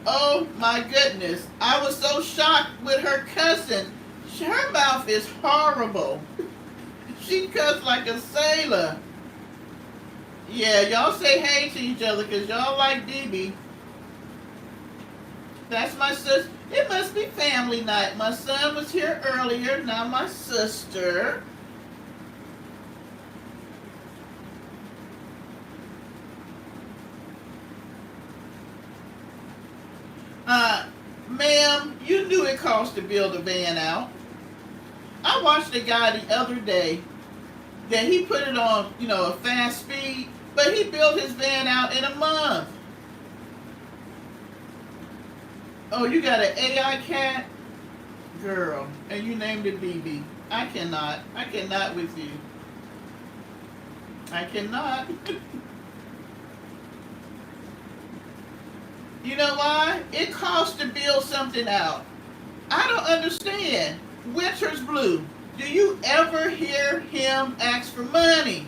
oh my goodness. I was so shocked with her cussing. Her mouth is horrible. She cussed like a sailor. Yeah, y'all say hey to each other because y'all like BB. That's my sister. It must be family night. My son was here earlier, now my sister. Ma'am, you knew it cost to build a van out. I watched a guy the other day that he put it on, a fast speed, But he built his van out in a month. Oh, you got an AI cat? Girl, and you named it BB. I cannot. I cannot with you. I cannot. You know why? It costs to build something out. I don't understand. Winter's Blue. Do you ever hear him ask for money?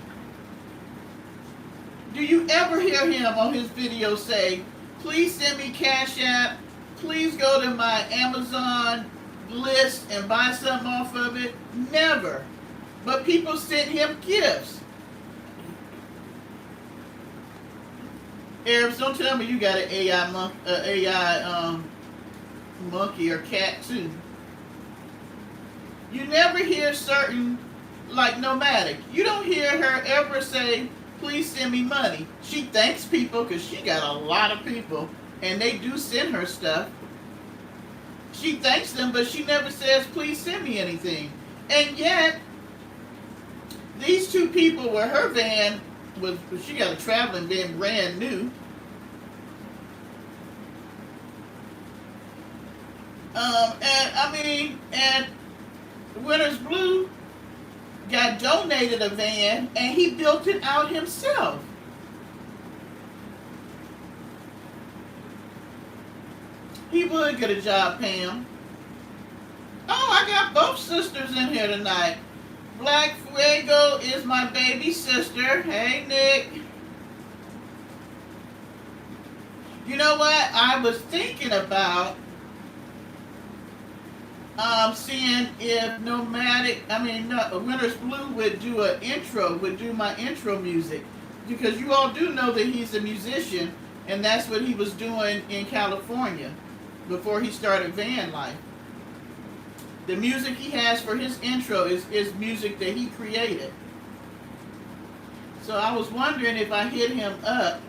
Do you ever hear him on his video say, please send me Cash App, please go to my Amazon list and buy something off of it? Never. But people sent him gifts. Arabs, don't tell me you got an AI monkey or cat too. You never hear certain, like Nomadic. You don't hear her ever say, please send me money. She thanks people because she got a lot of people and they do send her stuff. She thanks them, but she never says, please send me anything. And yet, these two people were her van was, she got a traveling van brand new. And Winter's Blue got donated a van and he built it out himself. He would get a job, Pam. Oh, I got both sisters in here tonight. Black Fuego is my baby sister. Hey, Nick. You know what? I was thinking about seeing if Winter's Blue would do an intro, would do my intro music. Because you all do know that he's a musician, and that's what he was doing in California before he started van life. The music he has for his intro is music that he created. So I was wondering if I hit him up.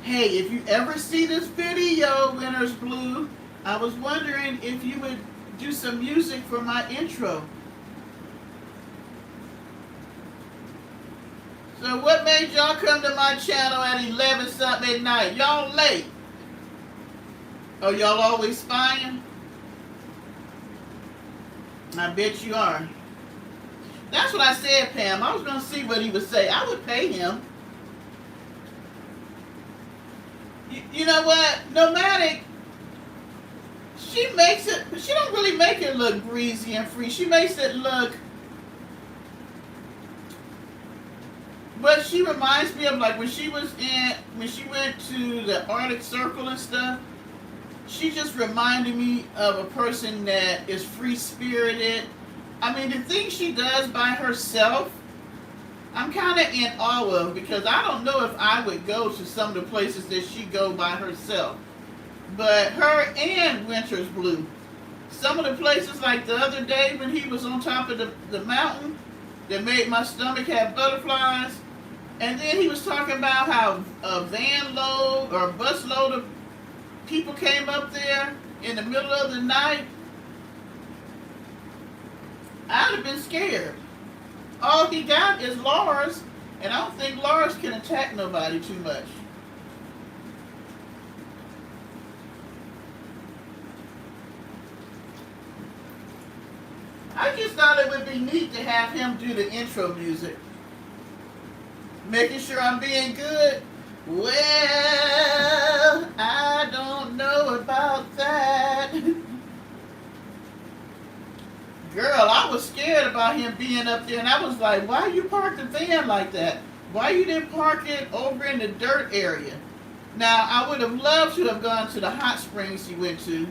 Hey, if you ever see this video, Winter's Blue, I was wondering if you would do some music for my intro. So what made y'all come to my channel at 11 something at night? Y'all late. Oh, y'all always spying? I bet you are. That's what I said, Pam. I was going to see what he would say. I would pay him. You know what? Nomadic, she makes it, she don't really make it look breezy and free. She makes it look, but she reminds me of like when she went to the Arctic Circle and stuff. She just reminded me of a person that is free-spirited. I mean, the things she does by herself, I'm kind of in awe of, because I don't know if I would go to some of the places that she go by herself. But her and Winter's Blue, some of the places, like the other day when he was on top of the mountain that made my stomach have butterflies, and then he was talking about how a van load or a bus load of people came up there in the middle of the night. I'd have been scared. All he got is Lars, and I don't think Lars can attack nobody too much. I just thought it would be neat to have him do the intro music. Making sure I'm being good. Well, I don't know about that. Girl, I was scared about him being up there, and I was like, why you parked the van like that? Why you didn't park it over in the dirt area? Now, I would have loved to have gone to the hot springs he went to.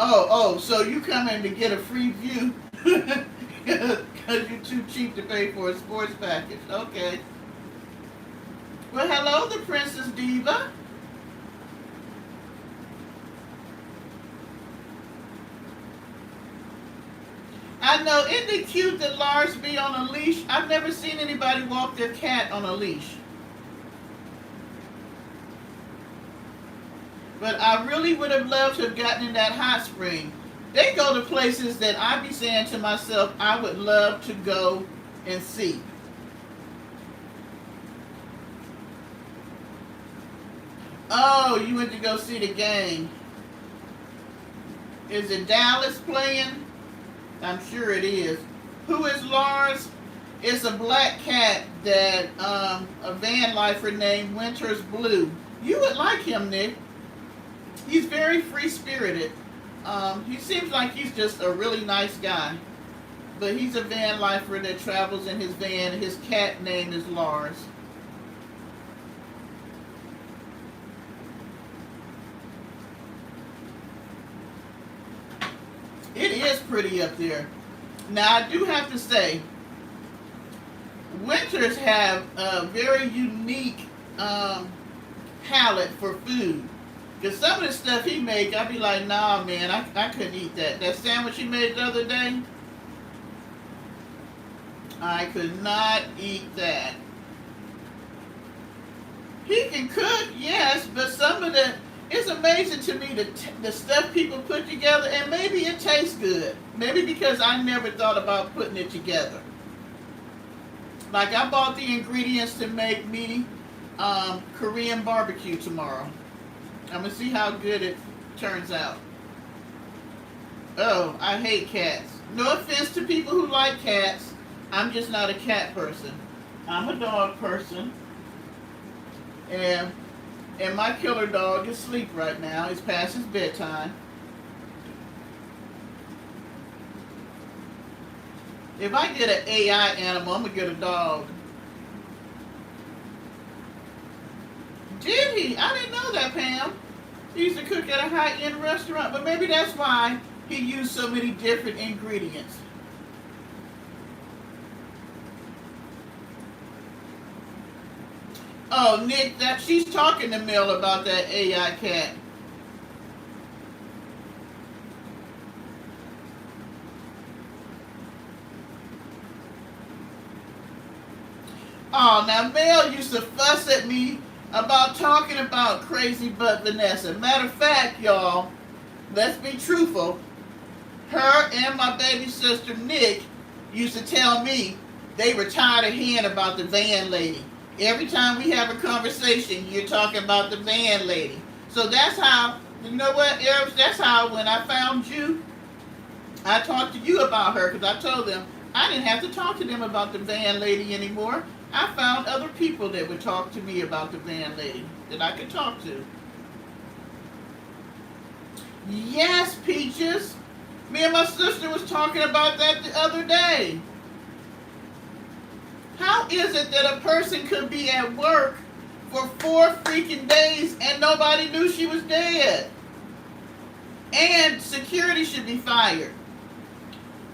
Oh, so you come in to get a free view because you're too cheap to pay for a sports package. Okay. Well, hello, the Princess Diva. I know, isn't it cute that Lars be on a leash? I've never seen anybody walk their cat on a leash. But I really would have loved to have gotten in that hot spring. They go to places that I be saying to myself, I would love to go and see. Oh, you went to go see the game. Is it Dallas playing? I'm sure it is. Who is Lars? It's a black cat that a van lifer named Winters Blue. You would like him, Nick. He's very free spirited. He seems like he's just a really nice guy. But he's a van lifer that travels in his van. His cat name is Lars. It is pretty up there. Now I do have to say, Winters have a very unique palate for food. Because some of the stuff he make, I'd be like, nah, man, I couldn't eat that. That sandwich he made the other day, I could not eat that. He can cook, yes, but some of the, it's amazing to me the stuff people put together, and maybe it tastes good. Maybe because I never thought about putting it together. Like I bought the ingredients to make me Korean barbecue tomorrow. I'm gonna see how good it turns out. Oh, I hate cats. No offense to people who like cats. I'm just not a cat person. I'm a dog person. And my killer dog is asleep right now. It's past his bedtime. If I get an AI animal, I'm gonna get a dog. Did he? I didn't know that, Pam. He used to cook at a high-end restaurant, but maybe that's why he used so many different ingredients. Oh, Nick, that she's talking to Mel about that AI cat. Oh, now Mel used to fuss at me about talking about Crazy Butt Vanessa. Matter of fact, y'all, let's be truthful. Her and my baby sister Nick used to tell me they were tired of hearing about the van lady. Every time we have a conversation, you're talking about the van lady. So that's how, you know what, Arabs, that's how when I found you, I talked to you about her because I told them I didn't have to talk to them about the van lady anymore. I found other people that would talk to me about the van lady that I could talk to. Yes, Peaches. Me and my sister was talking about that the other day. How is it that a person could be at work for 4 freaking days and nobody knew she was dead? And security should be fired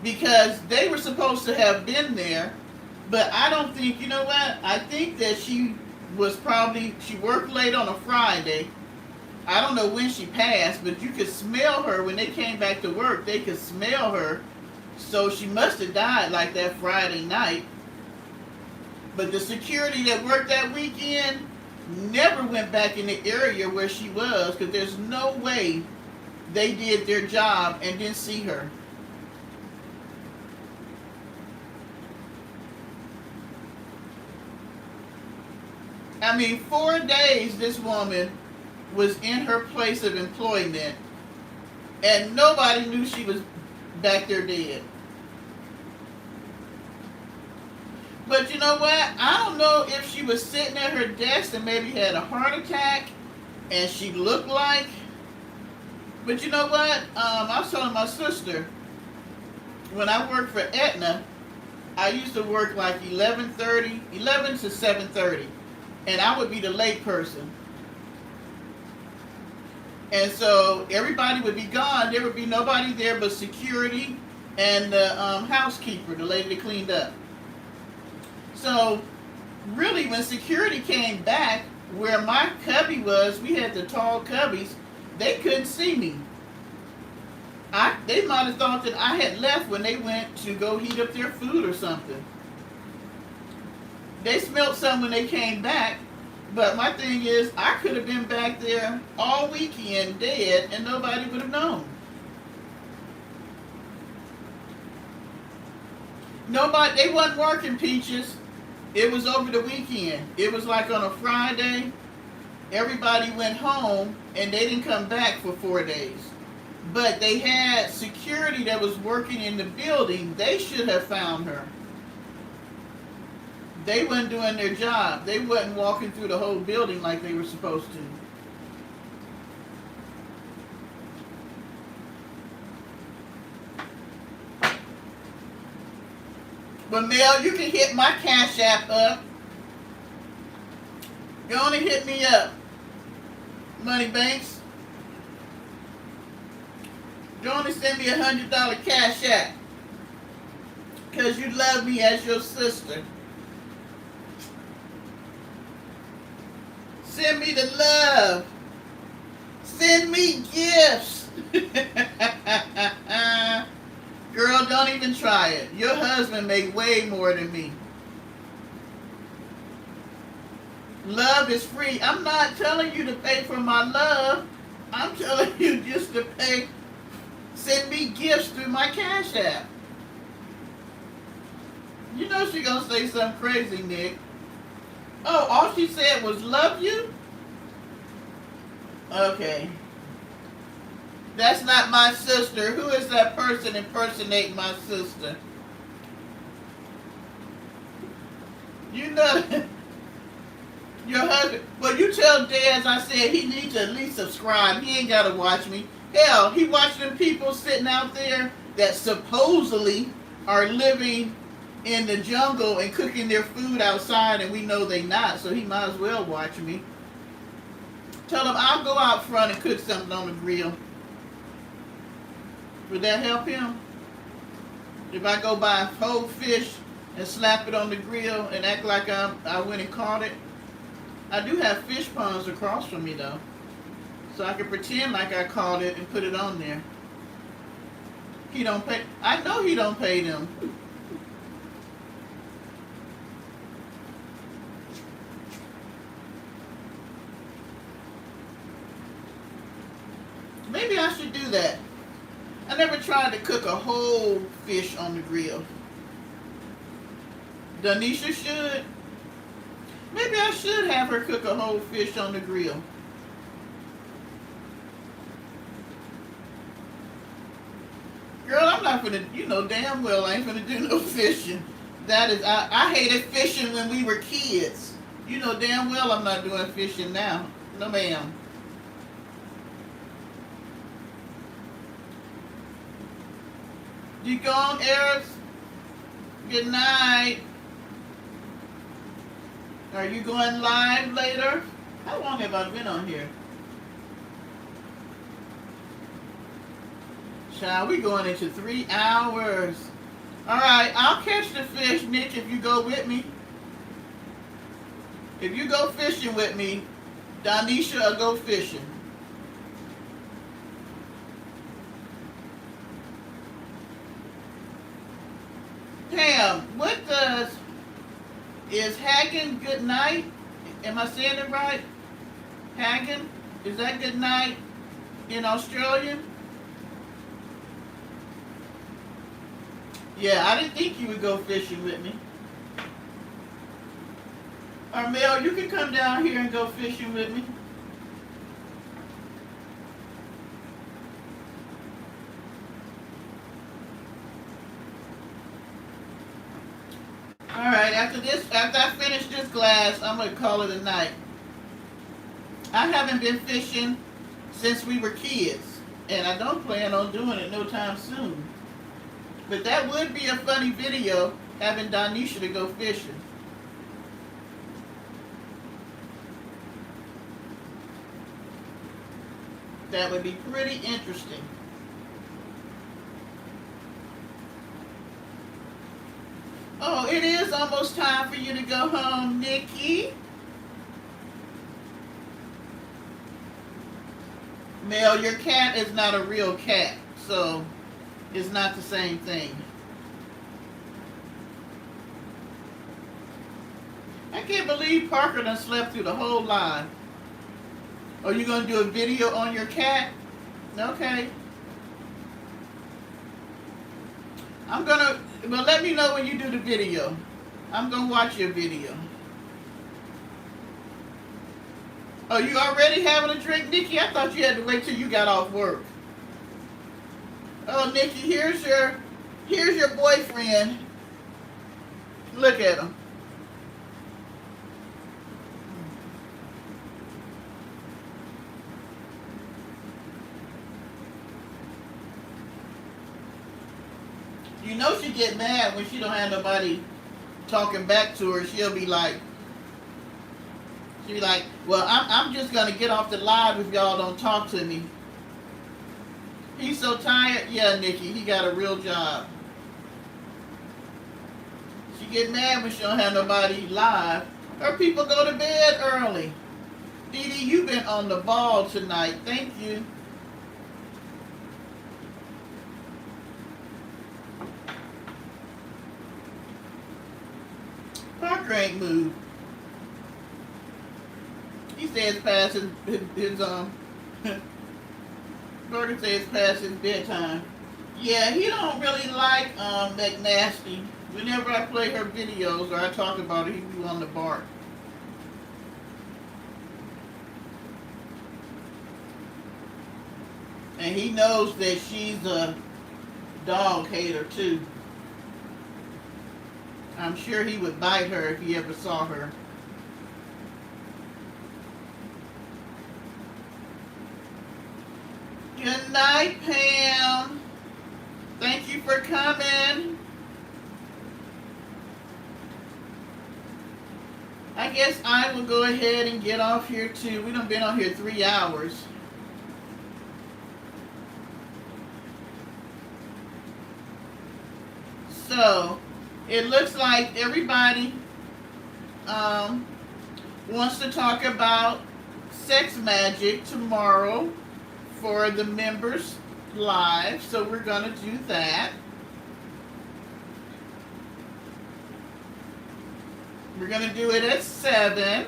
because they were supposed to have been there, but I don't think, you know what? I think that she worked late on a Friday. I don't know when she passed, but you could smell her when they came back to work. They could smell her. So she must have died like that Friday night. But the security that worked that weekend never went back in the area where she was because there's no way they did their job and didn't see her. I mean, 4 days this woman was in her place of employment and nobody knew she was back there dead. But you know what? I don't know if she was sitting at her desk and maybe had a heart attack and she looked like. But you know what? I was telling my sister, when I worked for Aetna, I used to work like 11 to 7:30. And I would be the late person. And so everybody would be gone. There would be nobody there but security and the housekeeper, the lady that cleaned up. So really when security came back, where my cubby was, we had the tall cubbies, they couldn't see me. They might have thought that I had left when they went to go heat up their food or something. They smelled something when they came back, but my thing is, I could have been back there all weekend dead and nobody would have known. Nobody, they wasn't working, Peaches. It was over the weekend. It was like on a Friday. Everybody went home and they didn't come back for 4 days. But they had security that was working in the building. They should have found her. They weren't doing their job. They wasn't walking through the whole building like they were supposed to. But Mel, you can hit my Cash App up. Go on and hit me up. Money Banks. Go on and send me $100 Cash App. Because you love me as your sister. Send me the love. Send me gifts. Girl, don't even try it. Your husband make way more than me. Love is free. I'm not telling you to pay for my love. I'm telling you just to pay. Send me gifts through my Cash App. You know she gonna say something crazy, Nick. Oh, all she said was love you? Okay. That's not my sister. Who is that person impersonating my sister? You know, your husband. Well, you tell Daz I said he needs to at least subscribe. He ain't got to watch me. Hell, he watched them people sitting out there that supposedly are living in the jungle and cooking their food outside, and we know they not, so he might as well watch me. Tell him I'll go out front and cook something on the grill. Would that help him? If I go buy a whole fish and slap it on the grill and act like I went and caught it? I do have fish ponds across from me though. So I can pretend like I caught it and put it on there. He don't pay. I know he don't pay them. Maybe I should do that. I never tried to cook a whole fish on the grill. Danisha should. Maybe I should have her cook a whole fish on the grill. Girl, I'm not gonna, you know damn well I ain't gonna do no fishing. That is, I hated fishing when we were kids. You know damn well I'm not doing fishing now. No ma'am. You gone, Eric? Good night. Are you going live later? How long have I been on here? Child, we going into 3 hours. Alright, I'll catch the fish, Nick, if you go with me. If you go fishing with me, Donisha will go fishing. Pam, what does, is Hagen good night? Am I saying it right? Hagen? Is that good night in Australian? Yeah, I didn't think you would go fishing with me. Mel, you can come down here and go fishing with me. Alright, after I finish this glass, I'm going to call it a night. I haven't been fishing since we were kids, and I don't plan on doing it no time soon. But that would be a funny video, having Donisha to go fishing. That would be pretty interesting. Oh, it is almost time for you to go home, Nikki. Mel, your cat is not a real cat, so it's not the same thing. I can't believe Parker done slept through the whole line. Are you going to do a video on your cat? Okay. I'm gonna, well, let me know when you do the video. I'm gonna watch your video. Oh, you already having a drink, Nikki? I thought you had to wait till you got off work. Oh, Nikki, here's your boyfriend. Look at him. You know she get mad when she don't have nobody talking back to her. She'll be like, well, I'm just gonna get off the live if y'all don't talk to me. He's so tired. Yeah, Nikki, he got a real job. She get mad when she don't have nobody live. Her people go to bed early. Dee Dee, you've been on the ball tonight. Thank you. Parker ain't moved. He says past his Parker says past his bedtime. Yeah, he don't really like McNasty. Whenever I play her videos or I talk about it, he be on the bark. And he knows that she's a dog hater too. I'm sure he would bite her if he ever saw her. Good night, Pam. Thank you for coming. I guess I will go ahead and get off here too. We done been on here 3 hours. So, it looks like everybody wants to talk about sex magic tomorrow for the members live. So we're going to do that. We're going to do it at 7.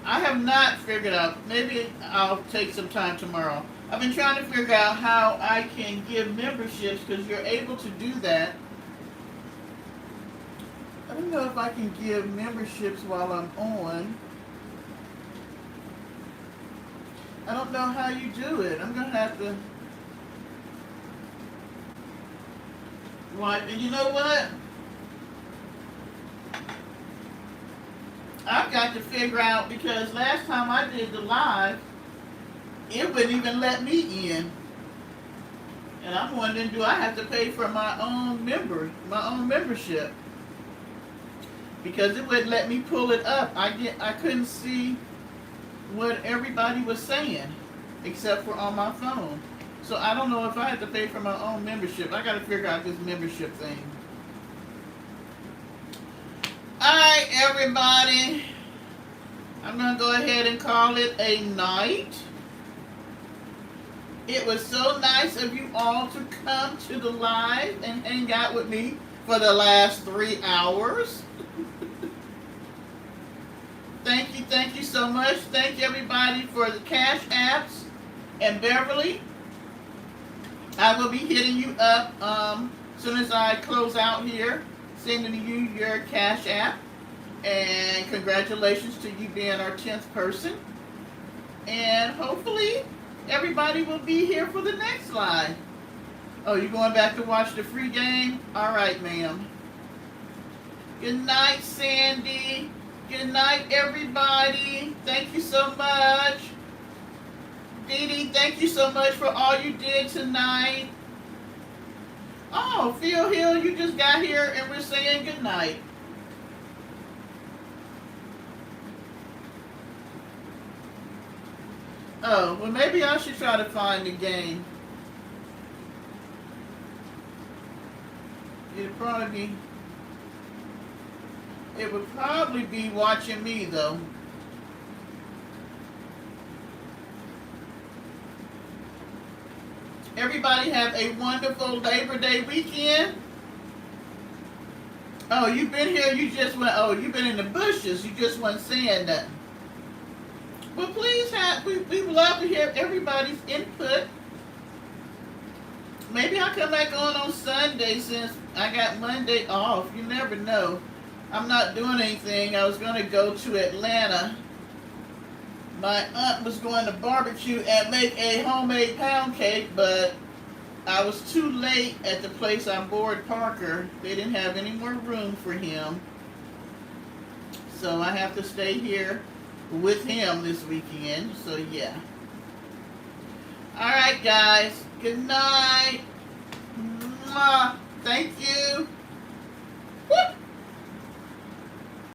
I have not figured out. Maybe I'll take some time tomorrow. I've been trying to figure out how I can give memberships because you're able to do that. I don't know if I can give memberships while I'm on. I don't know how you do it. I'm going to have to... And you know what? I've got to figure out, because last time I did the live, it wouldn't even let me in. And I'm wondering, do I have to pay for my own membership? Because it wouldn't let me pull it up. I couldn't see what everybody was saying, except for on my phone. So I don't know if I have to pay for my own membership. I got to figure out this membership thing. Alright, everybody. I'm going to go ahead and call it a night. It was so nice of you all to come to the live and hang out with me for the last 3 hours. Thank you so much. Thank you, everybody, for the cash apps. And Beverly, I will be hitting you up as soon as I close out here, sending you your cash app. And congratulations to you being our 10th person. And hopefully everybody will be here for the next live. Oh, you going back to watch the free game? All right, ma'am. Good night, Sandy. Good night, everybody. Thank you so much. Dee Dee, thank you so much for all you did tonight. Oh, Phil Hill, you just got here and we're saying good night. Oh, well, maybe I should try to find the game. It would probably be watching me, though. Everybody have a wonderful Labor Day weekend. Oh, you've been here, you just went, oh, you've been in the bushes, you just weren't saying nothing. Well, please we would love to hear everybody's input. Maybe I'll come back on Sunday since I got Monday off. You never know. I'm not doing anything. I was going to go to Atlanta. My aunt was going to barbecue and make a homemade pound cake, but I was too late at the place I bored Parker. They didn't have any more room for him. So I have to stay here with him this weekend. So yeah. Alright guys. Good night. Mwah. Thank you. Woo.